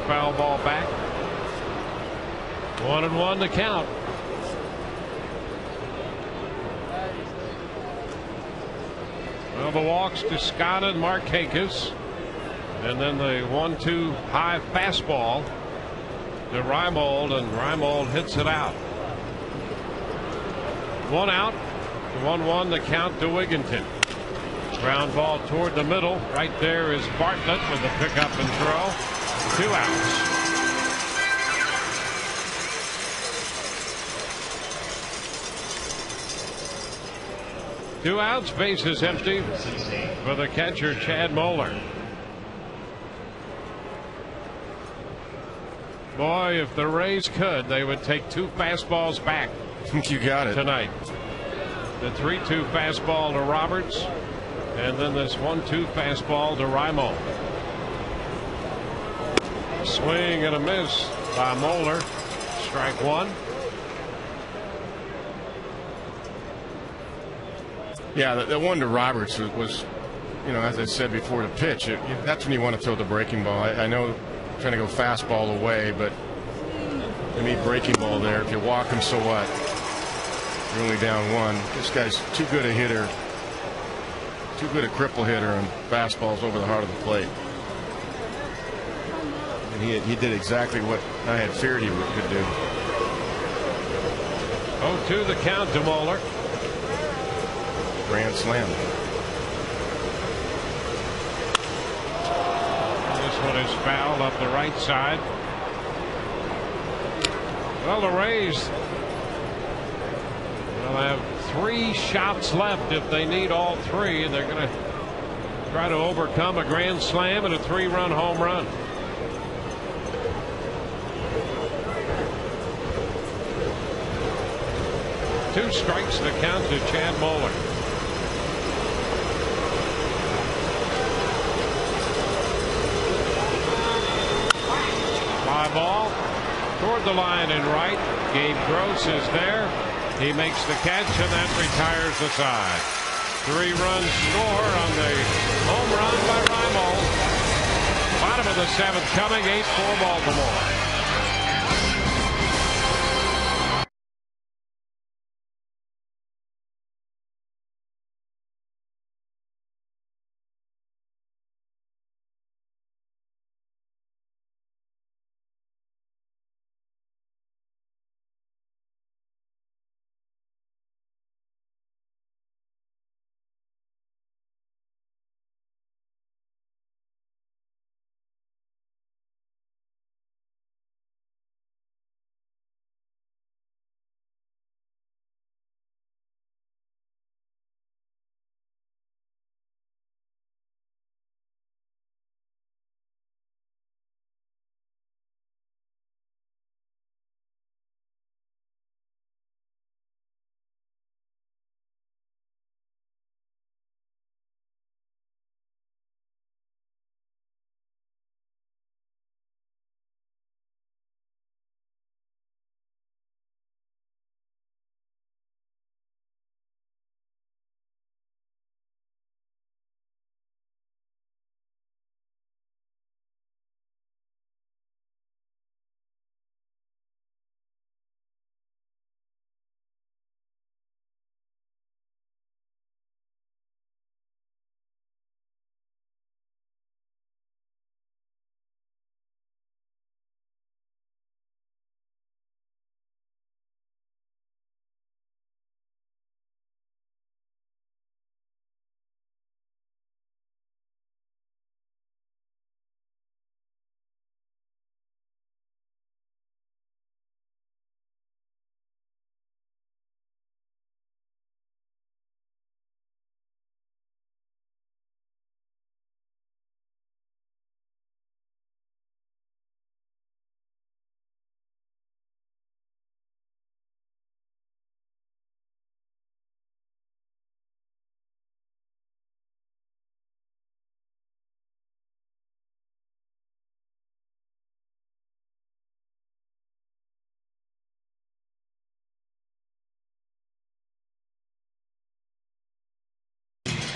Foul ball back. 1-1 to count. Well, the walks to Scott and Markakis. And then the 1-2 high fastball to Reimold, and Reimold hits it out. 1 out. 1-1 the count to Wigginton. Ground ball toward the middle. Right there is Bartlett with the pickup and throw. 2 outs. 2 outs, bases empty for the catcher, Chad Moeller. Boy, if the Rays could, they would take 2 fastballs back. You got it. Tonight. The 3-2 fastball to Roberts, and then this 1-2 fastball to Raimo. Swing and a miss by Moeller. Strike 1. Yeah, the one to Roberts was, you know, as I said before, the pitch. That's when you want to throw the breaking ball. I know trying to go fastball away, but to me, breaking ball there. If you walk him, so what? You're only down 1. This guy's too good a hitter, too good a cripple hitter on fastballs over the heart of the plate. And he did exactly what I had feared he could do. 0-2 the count to Moeller. Grand slam. This one is foul up the right side. Well, the Rays will have 3 shots left if they need all 3, and they're going to try to overcome a grand slam and a 3-run home run. Two strikes to count to Chad Moeller. Fly ball toward the line and right. Gabe Gross is there. He makes the catch, and that retires the side. 3-run score on the home run by Raimo. Bottom of the 7th coming, 8-4 Baltimore.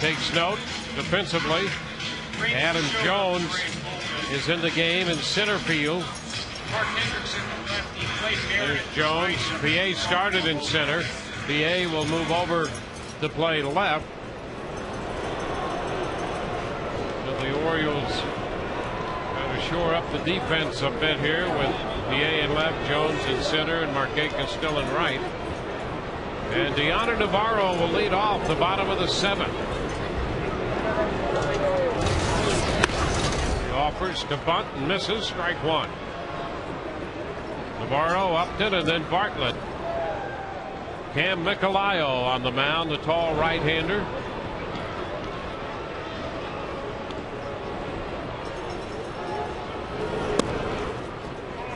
Takes note defensively. Adam Jones is in the game in center field. There's Jones. BA started in center. BA will move over to play left. So the Orioles trying to shore up the defense a bit here with BA in left, Jones in center, and Marquez still in right. And Navarro will lead off the bottom of the 7th. Offers to bunt and misses. Strike 1. Navarro, Upton, and then Bartlett. Cam Michelio on the mound, the tall right-hander.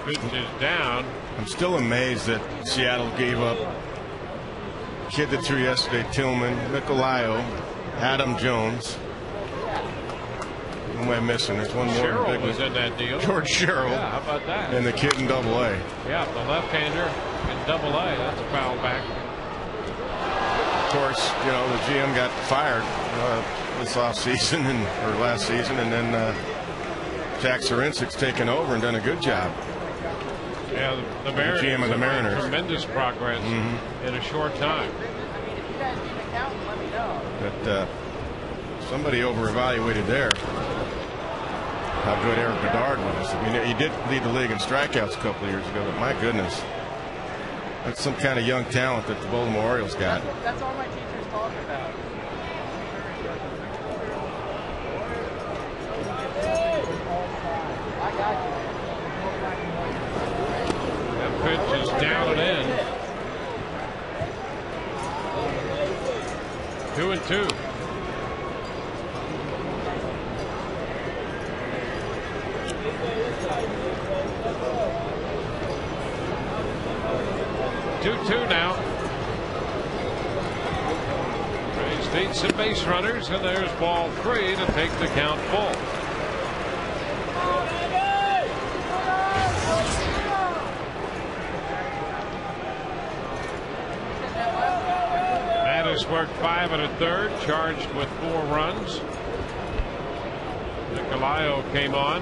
Pitch is down. I'm still amazed that Seattle gave up kid that threw yesterday, Tillman, Michelio, Adam Jones. Who am I missing? There's one more. Sherrill was in that deal. George Sherrill. Yeah, how about that? And the kid in Double-A. Yeah, the left-hander in Double-A. That's a foul back. Of course, you know, the GM got fired this offseason or last season, and then Jack Sarincic's taken over and done a good job. Yeah, the Mariners, GM of the Mariners. Tremendous progress in a short time. But somebody over-evaluated there how good Eric Bedard was. I mean, he did lead the league in strikeouts a couple of years ago, but my goodness, that's some kind of young talent that the Baltimore Orioles got. That's all my teachers talk about. I got you. That pitch is down and in. 2-2. Now. Rays need some base runners, and there's ball 3 to take the count full. Mattis worked 5 1/3, charged with 4 runs. Michelio came on,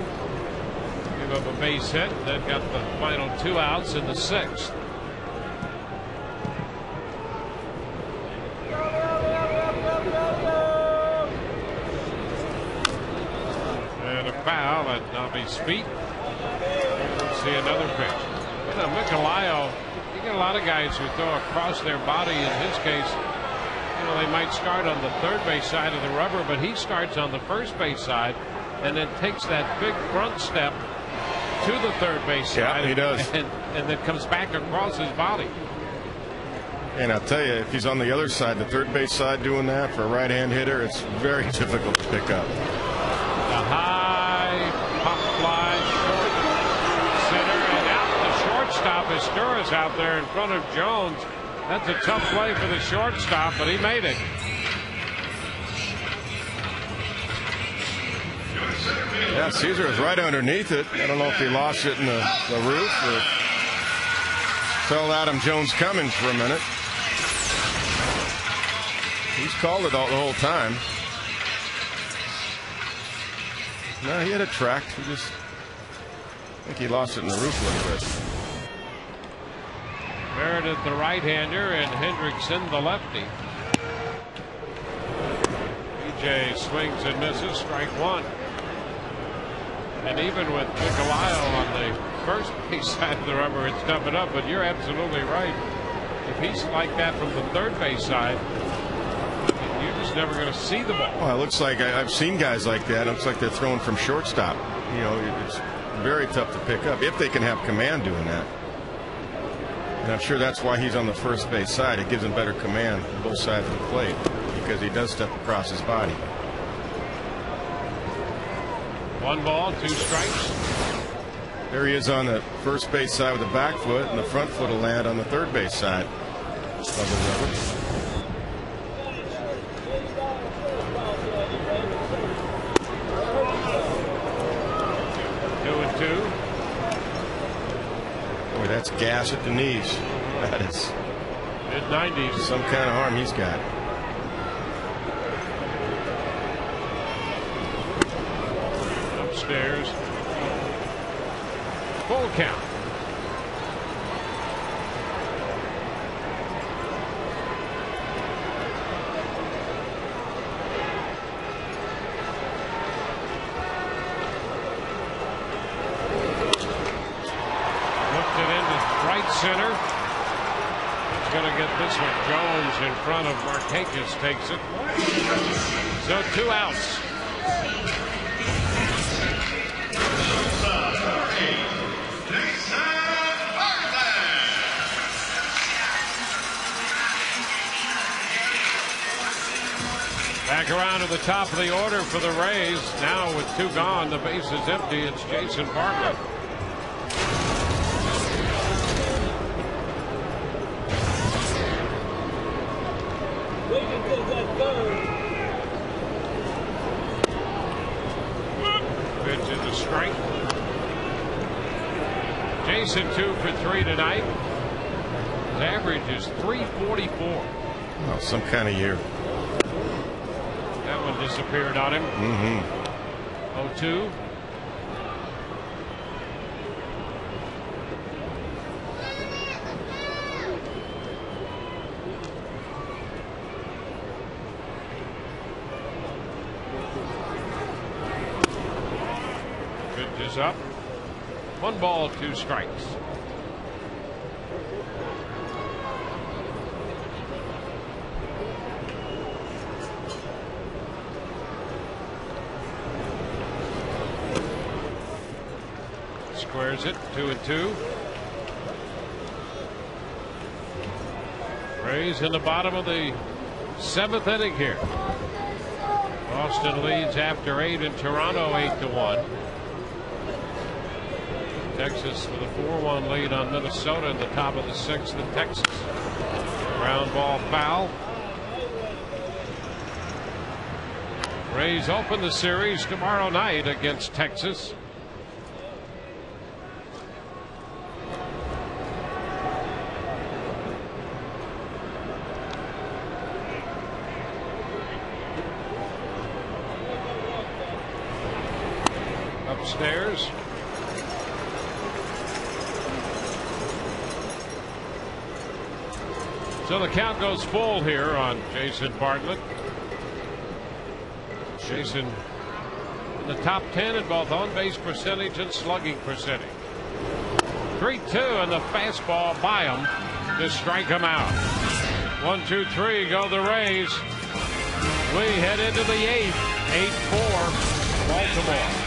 gave up a base hit, then got the final 2 outs in the 6th. Foul at Navi's feet. We'll see another pitch. You know, Michelio, you get a lot of guys who throw across their body. In his case, you know, they might start on the third base side of the rubber, but he starts on the first base side and then takes that big front step to the third base side. Yeah, he does. And then comes back across his body. And I'll tell you, if he's on the other side, the third base side, doing that for a right-hand hitter, it's very difficult to pick up. The high pop fly, short center, and out the shortstop. Estura's out there in front of Jones. That's a tough play for the shortstop, but he made it. Yeah, Caesar is right underneath it. I don't know if he lost it in the roof or felt Adam Jones coming for a minute. He's called it all the whole time. No, he had it tracked. He just, I think he lost it in the roof a little bit. Meredith the right-hander and Hendrickson the lefty. BJ swings and misses, strike 1. And even with Michelio on the first base side of the rubber, it's toughened up. But you're absolutely right. If he's like that from the third base side, you're just never going to see the ball. Well, it looks like I've seen guys like that. It looks like they're throwing from shortstop. You know, it's very tough to pick up if they can have command doing that. And I'm sure that's why he's on the first base side. It gives him better command on both sides of the plate because he does step across his body. 1 ball, 2 strikes. There he is on the first base side with the back foot, and the front foot will land on the third base side of the rubber. Boy, that's gas at the knees. That is mid-90s. Some kind of arm he's got. Upstairs. Full count. Center. He's going to get this one. Jones in front of Markakis takes it. So 2 outs. Back around to the top of the order for the Rays. Now with 2 gone, the base is empty. It's Jason Bartlett. Pitch is a strike. Jason 2 for 3 tonight. His average is 344. Oh, some kind of year. That one disappeared on him. 0-2. Pitch is up. 1 ball, 2 strikes. Squares it, 2-2. Rays in the bottom of the 7th inning here. Boston leads after 8 in Toronto, 8-1. Texas with a 4-1 lead on Minnesota in the top of the 6th in Texas. Ground ball foul. Rays open the series tomorrow night against Texas. Upstairs. So the count goes full here on Jason Bartlett. Jason in the top 10 in both on-base percentage and slugging percentage. 3-2 and the fastball by him to strike him out. 1-2-3 go the Rays. We head into the 8th. 8-4 Baltimore.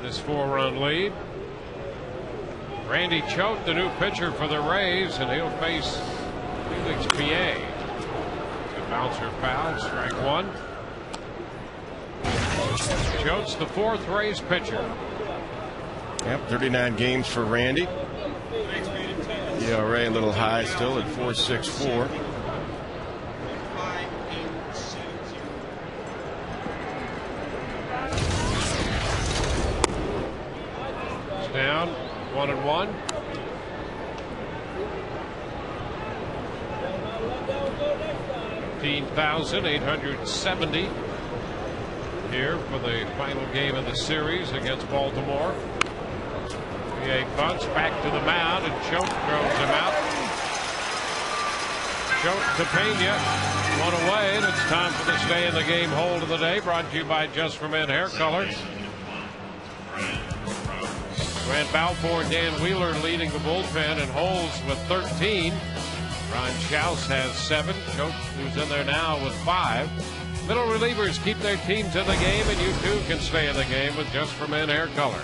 This 4-run lead. Randy Choate, the new pitcher for the Rays, and he'll face Felix Pie. A bouncer foul, strike 1. Choate's the 4th Rays pitcher. Yep, 39 games for Randy. ERA a little high still at 4.64. Down 1-1. 15,870 here for the final game of the series against Baltimore. PA bunts back to the mound, and Choate throws him out. Choate to Pena, one away, and it's time for the stay in the game hold of the day, brought to you by Just for Men Hair Color. Grant Balfour and Dan Wheeler leading the bullpen, and holds with 13. Ron Schaus has 7. Choate, who's in there now, with 5. Middle relievers keep their teams in the game, and you too can stay in the game with Just for Men Hair Color.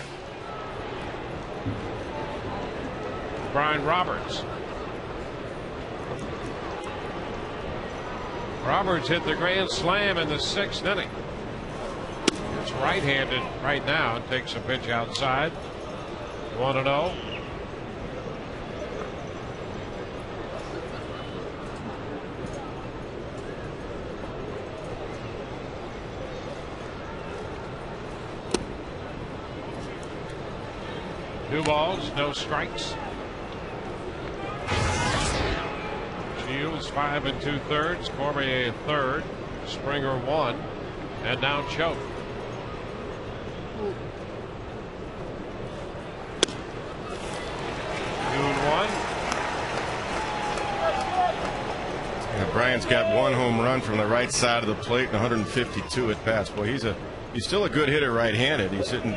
Brian Roberts. Roberts hit the grand slam in the 6th inning. It's right-handed right now and takes a pitch outside. 1-0. Two balls, no strikes. Shields 5 2/3, Cormier 1/3, Springer 1, and now Choate. Yeah, Bryant's got 1 home run from the right side of the plate and 152 at bats. Boy, he's still a good hitter right-handed. He's been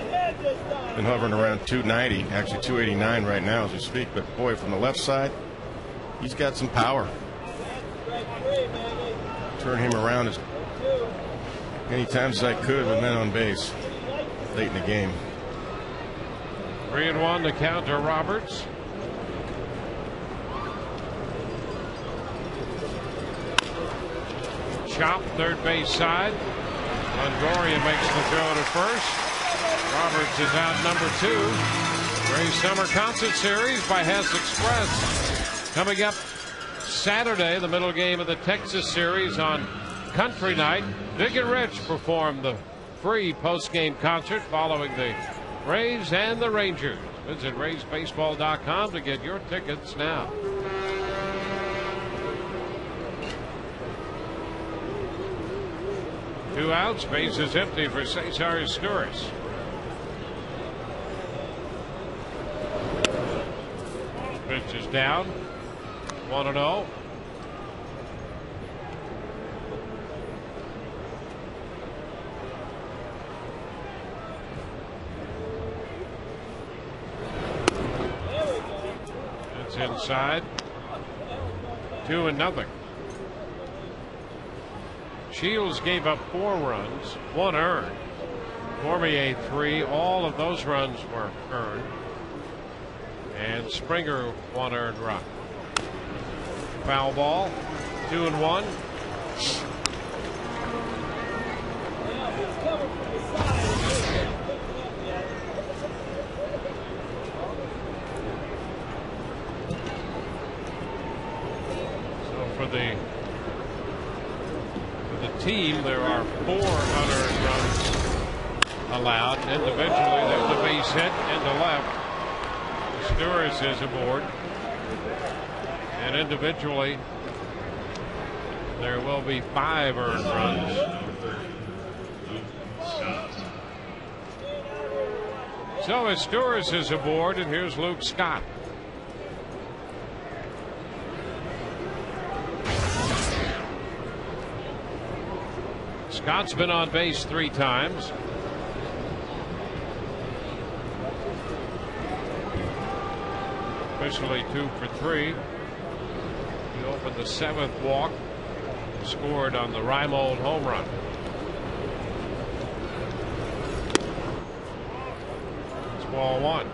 hovering around 290, actually 289 right now as we speak. But boy, from the left side, he's got some power. Turn him around as many times as I could with men on base late in the game. 3-1 to count to Roberts. Chop, third base side. Longoria makes the throw to first. Roberts is out number 2. Rays Summer Concert Series by Hess Express. Coming up Saturday, the middle game of the Texas series on Country Night. Vic and Rich perform the free post-game concert following the Rays and the Rangers. Visit RaysBaseball.com to get your tickets now. Two outs, base is empty for Cesar Izturis. Pitch is down. 1-0. It's inside. 2-0. Shields gave up 4 runs, 1 earned. Cormier 3. All of those runs were earned. And Springer 1 earned run. Foul ball. 2-1. So for the team, there are 4 unearned runs allowed. Individually, there's a base hit into left. Izturis is aboard. And individually, there will be 5 earned runs. So Izturis is aboard, and here's Luke Scott. Scott's been on base 3 times. Officially 2 for 3. He opened the 7th walk, scored on the Reimold home run. It's ball 1.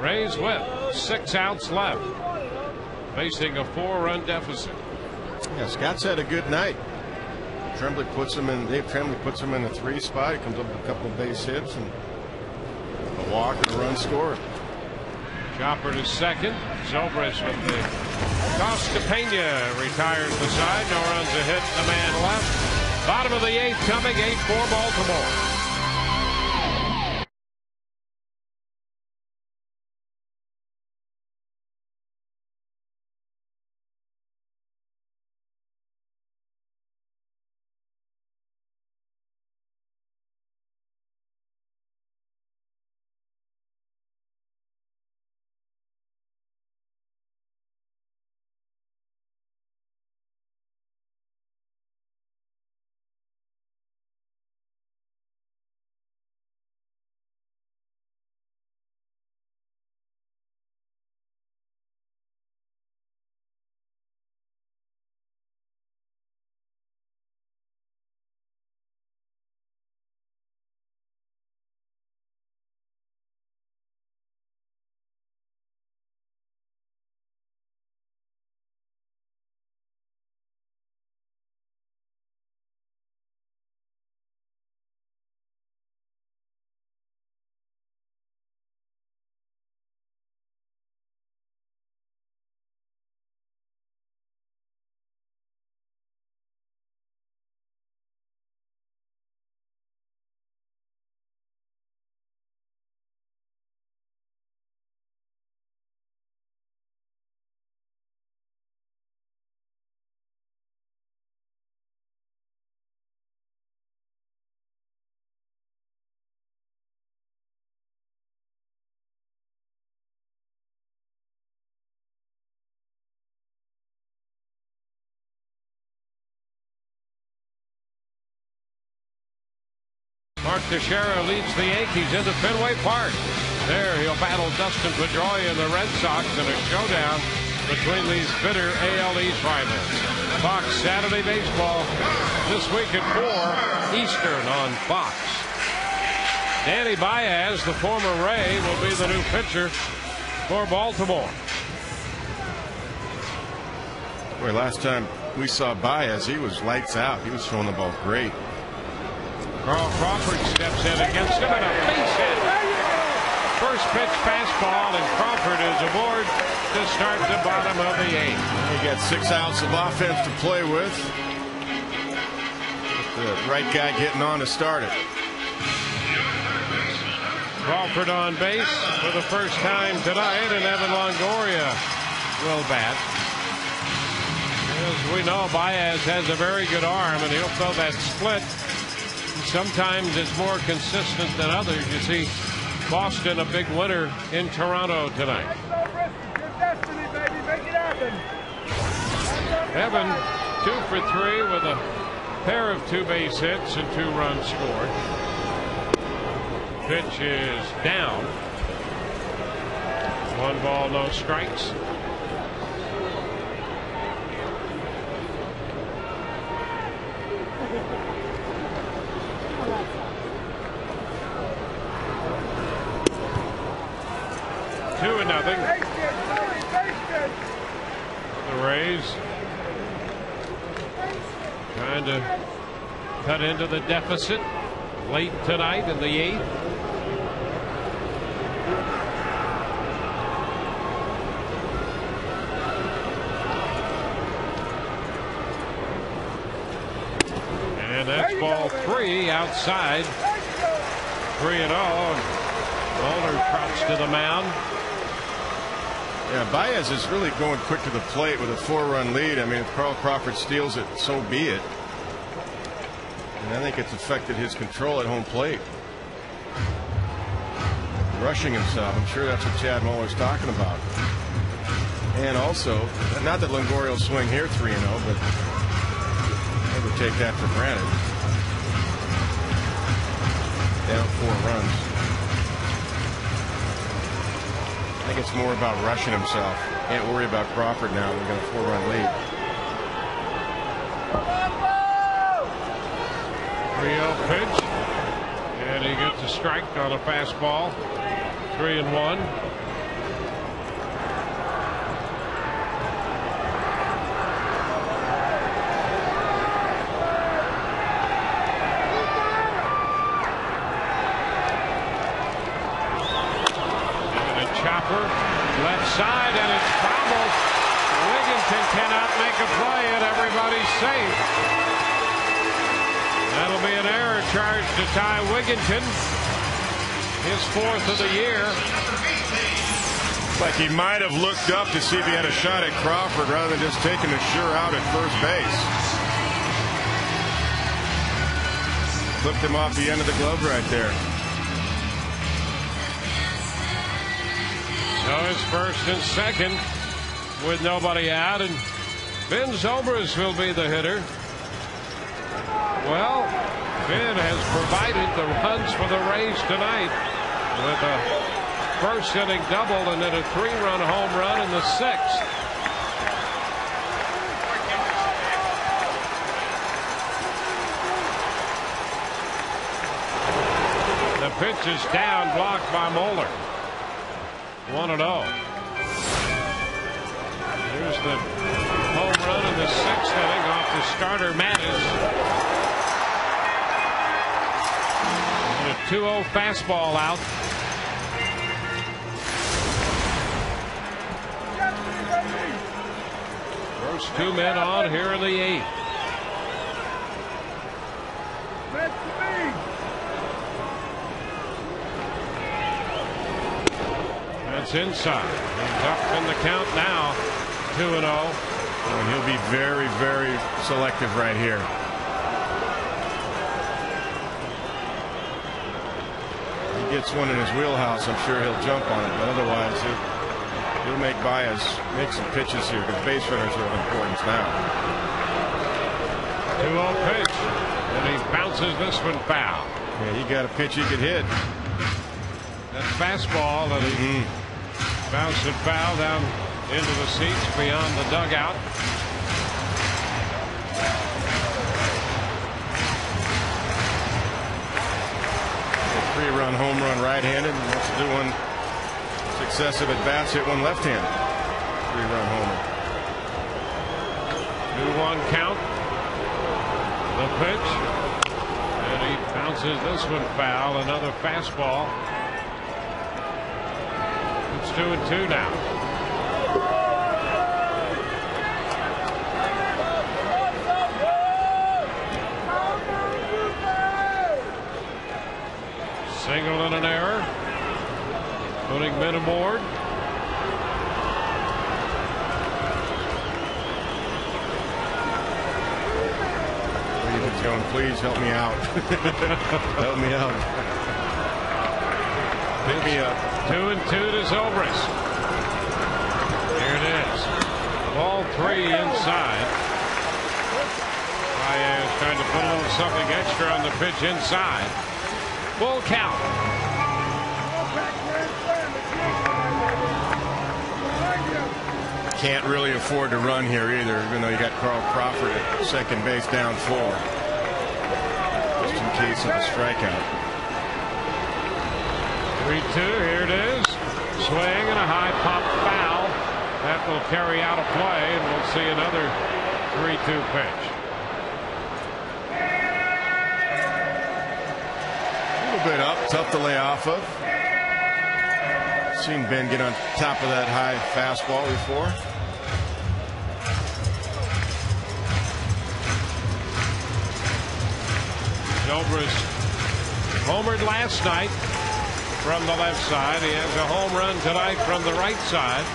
Rays with 6 outs left, facing a 4-run deficit. Yeah, Scott's had a good night. Tremblay puts him in. Dave Tremblay puts him in the 3 spot. He comes up with a couple of base hits and a walk and a run scored. Chopper to second. Zobrist with the toss to Pena. Retires the side. No runs, a hit. The man left. Bottom of the 8th coming. 8-4 Baltimore. Mark Teixeira leads the Yankees into Fenway Park. There he'll battle Dustin Pedroia and the Red Sox in a showdown between these bitter AL East rivals. Fox Saturday Baseball this week at 4 Eastern on Fox. Danny Baez, the former Ray, will be the new pitcher for Baltimore. Boy, last time we saw Baez, he was lights out. He was throwing the ball great. Carl Crawford steps in against him and a base hit. First pitch fastball, and Crawford is aboard to start the bottom of the 8th. He got 6 outs of offense to play with. The right guy getting on to start it. Crawford on base for the first time tonight, and Evan Longoria will bat. As we know, Baez has a very good arm, and he'll throw that split. Sometimes it's more consistent than others. You see Boston a big winner in Toronto tonight. Evan 2 for 3 with a pair of 2 base hits and 2 runs scored. Pitch is down. 1 ball, no strikes. Two and nothing. The Rays trying to cut into the deficit late tonight in the 8th. And that's ball 3 outside. 3-0. Bowler trots to the mound. Yeah, Baez is really going quick to the plate with a 4-run lead. I mean, if Carl Crawford steals it, so be it. And I think it's affected his control at home plate. Rushing himself. I'm sure that's what Chad Muller's talking about. And also, not that Longoria will swing here 3-0, but never take that for granted. Down 4 runs. I think it's more about rushing himself. Can't worry about Crawford now. We've got a 4-run lead. 3-0 pitch, and he gets a strike on a fastball. 3-1. Left side, and it's fouled. Wigginton cannot make a play, and everybody's safe. That'll be an error charge to Ty Wigginton, his 4th of the year. Like he might have looked up to see if he had a shot at Crawford rather than just taking a sure out at first base. Flipped him off the end of the glove right there. So it's 1st and 2nd with nobody out, and Ben Zobrist will be the hitter. Well, Ben has provided the runs for the Rays tonight with a 1st inning double and then a 3-run home run in the 6th. The pitch is down, blocked by Moeller. 1-0. Here's the home run in the 6th inning off the starter Mattis. And a 2-0 fastball out. First 2 men on here in the 8th. That's inside. He's up in the count now. 2-0. And he'll be very, very selective right here. He gets one in his wheelhouse, I'm sure he'll jump on it, but otherwise he'll make Baez make some pitches here because base runners are of importance now. 2-0 pitch, and he bounces this one foul. Yeah, he got a pitch he could hit. That fastball that he bounced and foul down into the seats beyond the dugout. A 3-run home run right-handed. Wants to do one successive at bats, hit one left-handed. 3-run homer. 2-1 count. The pitch. And he bounces this one foul. Another fastball. It's 2-2 now. Single and an error. Putting men aboard. Going, please help me out. Help me out. Pick me up. 2-2 to Zobrist. Here it is. Ball 3 inside. Baez trying to put a little something extra on the pitch inside. Full count. Can't really afford to run here either, even though you got Carl Crawford at second base down 4. Just in case of a strikeout. 3-2, here it is. Swing and a high pop foul. That will carry out a play, and we'll see another 3-2 pitch. A little bit up, tough to lay off of. Seen Ben get on top of that high fastball before. Zobrist homered last night from the left side. He has a home run tonight from the right side.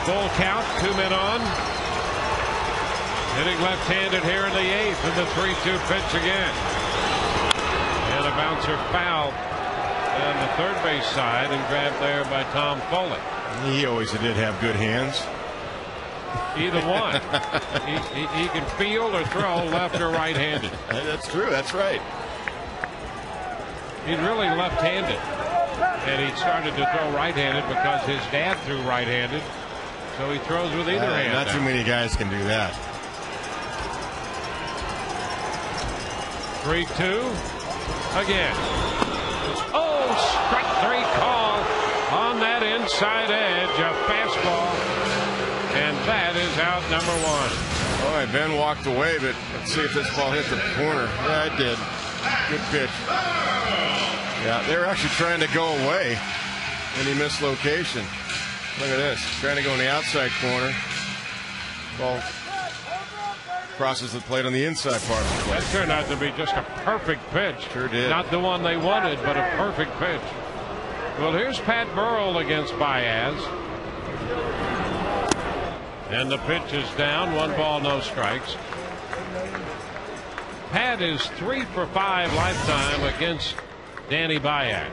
Full count, 2 men on. Hitting left-handed here in the 8th, and the 3-2 pitch again. And a bouncer foul on the third base side and grabbed there by Tom Foley. He always did have good hands. Either one. he can field or throw left or right-handed. That's true. That's right. He's really left-handed, and he started to throw right-handed because his dad threw right-handed, so he throws with either hand. Not too many guys can do that. 3-2 again. Oh, strike 3 call on that inside edge, a fastball, and that is out number 1. All right, Ben walked away, but let's see if this ball hit the corner. Yeah, it did. Good pitch. Yeah, they were actually trying to go away, and he missed location. Look at this, trying to go in the outside corner. Ball crosses the plate on the inside part of the plate. That turned out to be just a perfect pitch. Sure did. Not the one they wanted, but a perfect pitch. Well, here's Pat Burrell against Baez. And the pitch is down. 1 ball, no strikes. Pat is 3 for 5 lifetime against Danny Baez.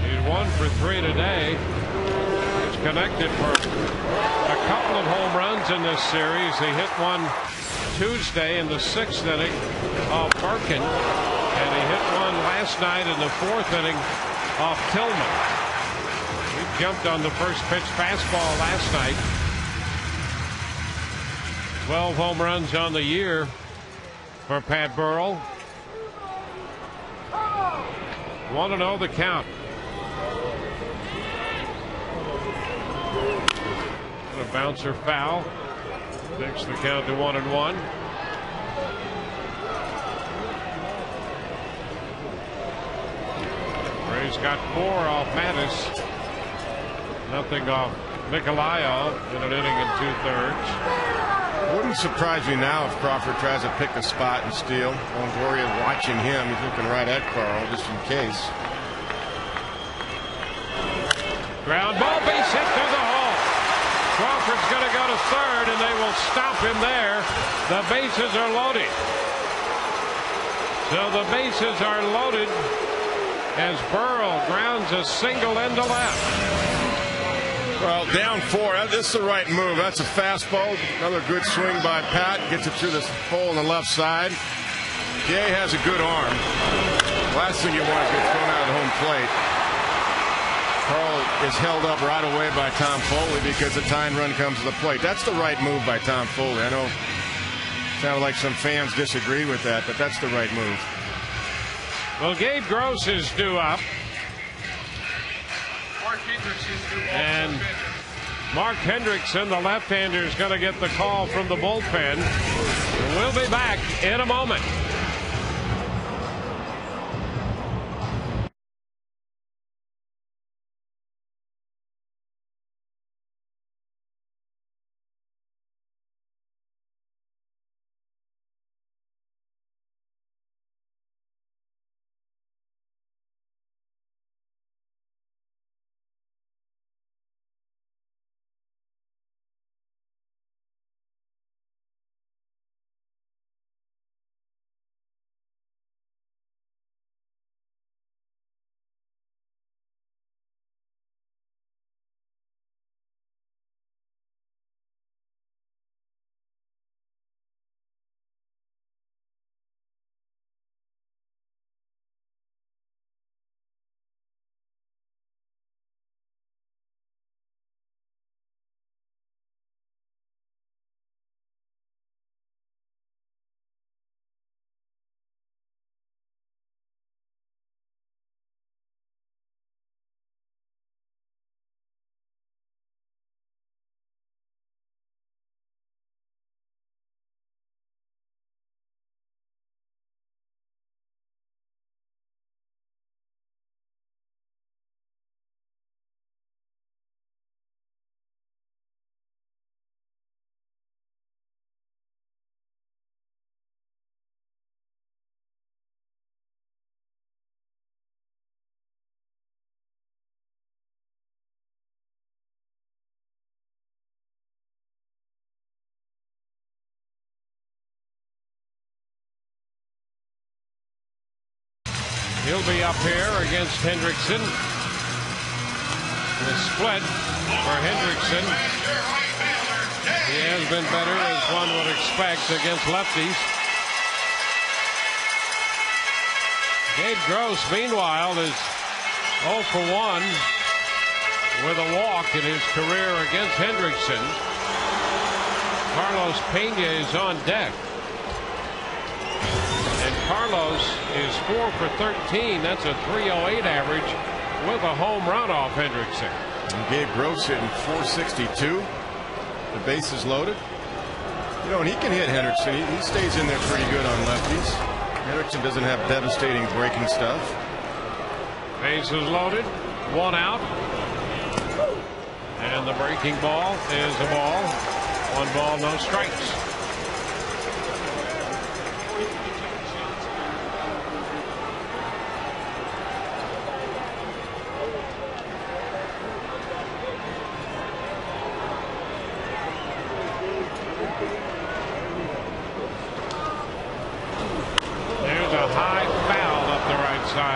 He's 1 for 3 today. He's connected for a couple of home runs in this series. He hit one Tuesday in the 6th inning off Birkin, and he hit one last night in the 4th inning off Tillman. He jumped on the first pitch fastball last night. 12 home runs on the year for Pat Burrell. 1-0 the count. And a bouncer foul. Takes the count to 1-1. Ray's got 4 off Mattis. Nothing off Nikolaev in an inning and 2/3. Wouldn't surprise me now if Crawford tries to pick a spot and steal. Longoria watching him. He's looking right at Carl just in case. Ground ball, base hit through the hole. Crawford's going to go to third, and they will stop him there. The bases are loaded. So the bases are loaded as Burrell grounds a single into left. Well, down 4. This is the right move. That's a fastball. Another good swing by Pat. Gets it through this hole on the left side. Jay has a good arm. Last thing you want is get thrown out of the home plate. Carl is held up right away by Tom Foley because the tying run comes to the plate. That's the right move by Tom Foley. I know it sounded like some fans disagree with that, but that's the right move. Well, Gabe Gross is due up. And Mark Hendrickson, the left-hander, is going to get the call from the bullpen. We'll be back in a moment. He'll be up here against Hendrickson. The split for Hendrickson. He has been better, as one would expect, against lefties. Gabe Gross, meanwhile, is 0 for 1 with a walk in his career against Hendrickson. Carlos Pena is on deck. And Carlos is 4 for 13. That's a .308 average with a home run off Hendrickson. And Gabe Gross hitting .462. The bases loaded. You know, and he can hit Hendrickson. He stays in there pretty good on lefties. Hendrickson doesn't have devastating breaking stuff. Bases loaded. 1 out. And the breaking ball is a ball. 1 ball, no strikes.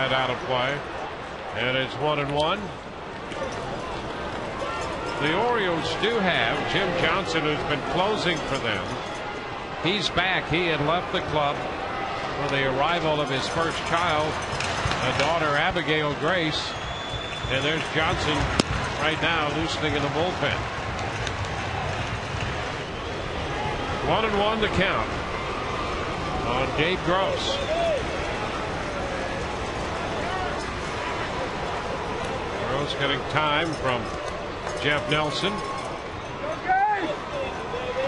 Out of play, and it's 1-1. The Orioles do have Jim Johnson, who's been closing for them. He's back. He had left the club for the arrival of his first child, a daughter, Abigail Grace, and there's Johnson right now loosening in the bullpen. 1-1 to count on Gabe Gross. Gross getting time from Jeff Nelson.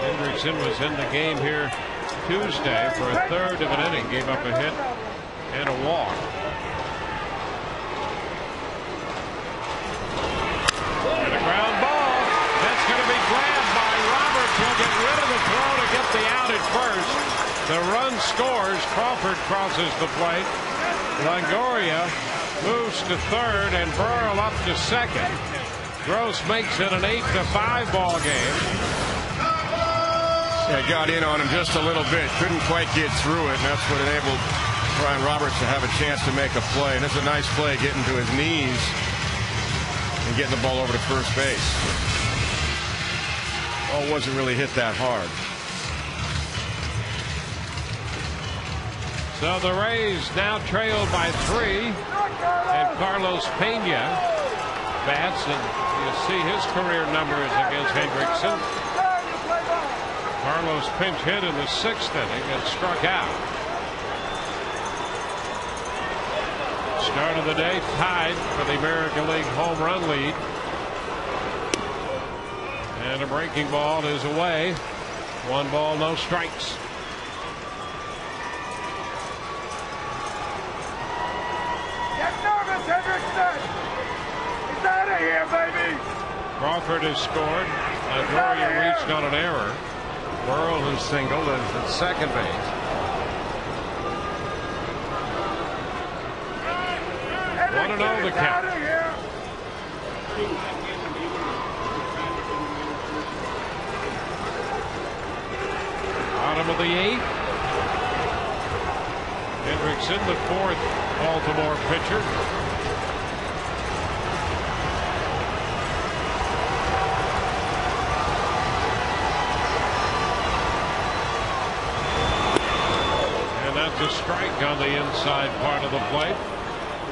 Hendrickson was in the game here Tuesday for a third of an inning. Gave up a hit and a walk. And a ground ball. That's going to be grabbed by Roberts. He'll get rid of the throw to get the out at first. The run scores. Crawford crosses the plate. Longoria moves to third, and Burrell up to second. Gross makes it an 8-5 ball game. Yeah, got in on him just a little bit. Couldn't quite get through it, and that's what enabled Brian Roberts to have a chance to make a play. And it's a nice play getting to his knees and getting the ball over to first base. Ball wasn't really hit that hard. So the Rays now trailed by 3, and Carlos Pena bats, and you see his career numbers against Hendrickson. Carlos pinch hit in the 6th inning and struck out. Start of the day tied for the American League home run lead. And a breaking ball is away. 1 ball, no strikes. Get nervous, Hendrickson! He's out of here, baby! Crawford has scored. Dorian reached on an error. Burrow has singled at second base. Want to know the count. Bottom of the 8th. Hendrickson, the 4th Baltimore pitcher. And that's a strike on the inside part of the plate.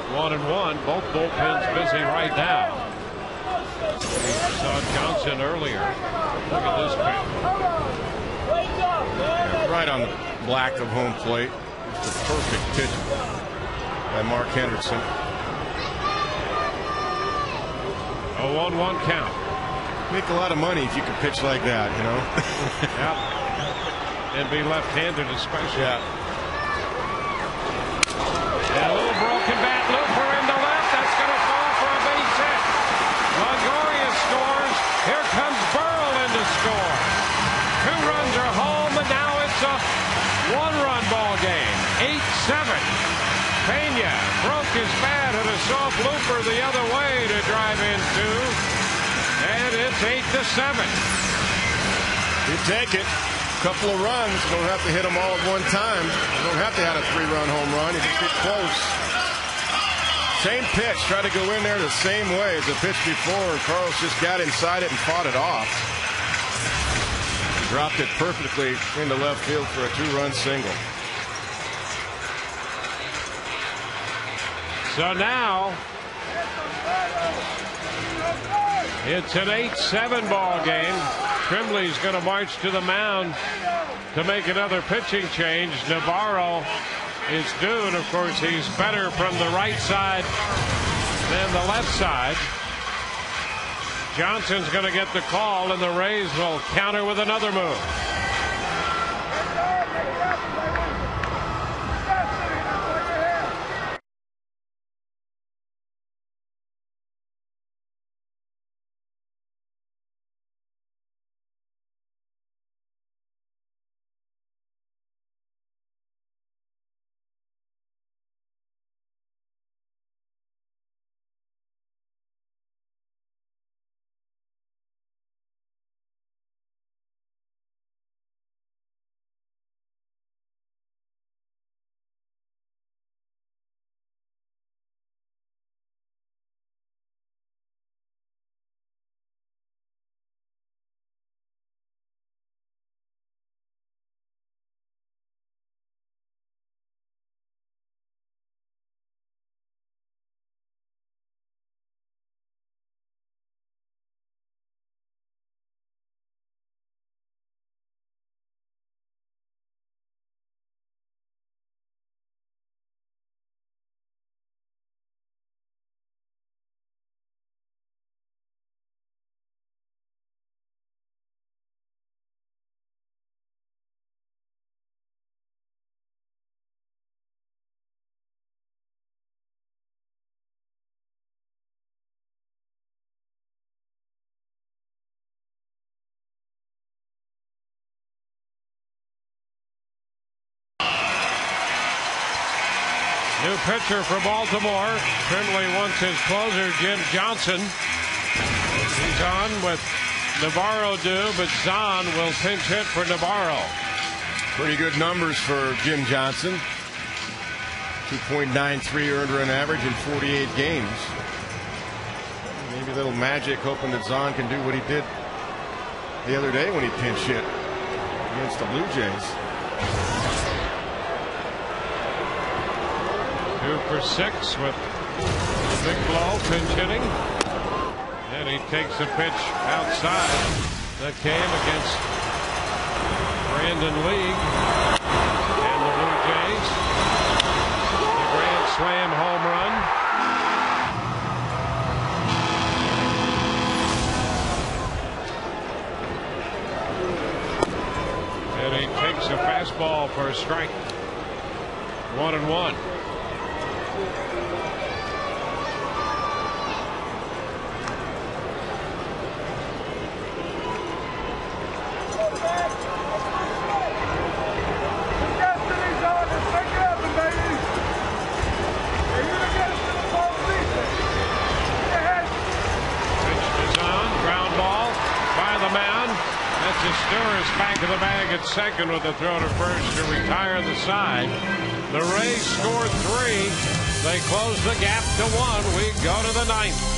1-1. Both bullpens busy right now. We saw Johnson earlier. Look at this pitch. Right on the black of home plate. Just a perfect pitch by Mark Hendrickson. A 1-1 count. Make a lot of money if you can pitch like that, you know. Yep. And be left-handed especially. Yeah. And a little broken bat looper into left. That's going to fall for a base hit. Longoria scores. Here comes Burrell in to score. 2 runs are home, and now it's a 1-run ball game. 8-7. Pena broke his bat at a soft looper the other way to drive in 2. And it's 8-7. You take it. Couple of runs. You don't have to hit them all at one time. You don't have to have a 3-run home run. You just get close. Same pitch. Try to go in there the same way as the pitch before. And Carlos just got inside it and fought it off. Dropped it perfectly into left field for a 2-run single. So now it's an 8-7 ball game. Trimley's going to march to the mound to make another pitching change. Navarro is due, and of course he's better from the right side than the left side. Johnson's going to get the call, and the Rays will counter with another move. New pitcher for Baltimore. Trimley wants his closer, Jim Johnson. He's on with Navarro due, but Zahn will pinch hit for Navarro. Pretty good numbers for Jim Johnson. 2.93 earned run average in 48 games. Maybe little magic, hoping that Zahn can do what he did the other day when he pinch hit against the Blue Jays. 2 for 6 with a big blow, pinch hitting. And he takes a pitch outside that came against Brandon League and the Blue Jays. The grand slam home run. And he takes a fastball for a strike. 1-1. Stewart back of the bag at second with a throw to first to retire the side. The Rays scored 3. They close the gap to 1. We go to the 9th.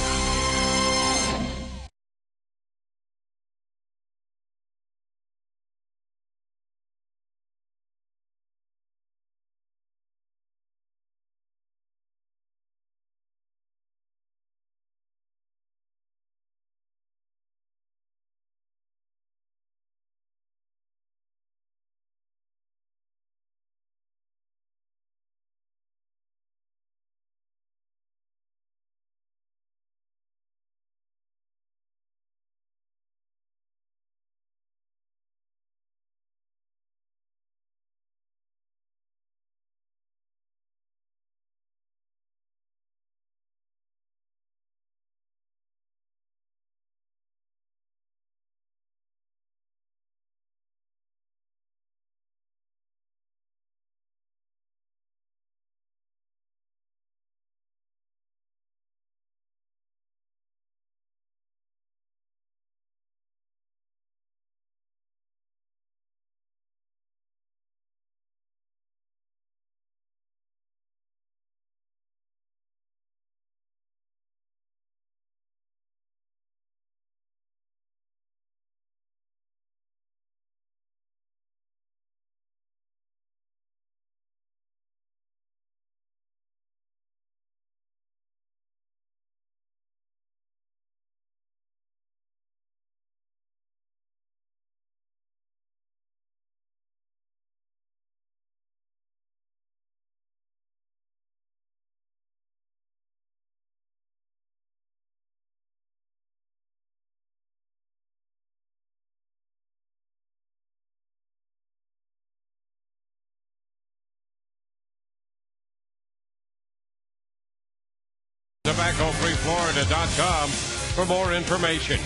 TobaccoFreeFlorida.com for more information.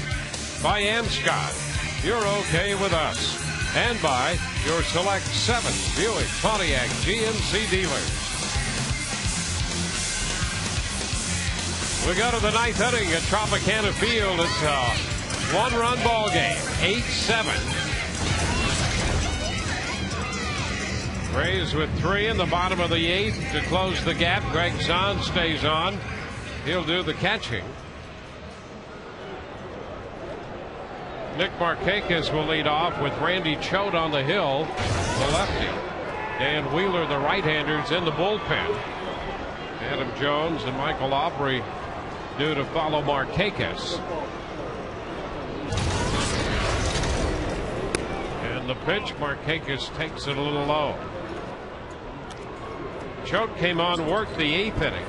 By Amscott, you're okay with us. And by your select 7 Buick, Pontiac, GMC dealers. We go to the 9th inning at Tropicana Field. It's a 1-run ball game, 8-7. Rays with 3 in the bottom of the 8th to close the gap. Greg Zahn stays on. He'll do the catching. Nick Markakis will lead off with Randy Choate on the hill, the lefty. Dan Wheeler, the right-handers, in the bullpen. Adam Jones and Michael Aubrey due to follow Markakis. And the pitch, Markakis takes it a little low. Choate came on, worked the 8th inning.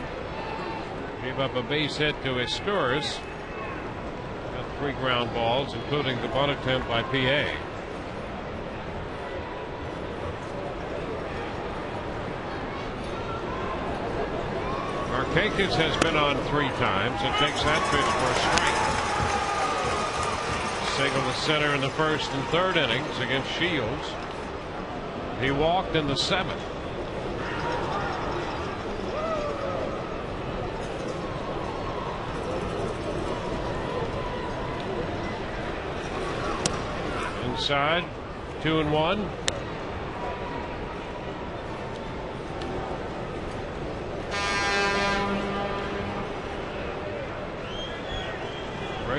Gave up a base hit to Estures. Got 3 ground balls, including the bunt attempt by PA. Markakis has been on 3 times and takes that pitch for a strike. Single to center in the 1st and 3rd innings against Shields. He walked in the 7th. Inside, 2-1.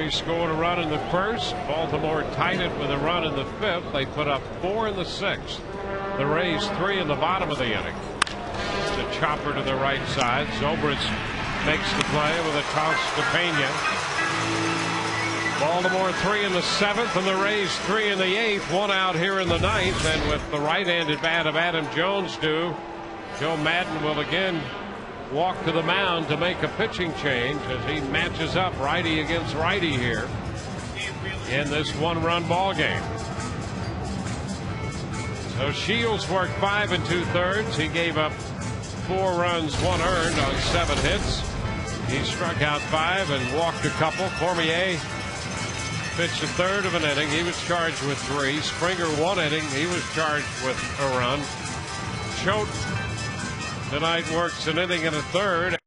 Rays scored a run in the first. Baltimore tied it with a run in the fifth. They put up 4 in the sixth. The Rays 3 in the bottom of the inning. The chopper to the right side. Zobrist makes the play with a toss to Pena. Baltimore 3 in the seventh and the Rays 3 in the eighth. 1 out here in the ninth, and with the right-handed bat of Adam Jones due, Joe Madden will again walk to the mound to make a pitching change as he matches up righty against righty here in this 1-run ball game. So Shields worked 5 2/3. He gave up 4 runs, 1 earned on 7 hits. He struck out 5 and walked a couple. Cormier pitched a third of an inning. He was charged with 3. Springer 1 inning. He was charged with a run. Choate tonight works an inning and a third.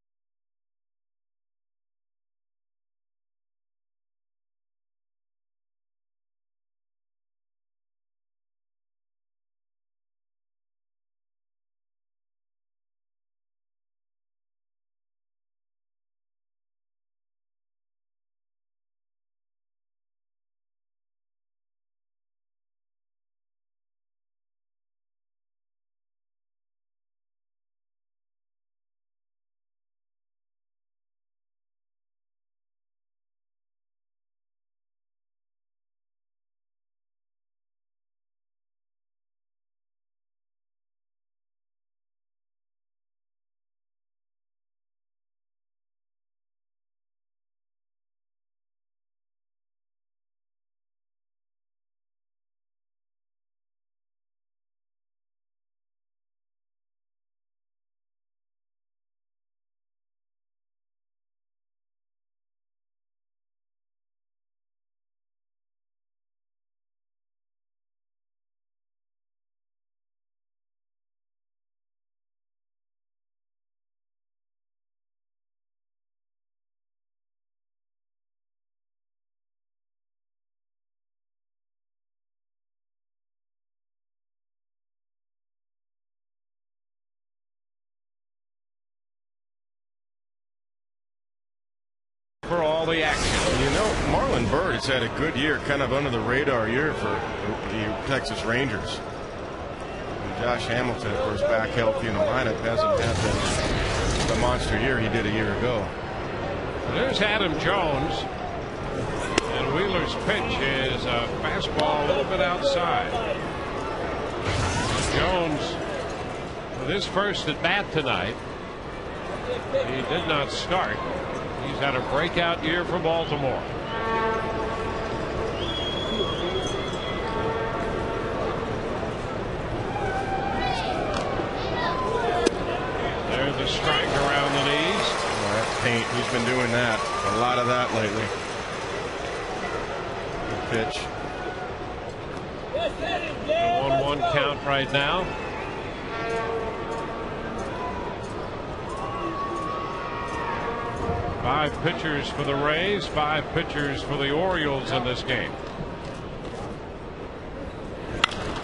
For all the action. You know, Marlon Byrd has had a good year, kind of under the radar year for the Texas Rangers. And Josh Hamilton, of course, back healthy in the lineup, hasn't had the monster year he did a year ago. There's Adam Jones. And Wheeler's pitch is a fastball a little bit outside. Jones, with his first at bat tonight, he did not start. He's had a breakout year for Baltimore. There's a strike around the knees. Oh, that's paint. He's been doing that. A lot of that lately. Good pitch. A 1-1 count right now. Five pitchers for the Rays, 5 pitchers for the Orioles in this game.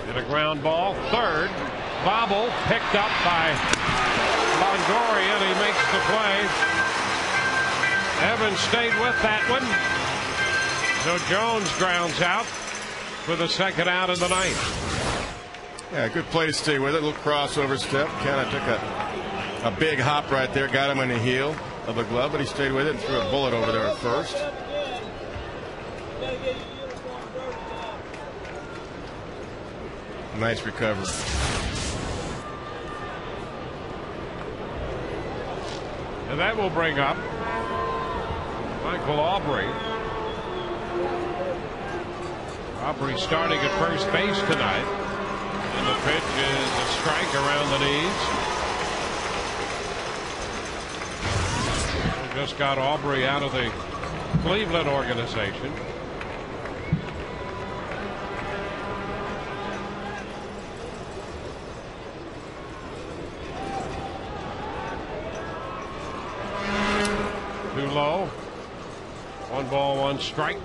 And a ground ball, third. Bobble picked up by Longoria, and he makes the play. Evans stayed with that one. So Jones grounds out for the second out in the ninth. Yeah, good play to stay with it. A little crossover step. Kind of took a big hop right there, got him in the heel of a glove, but he stayed with it and threw a bullet over there at first. Nice recovery. And that will bring up Michael Aubrey. Aubrey starting at first base tonight. And the pitch is a strike around the knees. Just got Aubrey out of the Cleveland organization. Too low. 1 ball, 1 strike.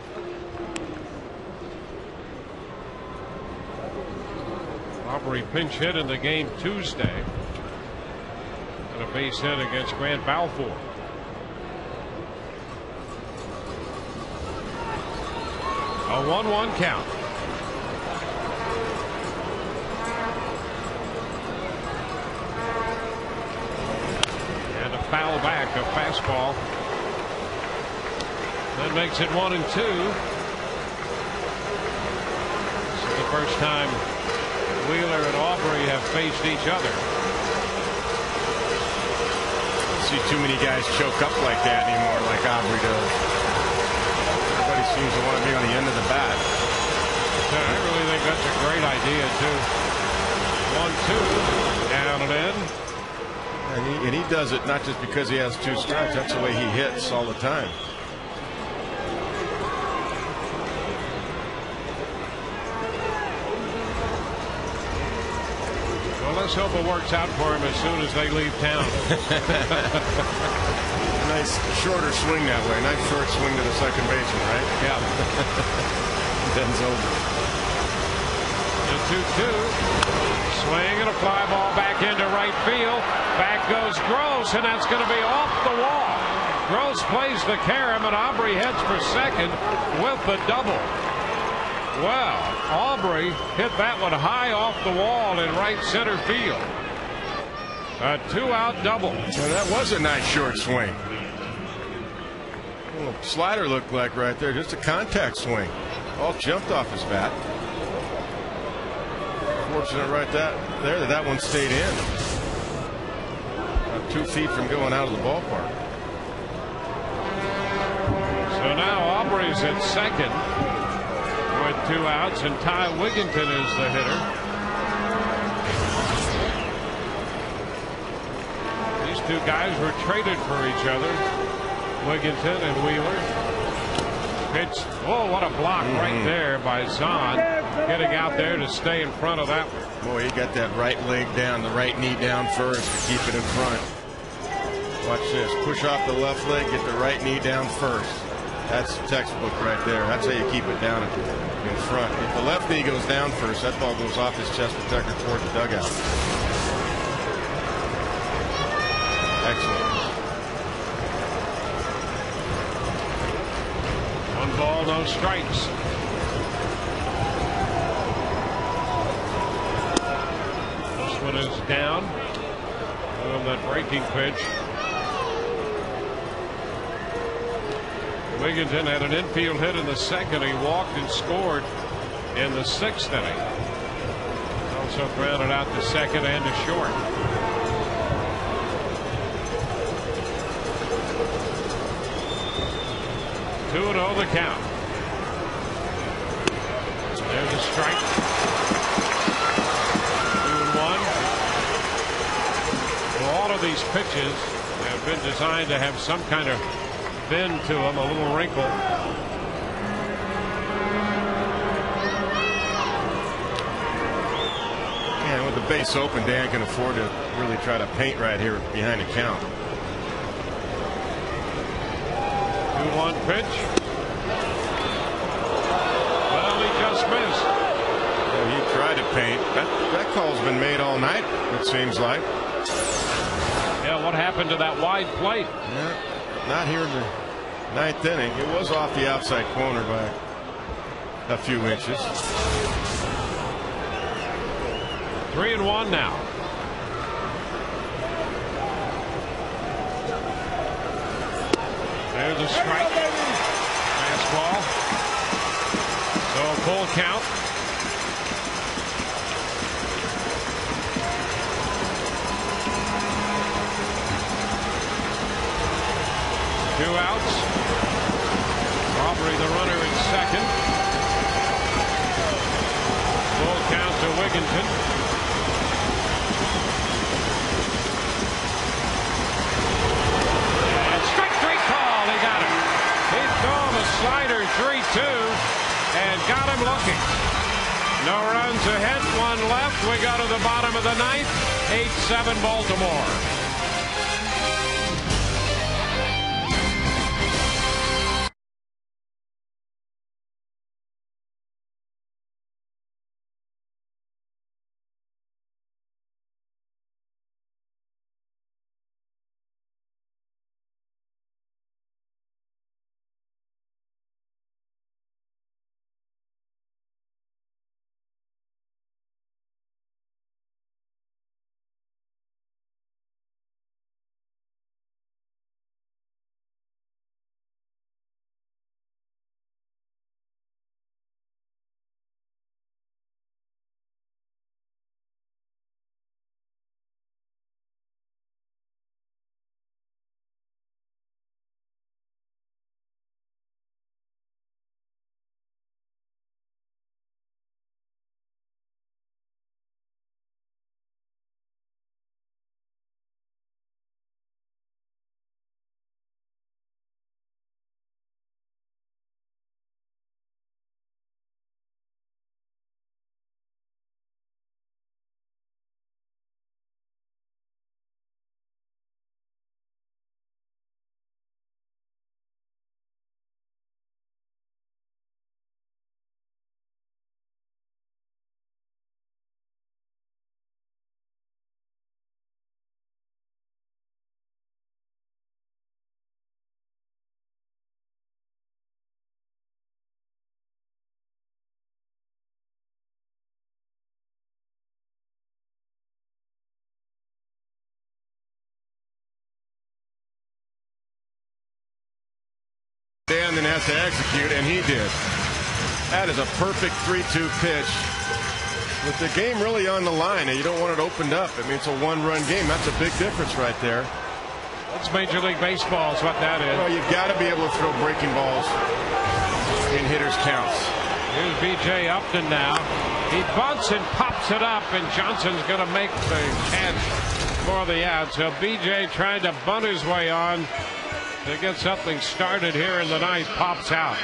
Aubrey pinch hit in the game Tuesday. And a base hit against Grant Balfour. A 1-1 count. And a foul back, a fastball. That makes it 1-2. This is the first time Wheeler and Aubrey have faced each other. See too many guys choke up like that anymore, like Aubrey does. Everybody seems to want to be on the end of the bat. Yeah, I really think that's a great idea too. 1-2, down and in. And he does it not just because he has 2 strikes. That's the way he hits all the time. Well, let's hope it works out for him as soon as they leave town. Nice shorter swing that way. Nice short swing to the second baseman, right? Yeah. Bends over. The 2-2. Swing and a fly ball back into right field. Back goes Gross, and that's going to be off the wall. Gross plays the carom, and Aubrey heads for second with the double. Well, Aubrey hit that one high off the wall in right center field. A 2-out double. Well, that was a nice short swing. Little slider looked like right there, just a contact swing. All jumped off his bat. Fortunate right there that one stayed in. About 2 feet from going out of the ballpark. So now Aubrey's at second with 2 outs, and Ty Wigginton is the hitter. These 2 guys were traded for each other, Wigginton and Wheeler. Pitch. Oh, what a block right there by Zahn, getting out there to stay in front of that one. Boy, he got that right leg down, the right knee down first to keep it in front. Watch this. Push off the left leg, get the right knee down first. That's textbook right there. That's how you keep it down in front. If the left knee goes down first, that ball goes off his chest protector toward the dugout. Excellent. 1 ball, no strikes. This one is down. On that breaking pitch. Wigginton had an infield hit in the second. He walked and scored in the 6th inning. Also grounded out to second and to short. Two and 0 the count. There's a strike. 2-1. Well, all of these pitches have been designed to have some kind of bend to them, a little wrinkle. And with the base open, Dan can afford to really try to paint right here behind the count. 2-1 pitch. Well, he just missed. Well, he tried to paint. That call's been made all night, it seems like. Yeah, what happened to that wide plate? Yeah, not here in the 9th inning. It was off the outside corner by a few inches. 3-1 now. There's a strike. Fastball. So a full count. Two outs. Aubrey the runner in second. Full count to Wigginton. And strike 3 call. He got him. He threw him a slider 3-2 and got him looking. No runs ahead, 1 left. We go to the bottom of the 9th. 8-7 Baltimore. Dan then has to execute, and he did. That is a perfect 3-2 pitch. With the game really on the line, and you don't want it opened up. I mean, it's a one-run game. That's a big difference right there. It's Major League Baseball is what that is. Well, you've got to be able to throw breaking balls in hitters' counts. Here's B.J. Upton now. He bunts and pops it up, and Johnson's going to make the catch for the out. So B.J. trying to bunt his way on to get something started here in the ninth. Pops out.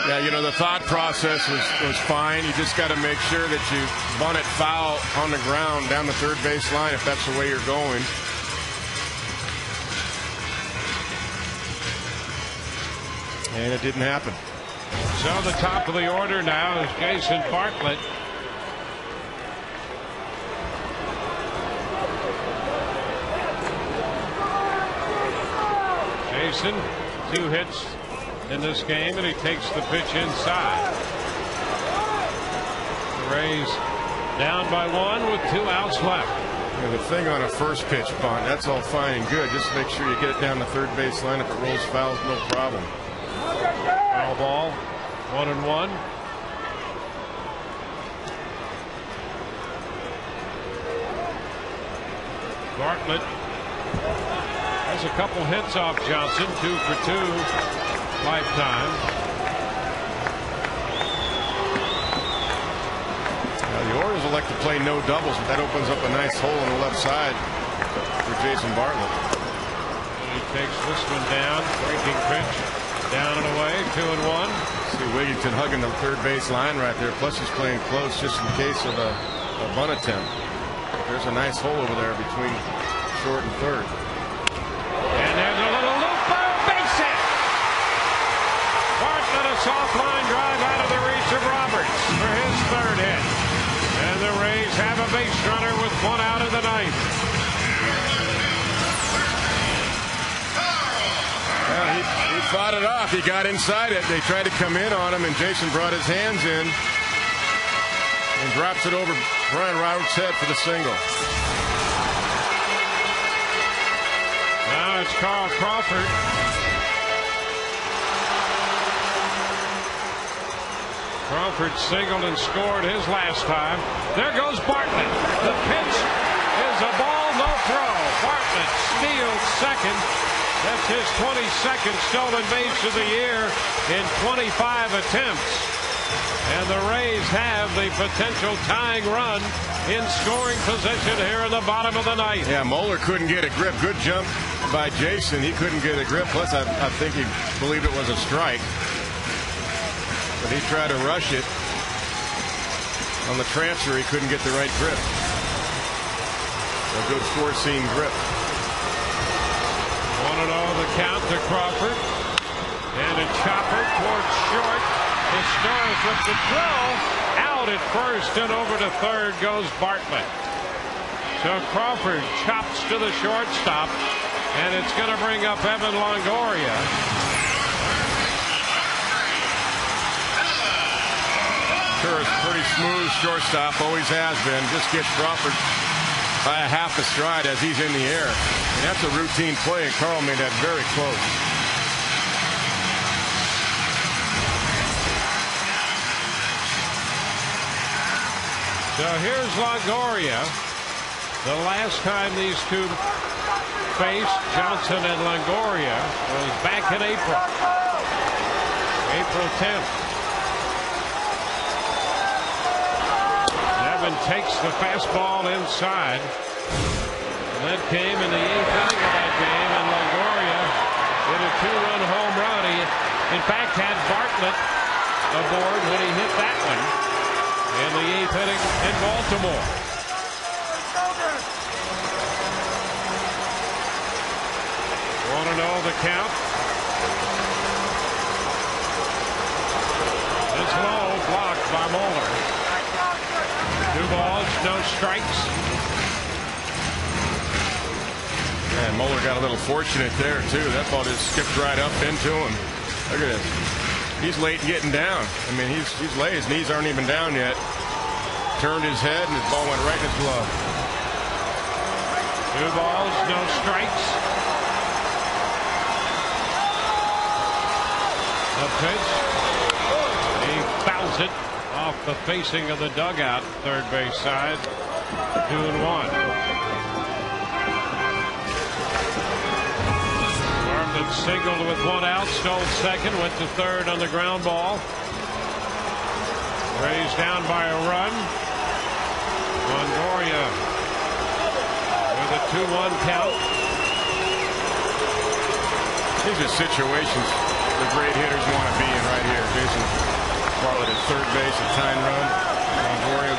Yeah, you know, the thought process was fine. You just got to make sure that you bunt it foul on the ground down the third base line if that's the way you're going. And it didn't happen. So the top of the order now is Jason Bartlett. Jason, 2 hits in this game, and he takes the pitch inside. The Rays down by 1 with 2 outs left. The thing on a first pitch bunt, that's all fine and good. Just make sure you get it down the third base line. If it rolls foul, no problem. Foul ball, 1-1. Bartlett has a couple hits off Johnson, 2 for 2 lifetime. Now the Orioles will like to play no doubles, but that opens up a nice hole on the left side for Jason Bartlett. He takes this one down, breaking pitch, down and away, 2-1. See Wigington hugging the third base line right there. Plus he's playing close just in case of a bunt attempt. There's a nice hole over there between short and third. And there's a little loop for a base hit. Bartlett, a soft line drive out of the reach of Roberts for his 3rd hit. And the Rays have a base runner with 1 out of the 9th. Well, he fought it off. He got inside it. They tried to come in on him, and Jason brought his hands in and drops it over Brian Roberts' head for the single. Now it's Carl Crawford. Crawford singled and scored his last time. There goes Bartlett. The pitch is a ball, no throw. Bartlett steals second. That's his 22nd stolen base of the year in 25 attempts. And the Rays have the potential tying run in scoring position here in the bottom of the 9th. Yeah, Moeller couldn't get a grip. Good jump by Jason. He couldn't get a grip. Plus, I think he believed it was a strike. But he tried to rush it. On the transfer, he couldn't get the right grip. A good four-seam grip. 1-0 the count to Crawford. And a chopper towards short. Historic with the throw. Out at first and over to third goes Bartlett. So Crawford chops to the shortstop. And it's going to bring up Evan Longoria. Sure, pretty smooth shortstop. Always has been. Just gets Crawford by a half a stride as he's in the air. And that's a routine play, and Carl made that very close. So here's Longoria. The last time these two faced, Johnson and Longoria, was back in April. April 10th. Nevin takes the fastball inside. That came in the 8th inning of that game, and Longoria hit a 2-run home run. He, in fact, had Bartlett aboard when he hit that one in the 8th inning in Baltimore. Want to know the count? It's low, blocked by Moeller. 2 balls, no strikes. And Moeller got a little fortunate there, too. That ball just skipped right up into him. Look at this. He's late getting down. I mean, he's late. His knees aren't even down yet. Turned his head, and his ball went right in his glove. 2 balls, no strikes. The pitch. He fouls it off the facing of the dugout, third base side. 2-1. Marvin singled with one out, stole second, went to third on the ground ball. Raised down by a run. Longoria with a 2-1 count. These are situations the great hitters want to be in right here. Jason Bartlett at third base, a tying run. Longoria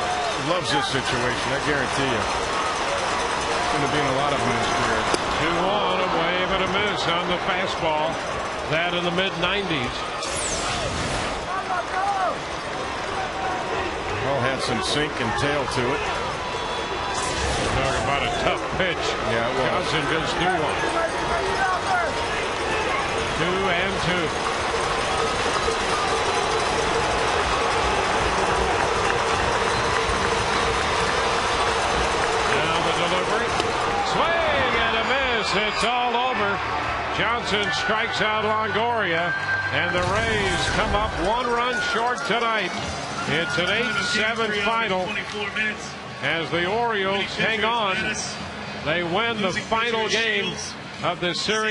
loves this situation, I guarantee you. There's going to be in a lot of them in his career. 2-1, a wave and a miss on the fastball. That in the mid-90s. All had some sink and tail to it. Talking about a tough pitch. Yeah, it was. Johnson just threw one. 2-2. Now the delivery. Swing and a miss. It's all over. Johnson strikes out Longoria, and the Rays come up 1 run short tonight. It's an 8-7 final as the Orioles hang on. They win the final game of this series.